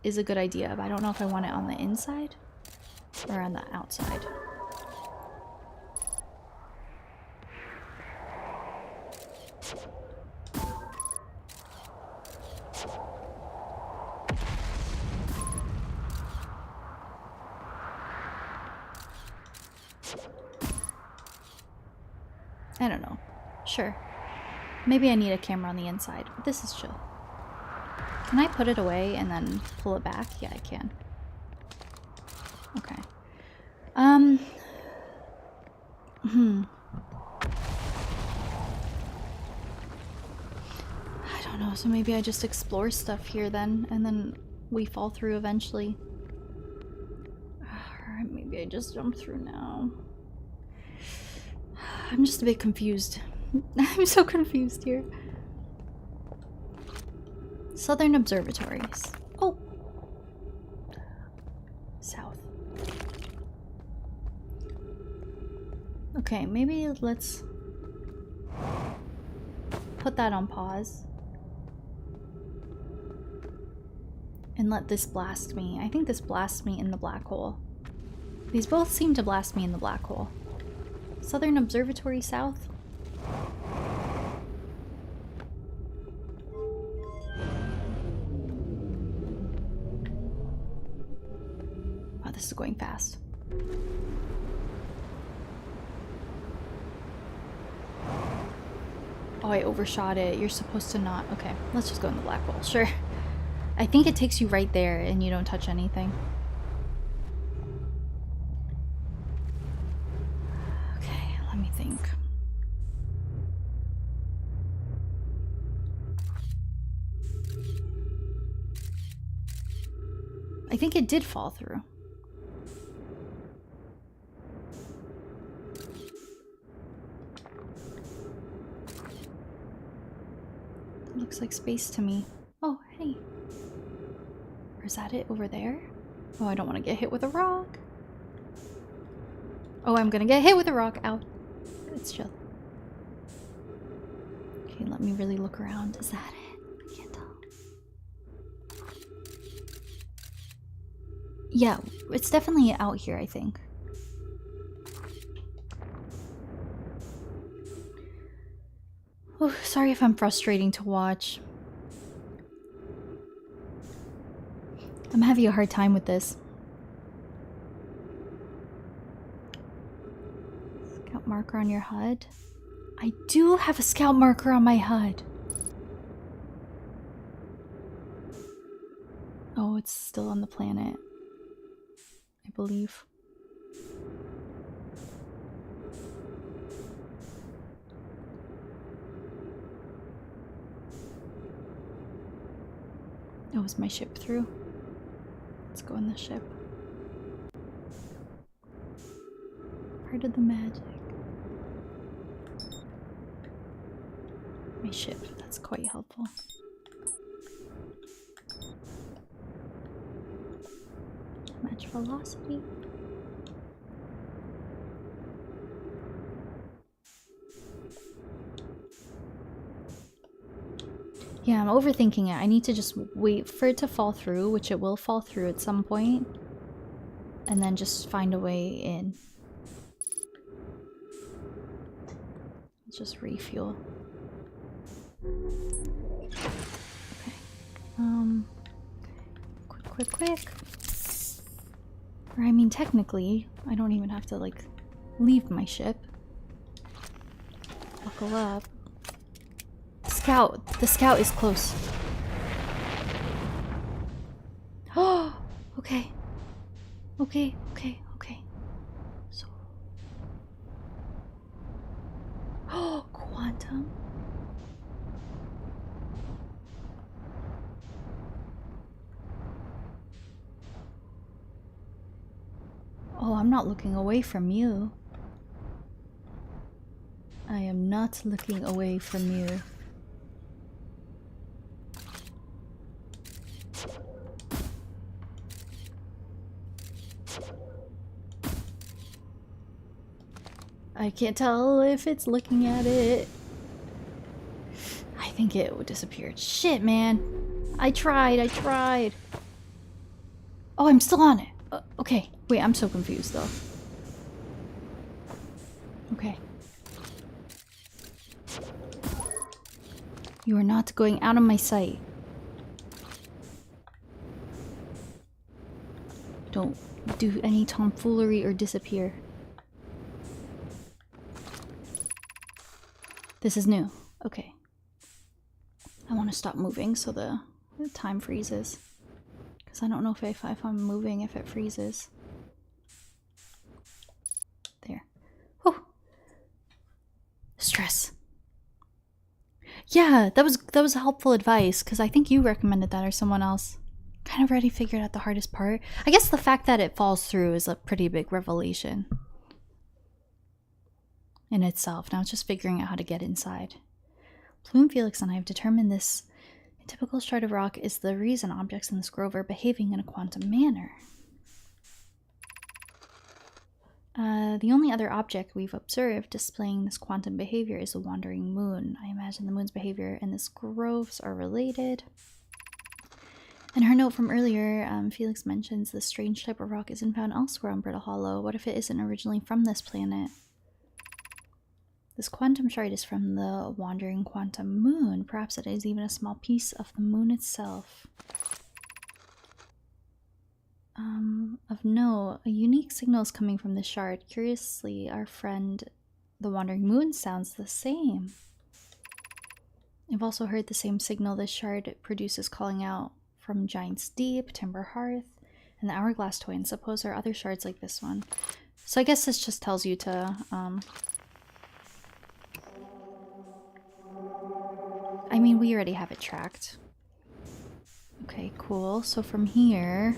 is a good idea, but I don't know if I want it on the inside or on the outside. I don't know. Sure. Maybe I need a camera on the inside, but this is chill. Can I put it away and then pull it back? Yeah, I can. Okay. I don't know, so maybe I just explore stuff here then, and then we fall through eventually. Or maybe I just jump through now. I'm just a bit confused. I'm so confused here. Southern observatories. Oh! South. Okay, maybe let's put that on pause. And let this blast me. I think this blasts me in the black hole. These both seem to blast me in the black hole. Southern Observatory South? Wow, this is going fast. Oh, I overshot it. You're supposed to not... Okay, let's just go in the black hole. Sure. I think it takes you right there and you don't touch anything. Okay, let me think. I think it did fall through. It looks like space to me. Oh, hey. is that it over there? Oh, I don't want to get hit with a rock. Oh, I'm gonna get hit with a rock. Ow. It's chill. Okay, let me really look around. Is that it? I can't tell. Yeah, it's definitely out here, I think. Oh, sorry if I'm frustrating to watch. I'm having a hard time with this. Scout marker on your HUD? I do have a scout marker on my HUD. Oh, it's still on the planet, I believe. Oh, is my ship through? Let's go in the ship. Part of the magic. My ship, that's quite helpful. Match velocity. Yeah, I'm overthinking it. I need to just wait for it to fall through, which it will fall through at some point, and then just find a way in. Let's just refuel. Okay. Quick. Or I mean, technically, I don't even have to, like, leave my ship. Buckle up. Scout! The scout is close. Oh! Okay. Okay. So... Oh! Quantum? Oh, I'm not looking away from you. I am not looking away from you. I can't tell if it's looking at it. I think it disappeared. Shit, man. I tried. Oh, I'm still on it. Okay. Wait, I'm so confused, though. Okay. You are not going out of my sight. Don't do any tomfoolery or disappear. This is new. Okay. I want to stop moving so the time freezes. Because I don't know if I'm moving, if it freezes. There. Whew. Stress. Yeah, that was helpful advice, because I think you recommended that or someone else. Kind of already figured out the hardest part. I guess the fact that it falls through is a pretty big revelation in itself. Now it's just figuring out how to get inside. Plume, Felix, and I have determined this typical shard of rock is the reason objects in this grove are behaving in a quantum manner. The only other object we've observed displaying this quantum behavior is the wandering moon. I imagine the moon's behavior and this groves are related. In her note from earlier, Felix mentions the strange type of rock isn't found elsewhere on Brittle Hollow. What if it isn't originally from this planet? This quantum shard is from the wandering quantum moon. Perhaps it is even a small piece of the moon itself. Of note, a unique signal is coming from this shard. Curiously, our friend, the wandering moon, sounds the same. I've also heard the same signal this shard produces calling out from Giant's Deep, Timber Hearth, and the Hourglass Toy, and suppose there are other shards like this one. So I guess this just tells you to, I mean, we already have it tracked. Okay, cool. So from here...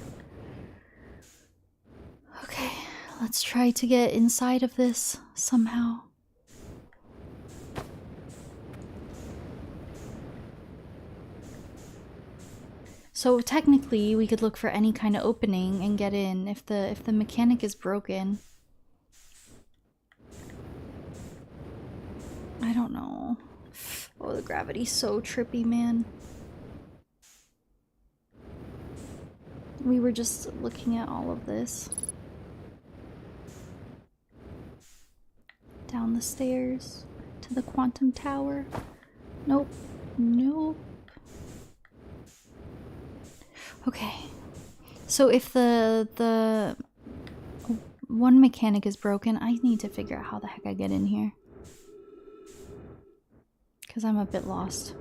Okay, let's try to get inside of this somehow. So technically, we could look for any kind of opening and get in if the mechanic is broken. I don't know. Oh, the gravity's so trippy, man. We were just looking at all of this. Down the stairs to the quantum tower. Nope. Nope. Okay. So if the one mechanic is broken, I need to figure out how the heck I get in here. Because I'm a bit lost.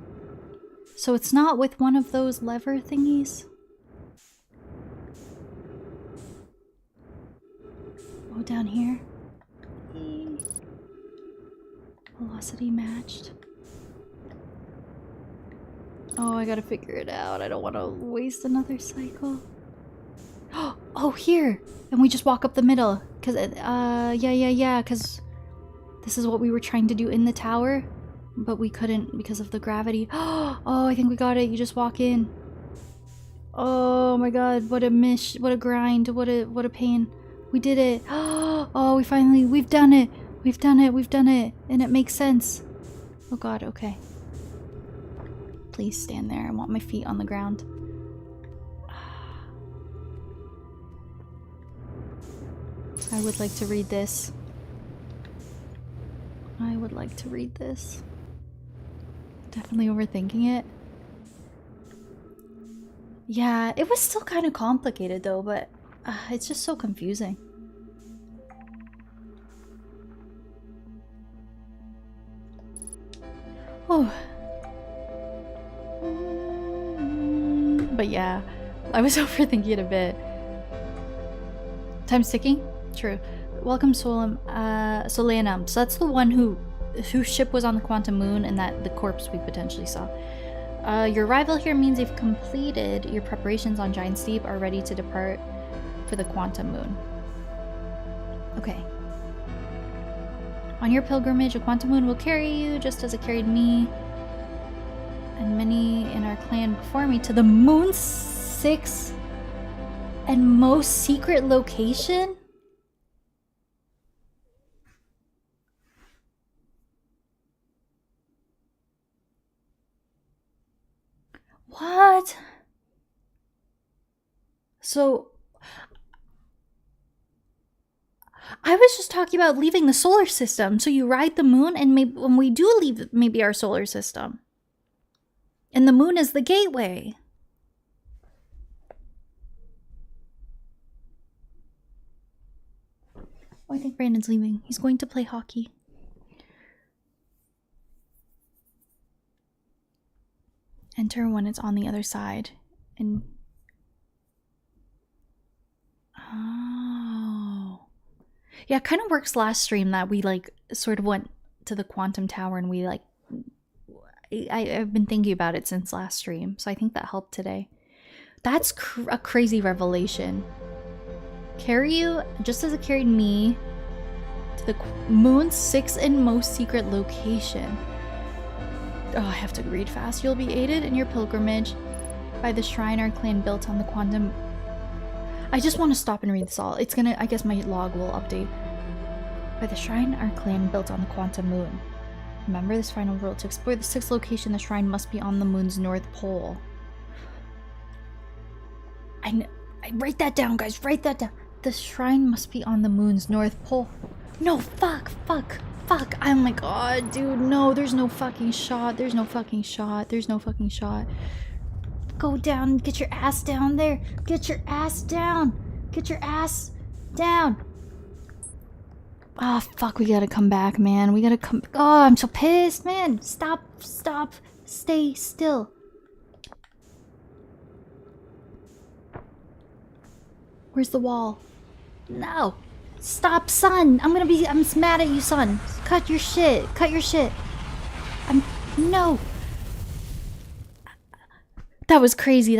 So it's not with one of those lever thingies? Oh, down here. Velocity matched. Oh, I gotta figure it out. I don't want to waste another cycle. Oh, here! And we just walk up the middle. Cause, yeah, cause this is what we were trying to do in the tower. But we couldn't because of the gravity. Oh, I think we got it. You just walk in. Oh my god, what a mish, what a grind, what a pain. We did it. Oh, we've done it. We've done it. And it makes sense. Oh god, okay. Please stand there. I want my feet on the ground. I would like to read this. Definitely overthinking it. Yeah, it was still kind of complicated though, but it's just so confusing. Oh. But yeah, I was overthinking it a bit. Time's ticking? True. Welcome, Solanum. So that's the one whose ship was on the quantum moon and that the corpse we potentially saw. Your arrival here means you've completed your preparations on Giant Steep, are ready to depart for the quantum moon. Okay. On your pilgrimage, a quantum moon will carry you, just as it carried me and many in our clan before me, to the moon's 6th and most secret location? What? So I was just talking about leaving the solar system. So you ride the moon, and maybe when we do leave maybe our solar system. And the moon is the gateway. Oh, I think Brandon's leaving. He's going to play hockey. Enter when it's on the other side. And oh. Yeah, it kind of works last stream that we like sort of went to the quantum tower and we like I've been thinking about it since last stream, so I think that helped today. That's a crazy revelation. Carry you just as it carried me to the moon's 6th and most secret location. Oh, I have to read fast. You'll be aided in your pilgrimage by the shrine our clan built on the quantum. I just want to stop and read this all. It's gonna, I guess my log will update. By the shrine our clan built on the quantum moon. Remember this final rule: to explore the 6th location, the shrine must be on the moon's north pole. I write that down, guys. Write that down. The shrine must be on the moon's north pole. No, fuck. Oh my god, dude. No, there's no fucking shot. There's no fucking shot. Go down. Get your ass down there. Get your ass down. Oh, fuck, we gotta come back, man. We gotta come. Oh, I'm so pissed, man. Stop. Stay still. Where's the wall? No. Stop, son. I'm mad at you, son. Cut your shit. No. That was crazy.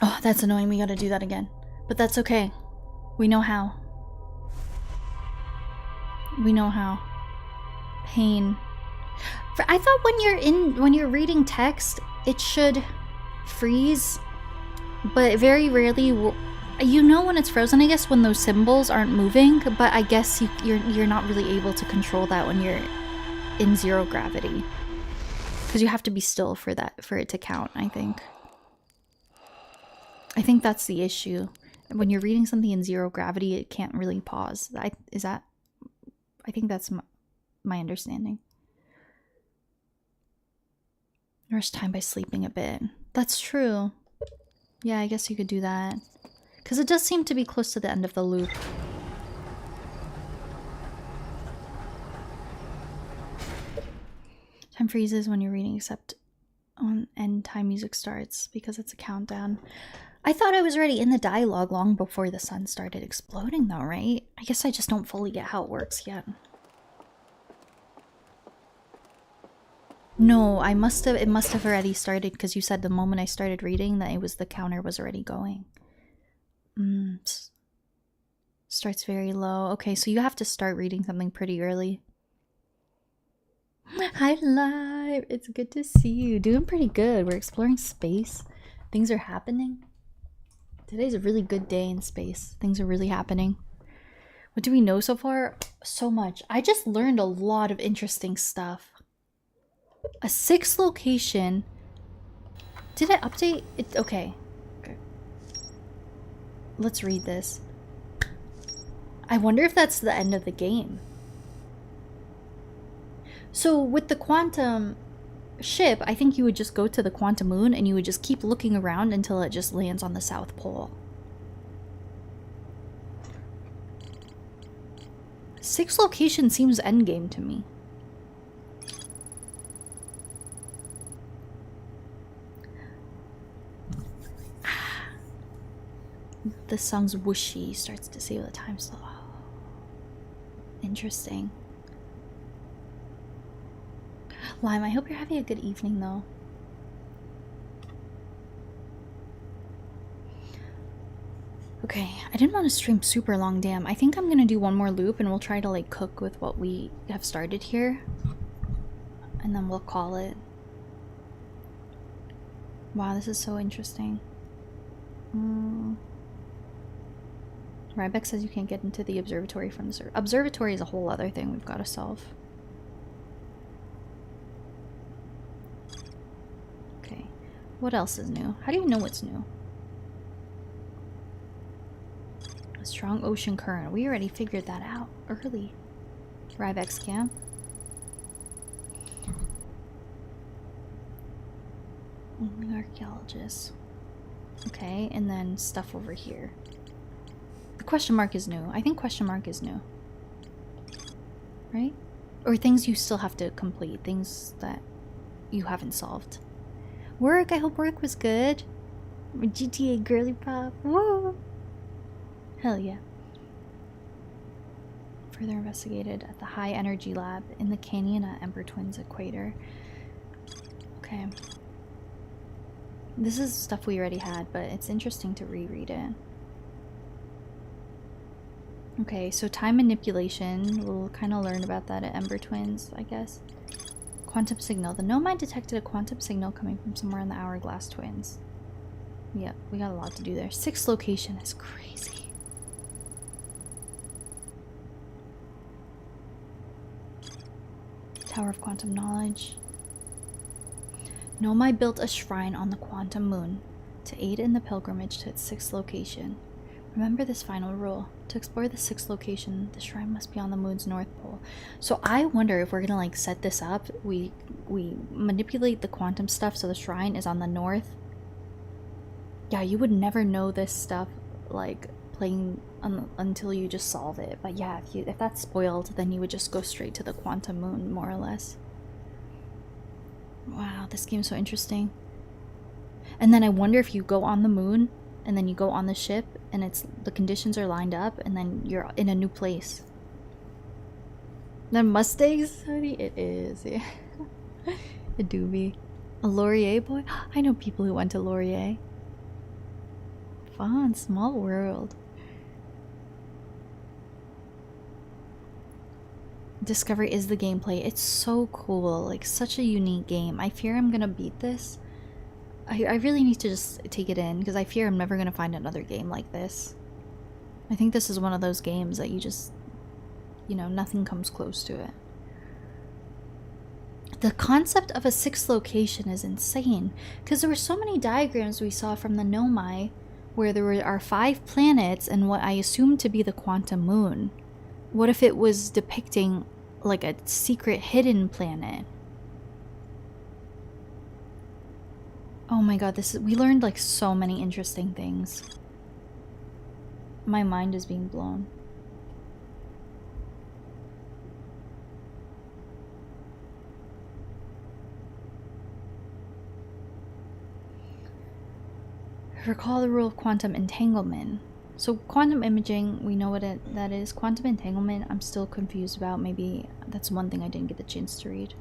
Oh, that's annoying. We gotta do that again. But that's okay. We know how. Pain. I thought when you're reading text, it should freeze, but very rarely you know when it's frozen, I guess, when those symbols aren't moving, but I guess you're not really able to control that when you're in zero gravity. Because you have to be still for it to count, I think. I think that's the issue. When you're reading something in zero gravity, it can't really pause. I think that's my understanding. Nurse time by sleeping a bit. That's true. Yeah, I guess you could do that. Because it does seem to be close to the end of the loop. Time freezes when you're reading, except on end time music starts because it's a countdown. I thought I was already in the dialogue long before the sun started exploding though, right? I guess I just don't fully get how it works yet. No, it must have already started because you said the moment I started reading that the counter was already going. Starts very low. Okay, so you have to start reading something pretty early. Hi, Live! It's good to see you. Doing pretty good. We're exploring space. Things are happening. Today's a really good day in space. Things are really happening. What do we know so far? So much. I just learned a lot of interesting stuff. A 6th location. Did I update it? Okay. Let's read this. I wonder if that's the end of the game. So with the quantum ship, I think you would just go to the quantum moon and you would just keep looking around until it just lands on the South Pole. 6th location seems endgame to me. The song's whooshy starts to save the time slow. Interesting. Lime, I hope you're having a good evening though. Okay, I didn't want to stream super long, damn. I think I'm gonna do one more loop and we'll try to like cook with what we have started here. And then we'll call it. Wow, this is so interesting. Riebeck says you can't get into the observatory from the server. Observatory is a whole other thing we've got to solve. Okay, what else is new? How do you know what's new? A strong ocean current. We already figured that out early. Riebeck's camp. Only archaeologists. Okay, and then stuff over here. The question mark is new. I think question mark is new. Right? Or things you still have to complete. Things that you haven't solved. Work! I hope work was good. GTA girly pop. Woo! Hell yeah. Further investigated at the high energy lab in the canyon at Ember Twins equator. Okay. This is stuff we already had, but it's interesting to reread it. Okay, so time manipulation. We'll kind of learn about that at Ember Twins, I guess. Quantum signal. The Nomai detected a quantum signal coming from somewhere in the Hourglass Twins. Yep, we got a lot to do there. 6th location is crazy. Tower of Quantum Knowledge. Nomai built a shrine on the quantum moon to aid in the pilgrimage to its 6th location. Remember this final rule. To explore the 6th location, the shrine must be on the moon's north pole. So I wonder if we're gonna like set this up. We manipulate the quantum stuff so the shrine is on the north. Yeah, you would never know this stuff like playing until you just solve it. But yeah, if that's spoiled, then you would just go straight to the quantum moon, more or less. Wow, this game's so interesting. And then I wonder if you go on the moon and then you go on the ship and the conditions are lined up and then you're in a new place. The Mustangs, honey? It is, yeah. It do be. A Laurier boy? I know people who went to Laurier. Fun, small world. Discovery is the gameplay. It's so cool, like such a unique game. I fear I'm gonna beat this. I really need to just take it in because I fear I'm never gonna find another game like this. I think this is one of those games that you just, you know, nothing comes close to it. The concept of a sixth location is insane because there were so many diagrams we saw from the Nomai where there are 5 planets and what I assume to be the quantum moon. What if it was depicting like a secret hidden planet? Oh my god, we learned like so many interesting things. My mind is being blown. Recall the rule of quantum entanglement. So quantum imaging, we know what that is. Quantum entanglement, I'm still confused about. Maybe that's one thing I didn't get the chance to read.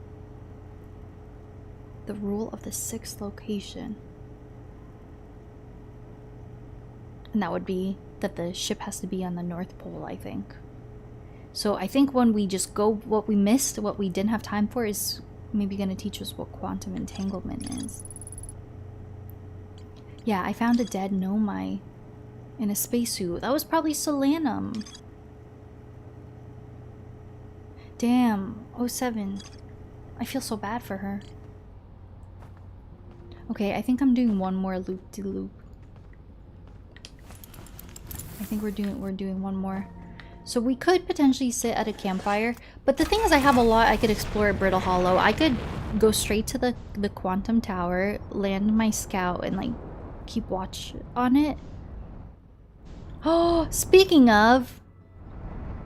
The rule of the 6th location. And that would be that the ship has to be on the North Pole, I think. So I think when we just go, what we missed, what we didn't have time for is maybe going to teach us what quantum entanglement is. Yeah, I found a dead Nomai in a spacesuit. That was probably Solanum. Damn, 07. I feel so bad for her. Okay, I think I'm doing one more loop-de-loop. I think we're doing one more. So we could potentially sit at a campfire, but the thing is I have a lot I could explore at Brittle Hollow. I could go straight to the quantum tower, land my scout, and like keep watch on it. Oh, speaking of,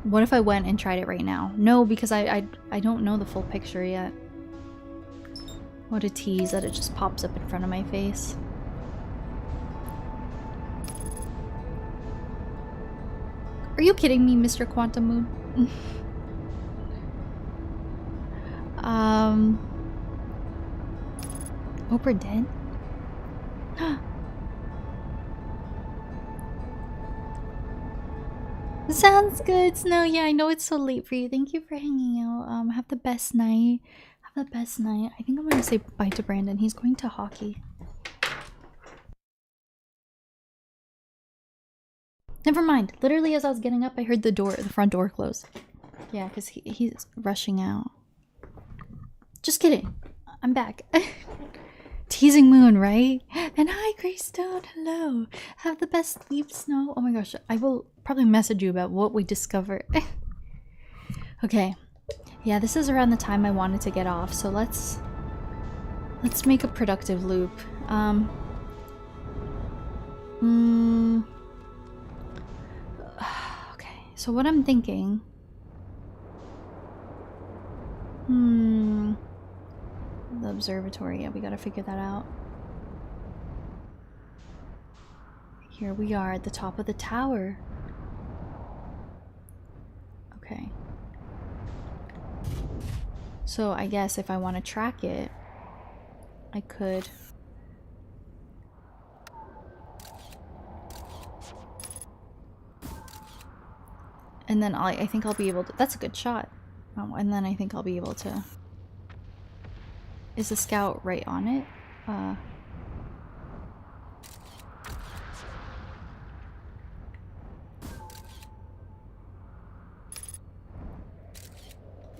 what if I went and tried it right now? No, because I don't know the full picture yet. What a tease that it just pops up in front of my face. Are you kidding me, Mr. Quantum Moon? Oprah dead? Sounds good, Snow. Yeah, I know it's so late for you. Thank you for hanging out. Have the best night. Have the best night. I think I'm gonna say bye to Brandon. He's going to hockey. Never mind. Literally, as I was getting up, I heard the front door close. Yeah, because he's rushing out. Just kidding. I'm back. Teasing Moon, right? And hi, Greystone. Hello. Have the best sleep, Snow. Oh my gosh, I will probably message you about what we discovered. Okay. Yeah, this is around the time I wanted to get off, so let's make a productive loop. Okay, so what I'm thinking... The observatory, yeah, we gotta figure that out. Here we are at the top of the tower. Okay. So I guess if I want to track it, I could... And then I think I'll be able to... That's a good shot. Oh, and then I think I'll be able to... Is the scout right on it?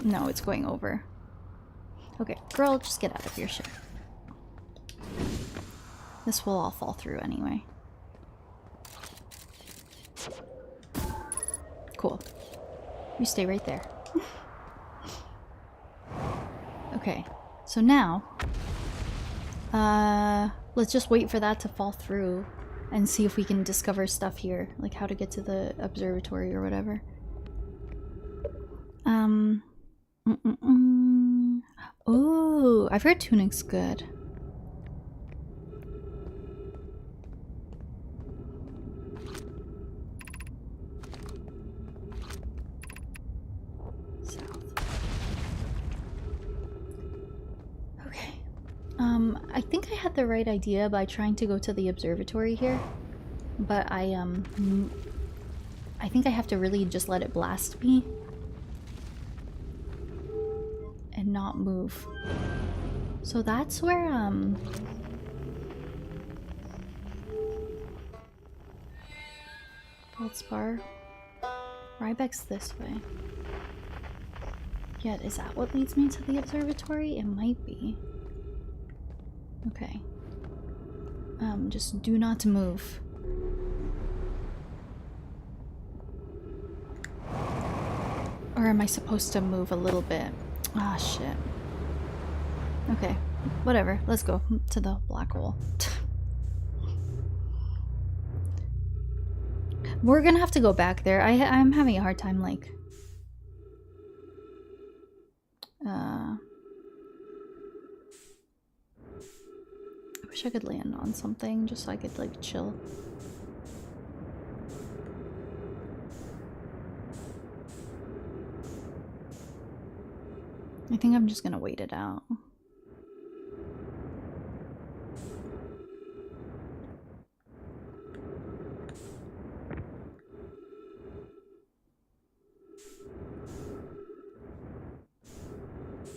No, it's going over. Okay, girl, just get out of your ship. This will all fall through anyway. Cool. You stay right there. Okay. So now, let's just wait for that to fall through and see if we can discover stuff here, like how to get to the observatory or whatever. Oh, I've heard tunic's good. I think I had the right idea by trying to go to the observatory here, but I think I have to really just let it blast me and not move. So that's where Feldspar. Riebeck's this way. Yet, is that what leads me to the observatory? It might be. Okay. Just do not move. Or am I supposed to move a little bit? Ah, shit. Okay, whatever. Let's go to the black hole. We're gonna have to go back there. I'm having a hard time, like... I wish I could land on something just so I could, like, chill. I think I'm just gonna wait it out.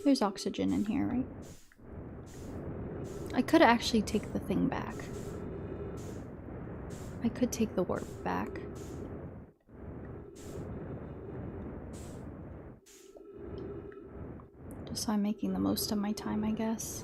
There's oxygen in here, right? I could actually take the thing back. I could take the warp back. Just so I'm making the most of my time, I guess.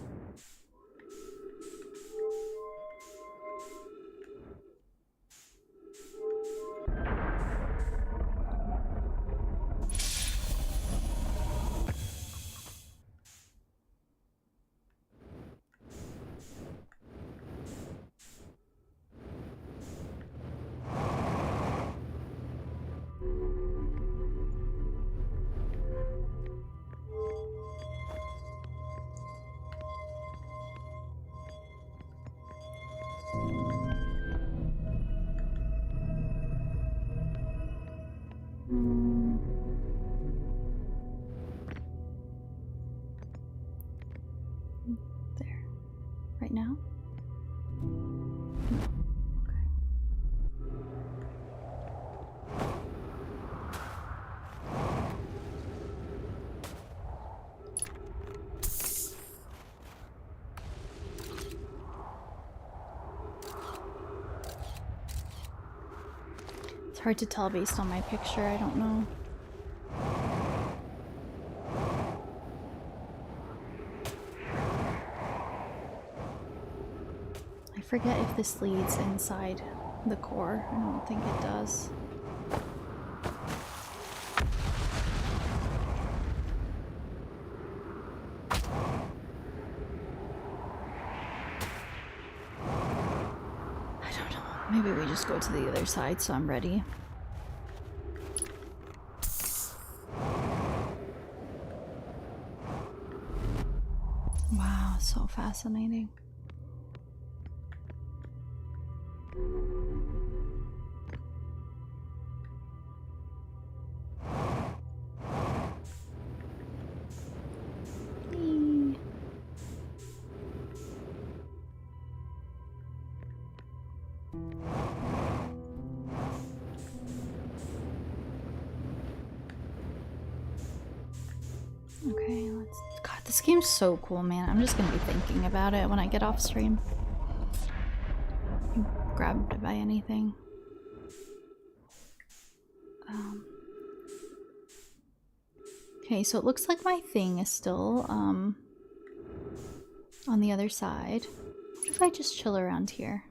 There. Right now? It's hard to tell based on my picture, I don't know. I forget if this leads inside the core. I don't think it does. I don't know. Maybe we just go to the other side so I'm ready. Wow, so fascinating. Okay, let's... God, this game's so cool, man. I'm just gonna be thinking about it when I get off stream. You grabbed by anything? Okay, so it looks like my thing is still on the other side. What if I just chill around here?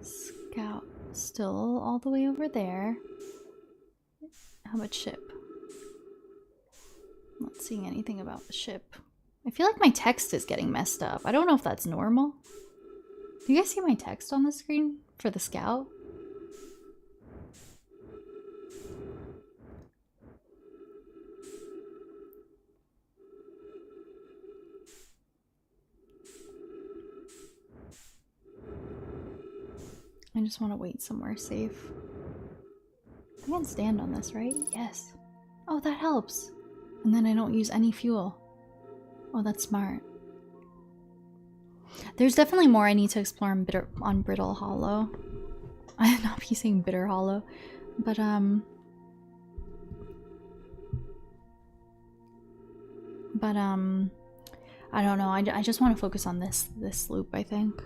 Scout still all the way over there. How about ship? I'm not seeing anything about the ship. I feel like my text is getting messed up. I don't know if that's normal. Do you guys see my text on the screen for the scout? I just want to wait somewhere safe. I can stand on this, right? Yes. Oh, that helps. And then I don't use any fuel. Oh, that's smart. There's definitely more I need to explore on Brittle Hollow. I'm not be saying Bitter Hollow, but I don't know. I just want to focus on this loop, I think.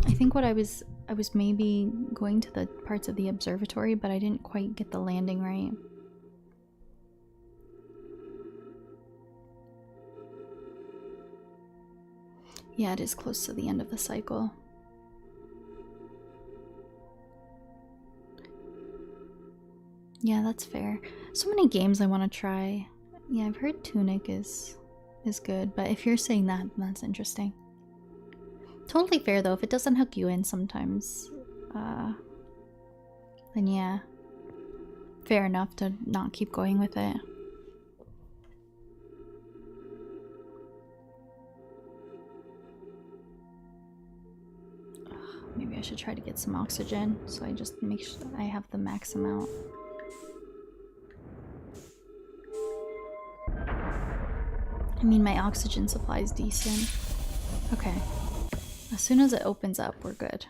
I think what I was maybe going to the parts of the observatory, but I didn't quite get the landing right. Yeah, it is close to the end of the cycle. Yeah, that's fair. So many games I want to try. Yeah, I've heard Tunic is good, but if you're saying that, that's interesting. Totally fair though, if it doesn't hook you in sometimes, then yeah. Fair enough to not keep going with it. Maybe I should try to get some oxygen, so I just make sure I have the max amount. I mean, my oxygen supply is decent. Okay. As soon as it opens up, we're good.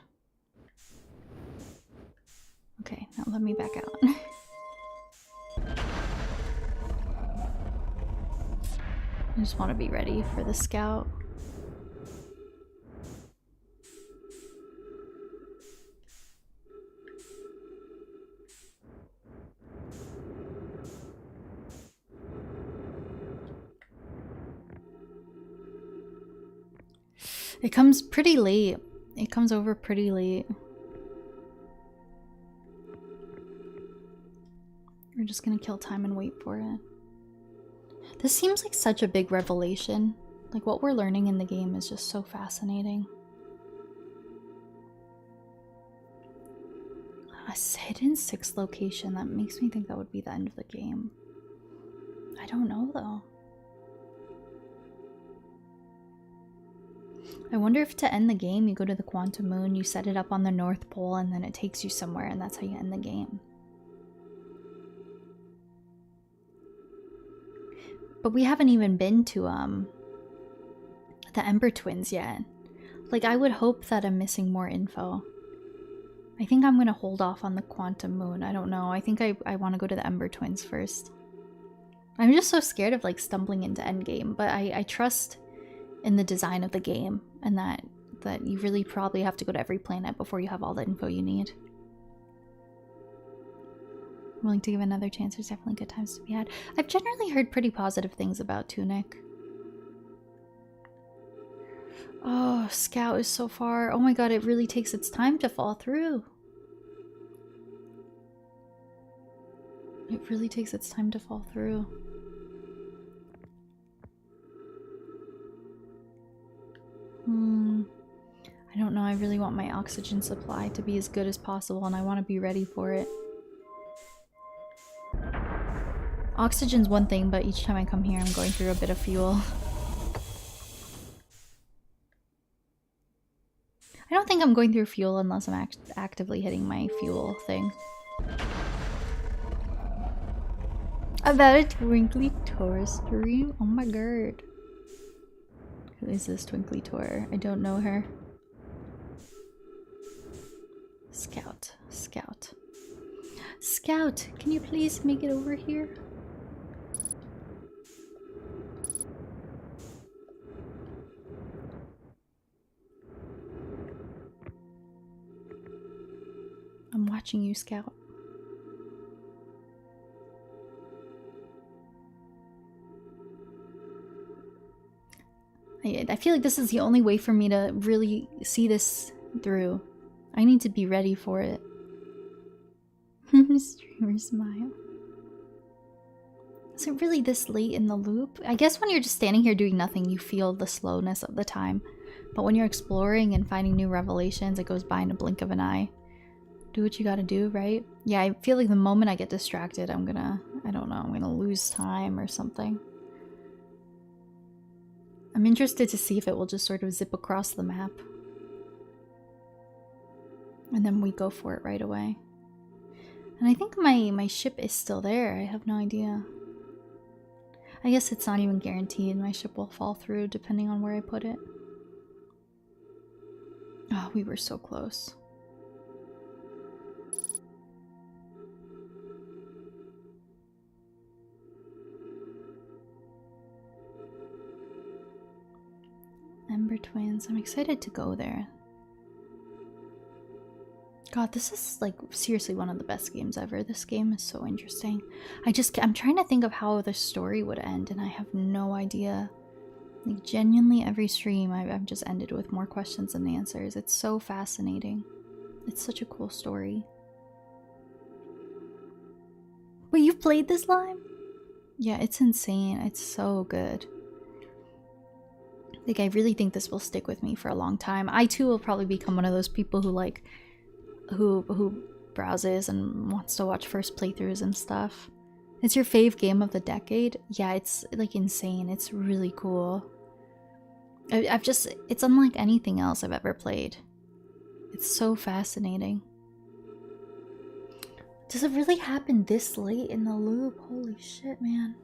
Okay, now let me back out. I just want to be ready for the scout. It comes pretty late. It comes over pretty late. We're just gonna kill time and wait for it. This seems like such a big revelation. Like, what we're learning in the game is just so fascinating. A hidden 6 location, that makes me think that would be the end of the game. I don't know though. I wonder if to end the game you go to the quantum moon, you set it up on the North Pole, and then it takes you somewhere, and that's how you end the game. But we haven't even been to the Ember Twins yet. Like, I would hope that I'm missing more info. I think I'm gonna hold off on the quantum moon. I don't know. I think I want to go to the Ember Twins first. I'm just so scared of like stumbling into endgame, but I trust in the design of the game, and that you really probably have to go to every planet before you have all the info you need. Willing to give another chance. There's definitely good times to be had. I've generally heard pretty positive things about Tunic. Oh, Scout is so far. Oh my god, it really takes its time to fall through. It really takes its time to fall through. I don't know. I really want my oxygen supply to be as good as possible, and I want to be ready for it. Oxygen's one thing, but each time I come here, I'm going through a bit of fuel. I don't think I'm going through fuel unless I'm actively hitting my fuel thing. About a TwinklyTor stream? Oh my god. Who is this TwinklyTor? I don't know her. Scout. Scout. Scout! Can you please make it over here? I'm watching you, Scout. I feel like this is the only way for me to really see this through. I need to be ready for it. Streamer smile. Is it really this late in the loop? I guess when you're just standing here doing nothing, you feel the slowness of the time. But when you're exploring and finding new revelations, it goes by in a blink of an eye. Do what you gotta do, right? Yeah, I feel like the moment I get distracted, I'm gonna, I don't know, I'm gonna lose time or something. I'm interested to see if it will just sort of zip across the map. And then we go for it right away. And I think my ship is still there. I have no idea. I guess it's not even guaranteed. My ship will fall through depending on where I put it. Oh, we were so close. Twins. I'm excited to go there. God, this is like seriously one of the best games ever. This game is so interesting. I'm trying to think of how the story would end, and I have no idea. Like, genuinely every stream I've just ended with more questions than answers. It's so fascinating. It's such a cool story. Wait, you've played this Lime? Yeah, it's insane. It's so good. Like, I really think this will stick with me for a long time. I too will probably become one of those people who like who browses and wants to watch first playthroughs and stuff. It's your fave game of the decade? Yeah, it's like insane. It's really cool. It's unlike anything else I've ever played. It's so fascinating. Does it really happen this late in the loop? Holy shit, man.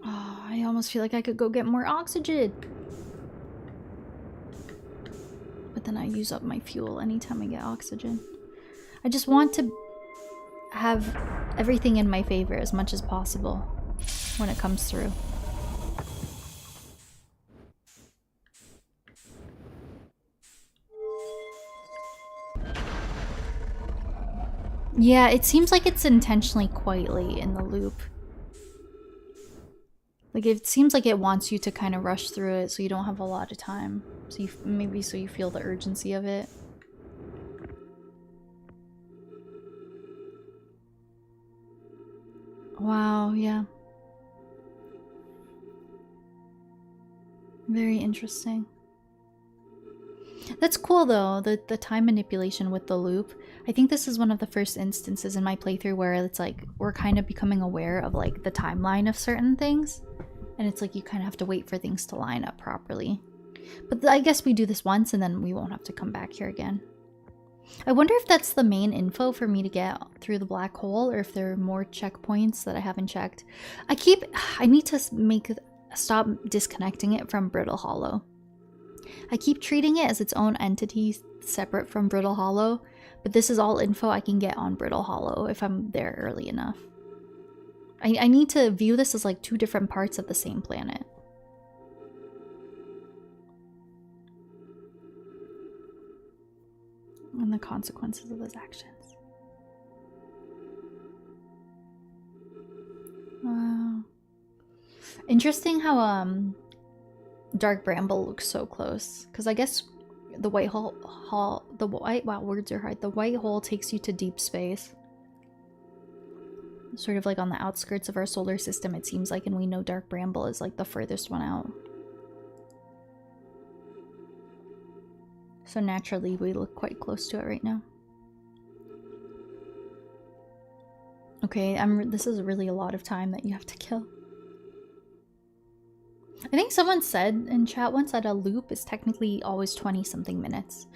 Oh, I almost feel like I could go get more oxygen. But then I use up my fuel anytime I get oxygen. I just want to have everything in my favor as much as possible when it comes through. Yeah, it seems like it's intentionally quite late in the loop. Like, it seems like it wants you to kind of rush through it so you don't have a lot of time. So maybe so you feel the urgency of it. Wow, yeah. Very interesting. That's cool though, the time manipulation with the loop. I think this is one of the first instances in my playthrough where it's like we're kind of becoming aware of like the timeline of certain things. And it's like you kind of have to wait for things to line up properly. But I guess we do this once and then we won't have to come back here again. I wonder if that's the main info for me to get through the black hole, or if there are more checkpoints that I haven't checked. I need to stop disconnecting it from Brittle Hollow. I keep treating it as its own entity separate from Brittle Hollow, but this is all info I can get on Brittle Hollow if I'm there early enough. I need to view this as like two different parts of the same planet. And the consequences of his actions. Wow. Interesting how Dark Bramble looks so close, because I guess the white hole wow, words are hard. The white hole takes you to deep space. Sort of like on the outskirts of our solar system, it seems like, and we know Dark Bramble is like the furthest one out. So naturally, we look quite close to it right now. Okay, this is really a lot of time that you have to kill. I think someone said in chat once that a loop is technically always 20-something minutes,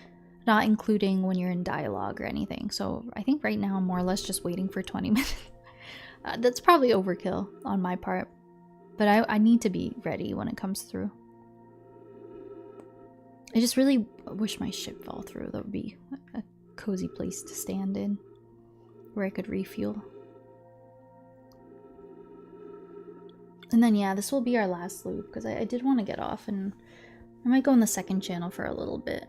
not including when you're in dialogue or anything. So I think right now I'm more or less just waiting for 20 minutes. That's probably overkill on my part, but I need to be ready when it comes through. I just really wish my ship fell through. That would be a cozy place to stand in, where I could refuel. And then yeah, this will be our last loop, because I did want to get off, and I might go on the second channel for a little bit.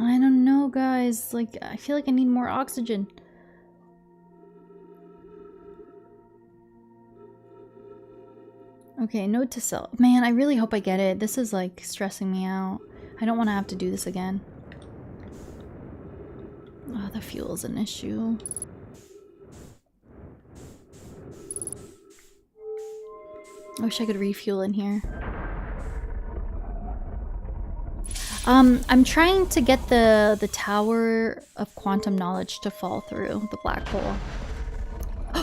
I don't know, guys. Like, I feel like I need more oxygen. Okay, note to self. Man, I really hope I get it. This is like stressing me out. I don't want to have to do this again. Oh, the fuel's an issue. I wish I could refuel in here. I'm trying to get the Tower of Quantum Knowledge to fall through the black hole.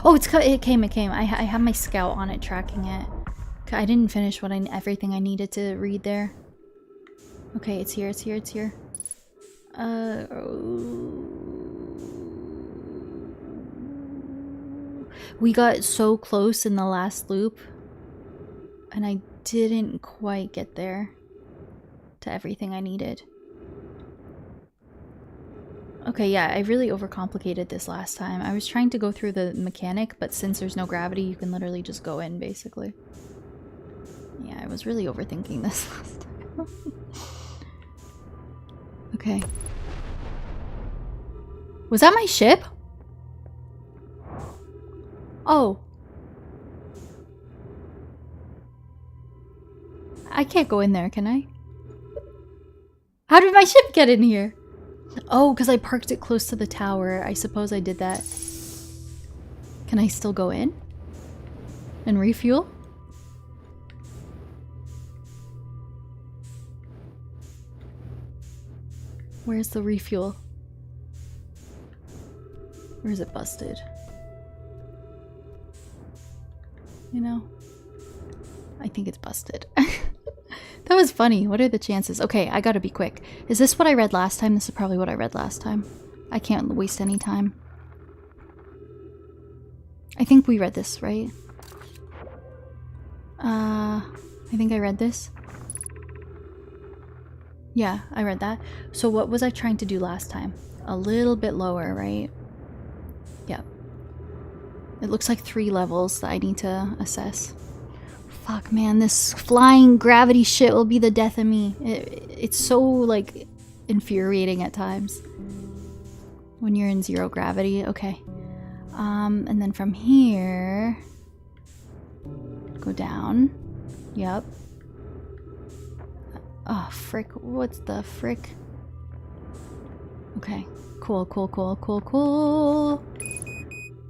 Oh, it came. I have my scout on it, tracking it. I didn't finish everything I needed to read there. Okay, it's here, it's here, it's here. We got so close in the last loop, and I didn't quite get there to everything I needed. Okay, yeah, I really overcomplicated this last time. I was trying to go through the mechanic, but since there's no gravity, you can literally just go in, basically. Yeah, I was really overthinking this last time. Okay. Was that my ship? Oh. I can't go in there, can I? How did my ship get in here? Oh, because I parked it close to the tower. I suppose I did that. Can I still go in? And refuel? Where's the refuel? Or is it busted? You know? I think it's busted. That was funny. What are the chances? Okay, I gotta be quick. Is this what I read last time? This is probably what I read last time. I can't waste any time. I think we read this, right? I think I read this. Yeah, I read that. So what was I trying to do last time? A little bit lower, right? Yep. It looks like 3 levels that I need to assess. Fuck, man, this flying gravity shit will be the death of me. It's so, like, infuriating at times. When you're in 0 gravity. Okay. And then from here... Go down. Yep. Oh, frick. What's the frick? Okay. Cool, cool, cool, cool, cool.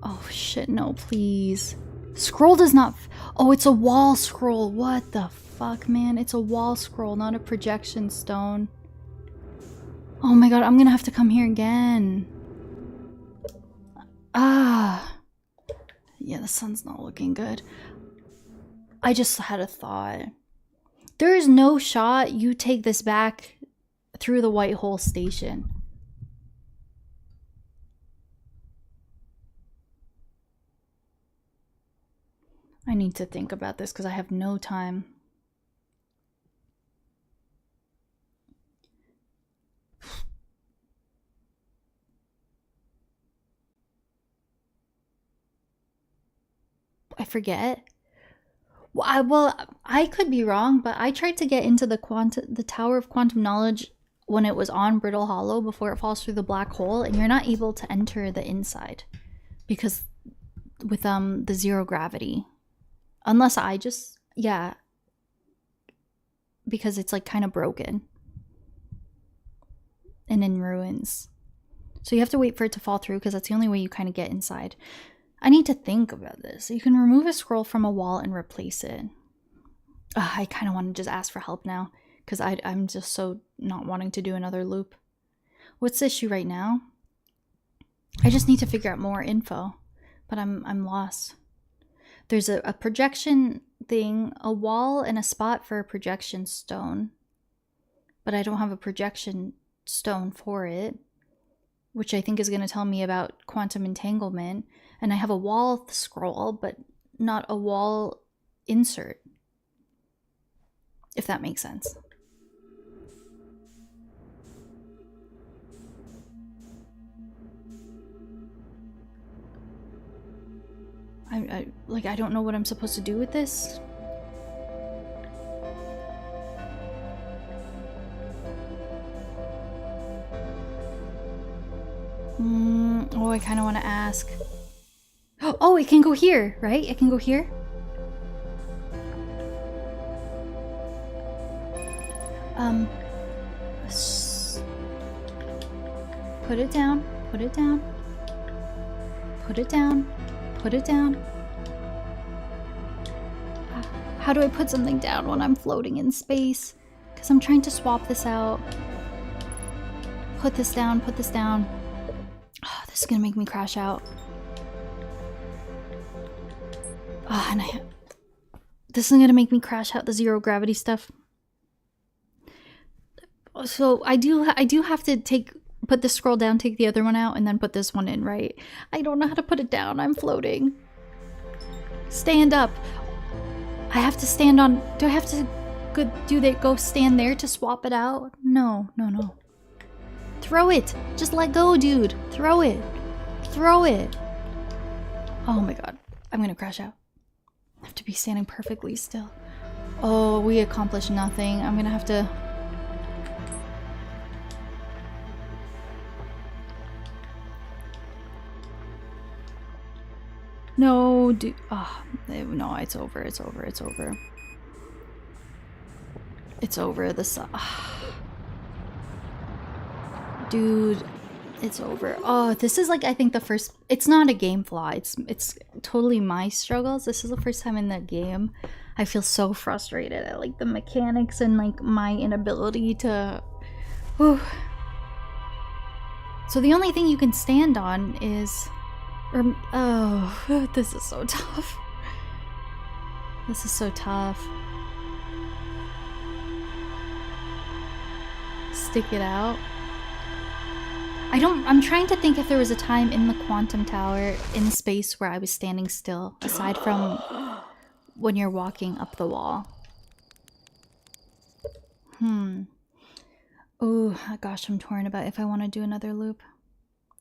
Oh, shit, no, please. Scroll does not... Oh, it's a wall scroll. What the fuck, man? It's a wall scroll, not a projection stone. Oh my god, I'm gonna have to come here again. Ah. Yeah, the sun's not looking good. I just had a thought. There is no shot you take this back through the White Hole Station. I need to think about this because I have no time. I forget. Well, I could be wrong, but I tried to get into the Tower of Quantum Knowledge when it was on Brittle Hollow before it falls through the black hole, and you're not able to enter the inside because with the 0 gravity. Unless I just, yeah, because it's like kind of broken and in ruins. So you have to wait for it to fall through because that's the only way you kind of get inside. I need to think about this. You can remove a scroll from a wall and replace it. I kind of want to just ask for help now because I'm just so not wanting to do another loop. What's the issue right now? I just need to figure out more info, but I'm lost. There's a projection thing, a wall, and a spot for a projection stone. But I don't have a projection stone for it, which I think is going to tell me about quantum entanglement. And I have a wall scroll, but not a wall insert. If that makes sense. I don't know what I'm supposed to do with this. Oh, I kind of want to ask. Oh, it can go here, right? It can go here. Put it down. Put it down. Put it down. Put it down. How do I put something down when I'm floating in space? Because I'm trying to swap this out. Put this down. Put this down. Oh, this is going to make me crash out. Oh, and this is going to make me crash out the 0 gravity stuff. So I do have to put this scroll down, take the other one out, and then put this one in, right? I don't know how to put it down. I'm floating. Stand up. I have to stand on. Do I have to do they go stand there to swap it out? No. Throw it. Just let go, dude. Throw it. Throw it. Oh my god. I'm gonna crash out. I have to be standing perfectly still. Oh, we accomplished nothing. I'm gonna have to... No, dude. Oh, no, it's over. It's over. It's over. It's over. Dude, it's over. Oh, this is like, I think the first... It's not a game flaw. It's totally my struggles. This is the first time in the game I feel so frustrated at like the mechanics and like my inability to... Whew. So the only thing you can stand on is... oh, this is so tough. This is so tough. Stick it out. I'm trying to think if there was a time in the quantum tower in space where I was standing still, aside from when you're walking up the wall. Oh, gosh, I'm torn about if I want to do another loop.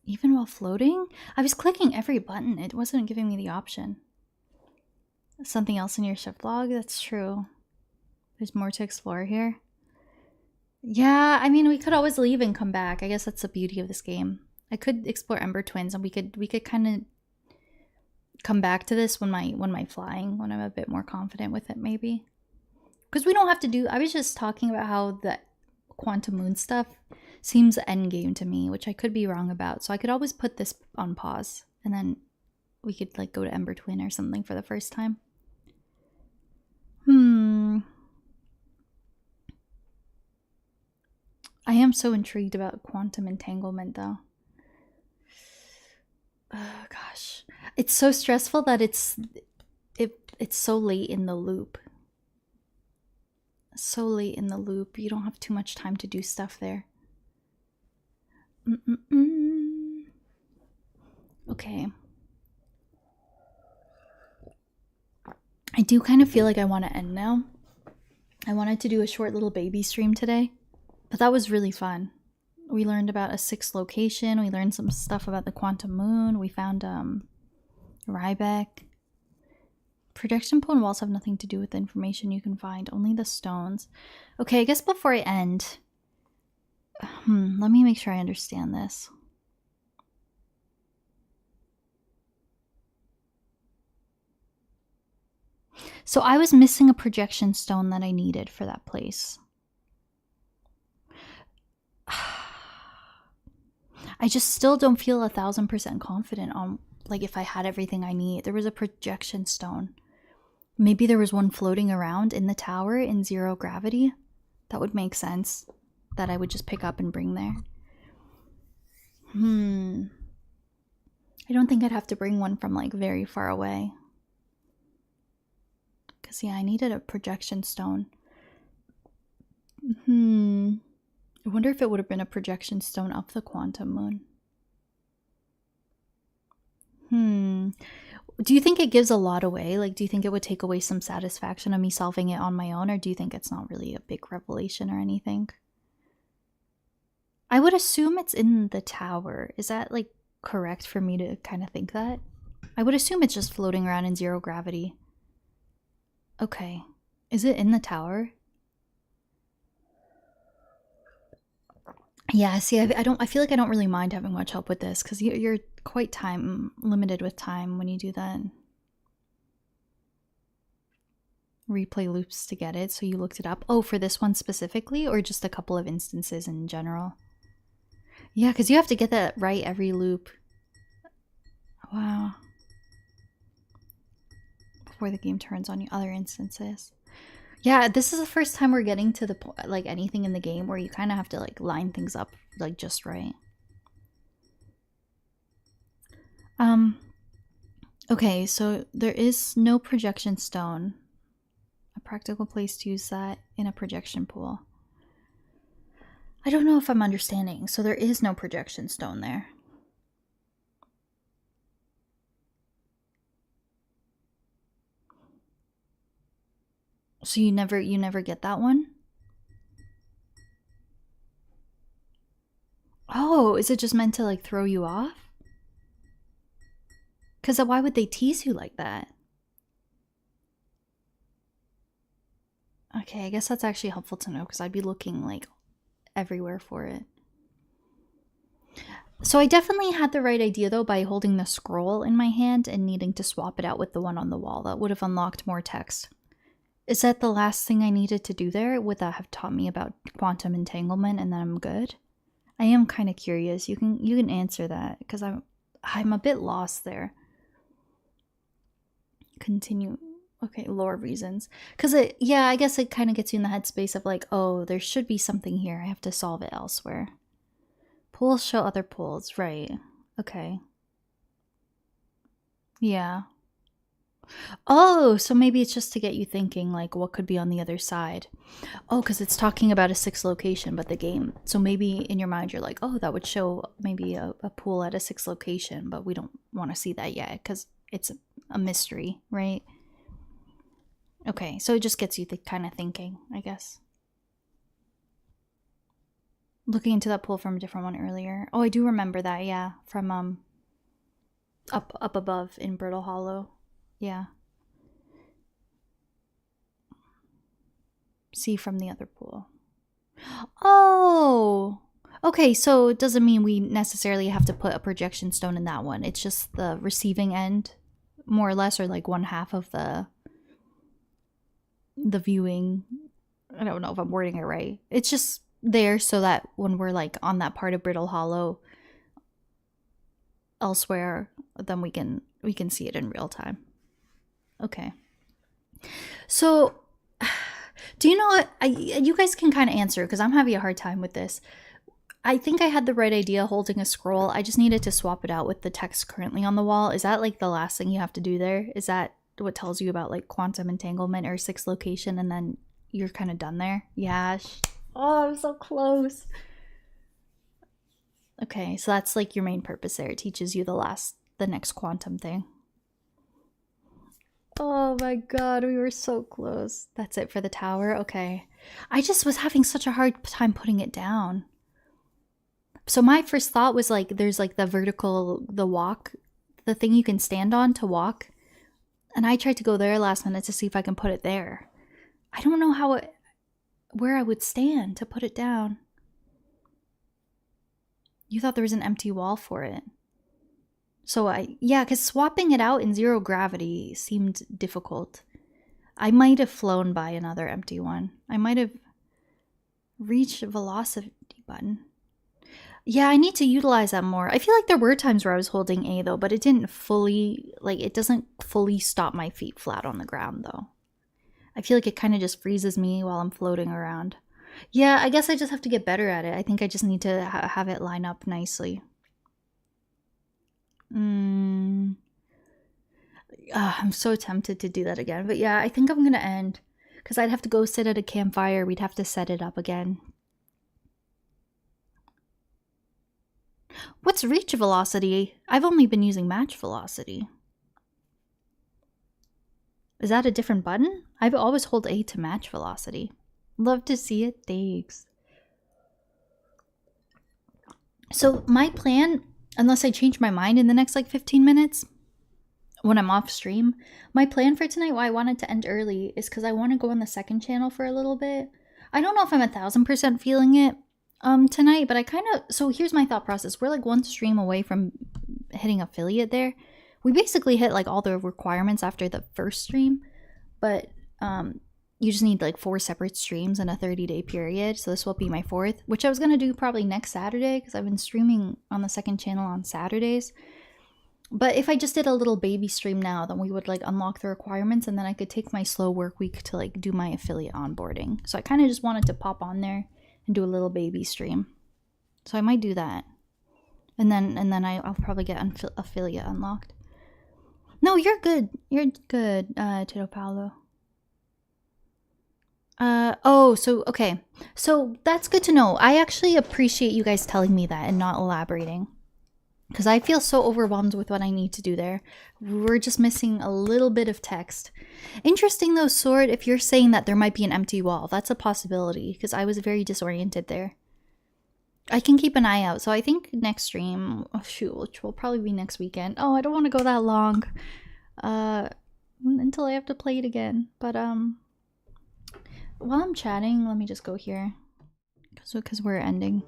Even while floating? I was clicking every button. It wasn't giving me the option. Something else in your shift log? That's true. There's more to explore here. Yeah, I mean, we could always leave and come back. I guess that's the beauty of this game. I could explore Ember Twins, and we could kind of come back to this when I'm flying, when I'm a bit more confident with it, maybe. Because we don't have to do... I was just talking about how the Quantum Moon stuff seems endgame to me, which I could be wrong about. So I could always put this on pause, and then we could like go to Ember Twin or something for the first time. I am so intrigued about quantum entanglement, though. Oh, gosh. It's so stressful that it's so late in the loop. So late in the loop. You don't have too much time to do stuff there. Okay. I do kind of feel like I want to end now. I wanted to do a short little baby stream today. But that was really fun. We learned about a 6th location. We learned some stuff about the quantum moon. We found Riebeck. Projection pool and walls have nothing to do with the information you can find. Only the stones. Okay, I guess before I end... let me make sure I understand this. So I was missing a projection stone that I needed for that place. I just still don't feel 1000% confident on like if I had everything I need. There was a projection stone. Maybe there was one floating around in the tower in 0 gravity. That would make sense. That I would just pick up and bring there. I don't think I'd have to bring one from like very far away. Because yeah, I needed a projection stone. I wonder if it would have been a projection stone up the quantum moon. Do you think it gives a lot away? Like, do you think it would take away some satisfaction of me solving it on my own? Or do you think it's not really a big revelation or anything? I would assume it's in the tower. Is that, like, correct for me to kind of think that? I would assume it's just floating around in 0 gravity. Okay. Is it in the tower? Yeah, see, I feel like I don't really mind having much help with this because you're quite time limited with time when you do that. Replay loops to get it, so you looked it up. Oh, for this one specifically, or just a couple of instances in general? Yeah, because you have to get that right every loop. Wow. Before the game turns on you, other instances. Yeah, this is the first time we're getting to the like anything in the game where you kind of have to like line things up like just right. Okay, so there is no projection stone. A practical place to use that in a projection pool. I don't know if I'm understanding. So there is no projection stone there. So you never get that one? Oh, is it just meant to like throw you off? Because why would they tease you like that? Okay, I guess that's actually helpful to know because I'd be looking like everywhere for it. So I definitely had the right idea though by holding the scroll in my hand and needing to swap it out with the one on the wall. That would have unlocked more text. Is that the last thing I needed to do there? Would that have taught me about quantum entanglement and then I'm good? I am kind of curious. You can answer that because I'm a bit lost there. Continue. Okay, lore reasons. Because yeah, I guess it kind of gets you in the headspace of like, oh, there should be something here. I have to solve it elsewhere. Pools show other pools, right? Okay. Yeah. Oh, so maybe it's just to get you thinking, like, what could be on the other side? Oh, because it's talking about a 6th location, but the game. So maybe in your mind, you're like, oh, that would show maybe a pool at a 6th location, but we don't want to see that yet because it's a mystery, right? Okay, so it just gets you kind of thinking, I guess. Looking into that pool from a different one earlier. Oh, I do remember that, yeah. From, up above in Brittle Hollow. Yeah. See from the other pool. Oh! Okay, so it doesn't mean we necessarily have to put a projection stone in that one. It's just the receiving end, more or less, or like 1/2 of the viewing. I don't know if I'm wording it right. It's just there so that when we're like on that part of Brittle Hollow elsewhere, then we can see it in real time. Okay. So do you know what? You guys can kind of answer because I'm having a hard time with this. I think I had the right idea holding a scroll. I just needed to swap it out with the text currently on the wall. Is that like the last thing you have to do there? Is that what tells you about like quantum entanglement or 6th location and then you're kind of done there? Yeah. Oh, I'm so close. Okay, so that's like your main purpose there. It teaches you the next quantum thing. Oh my god, we were so close. That's it for the tower? Okay. I just was having such a hard time putting it down. So my first thought was like, there's like the walk, the thing you can stand on to walk. And I tried to go there last minute to see if I can put it there. I don't know where I would stand to put it down. You thought there was an empty wall for it. So because swapping it out in 0 gravity seemed difficult. I might have flown by another empty one. I might have reached a velocity button. Yeah, I need to utilize that more. I feel like there were times where I was holding A though, but it didn't fully, like it doesn't fully stop my feet flat on the ground though. I feel like it kind of just freezes me while I'm floating around. Yeah, I guess I just have to get better at it. I think I just need to have it line up nicely. I'm so tempted to do that again. But yeah, I think I'm going to end because I'd have to go sit at a campfire. We'd have to set it up again. What's reach velocity? I've only been using match velocity. Is that a different button? I've always hold A to match velocity. Love to see it. Thanks. So my plan, unless I change my mind in the next like 15 minutes when I'm off stream, my plan for tonight, why I wanted to end early, is because I want to go on the second channel for a little bit. I don't know if I'm 1000% feeling it tonight, but I kind of, so here's my thought process. We're like one stream away from hitting affiliate there. We basically hit like all the requirements after the first stream, but you just need like 4 separate streams in a 30-day period. So this will be my 4th, which I was going to do probably next Saturday because I've been streaming on the second channel on Saturdays. But if I just did a little baby stream now, then we would like unlock the requirements and then I could take my slow work week to like do my affiliate onboarding. So I kind of just wanted to pop on there and do a little baby stream. So I might do that. And then I'll probably get affiliate unlocked. No, you're good. You're good, Tito Paolo. Oh, so, okay. So that's good to know. I actually appreciate you guys telling me that and not elaborating. Because I feel so overwhelmed with what I need to do there. We're just missing a little bit of text. Interesting though, Sword, if you're saying that there might be an empty wall. That's a possibility, because I was very disoriented there. I can keep an eye out. So I think next stream, oh shoot, which will probably be next weekend. Oh, I don't want to go that long. Until I have to play it again. But, while I'm chatting, let me just go here. Because we're ending.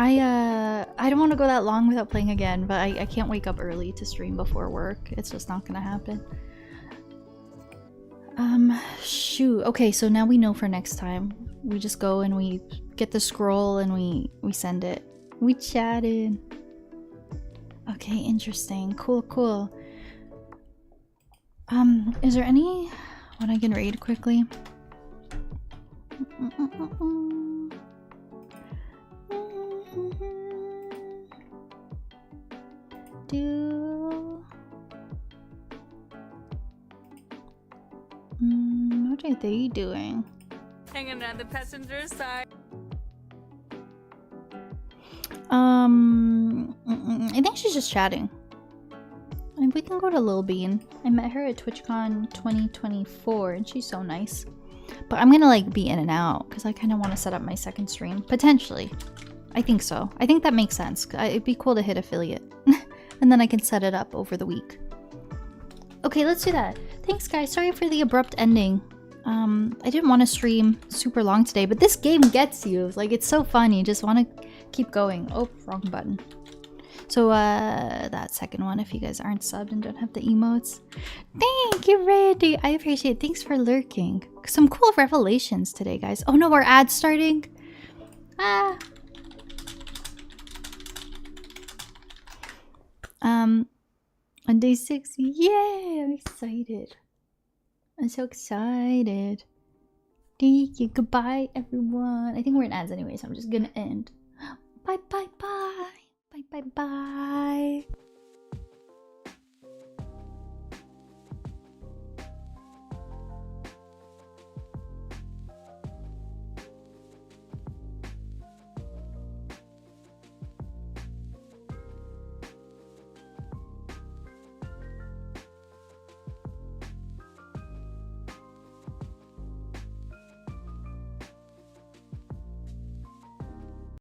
I don't want to go that long without playing again, but I can't wake up early to stream before work. It's just not gonna happen. Shoot. Okay, so now we know for next time. We just go and we get the scroll and we send it. We chatted. Okay, interesting. Cool, cool. Is there any one I can raid quickly? What are they doing? Hanging on the passenger side. I think she's just chatting. And we can go to Lil Bean. I met her at TwitchCon 2024 and she's so nice. But I'm gonna like be in and out because I kind of want to set up my second stream. Potentially. I think so. I think that makes sense. It'd be cool to hit affiliate. And then I can set it up over the week. Okay, let's do that. Thanks guys. Sorry for the abrupt ending. I didn't want to stream super long today, but this game gets you. Like, it's so fun. You just want to keep going. Oh, wrong button. So, that second one, if you guys aren't subbed and don't have the emotes. Thank you, Randy. I appreciate it. Thanks for lurking. Some cool revelations today, guys. Oh no, our ad's starting. On day 6, yay! I'm excited. I'm so excited. Thank you. Goodbye, everyone. I think we're in ads anyway, so I'm just gonna end. Bye, bye, bye. Bye, bye, bye.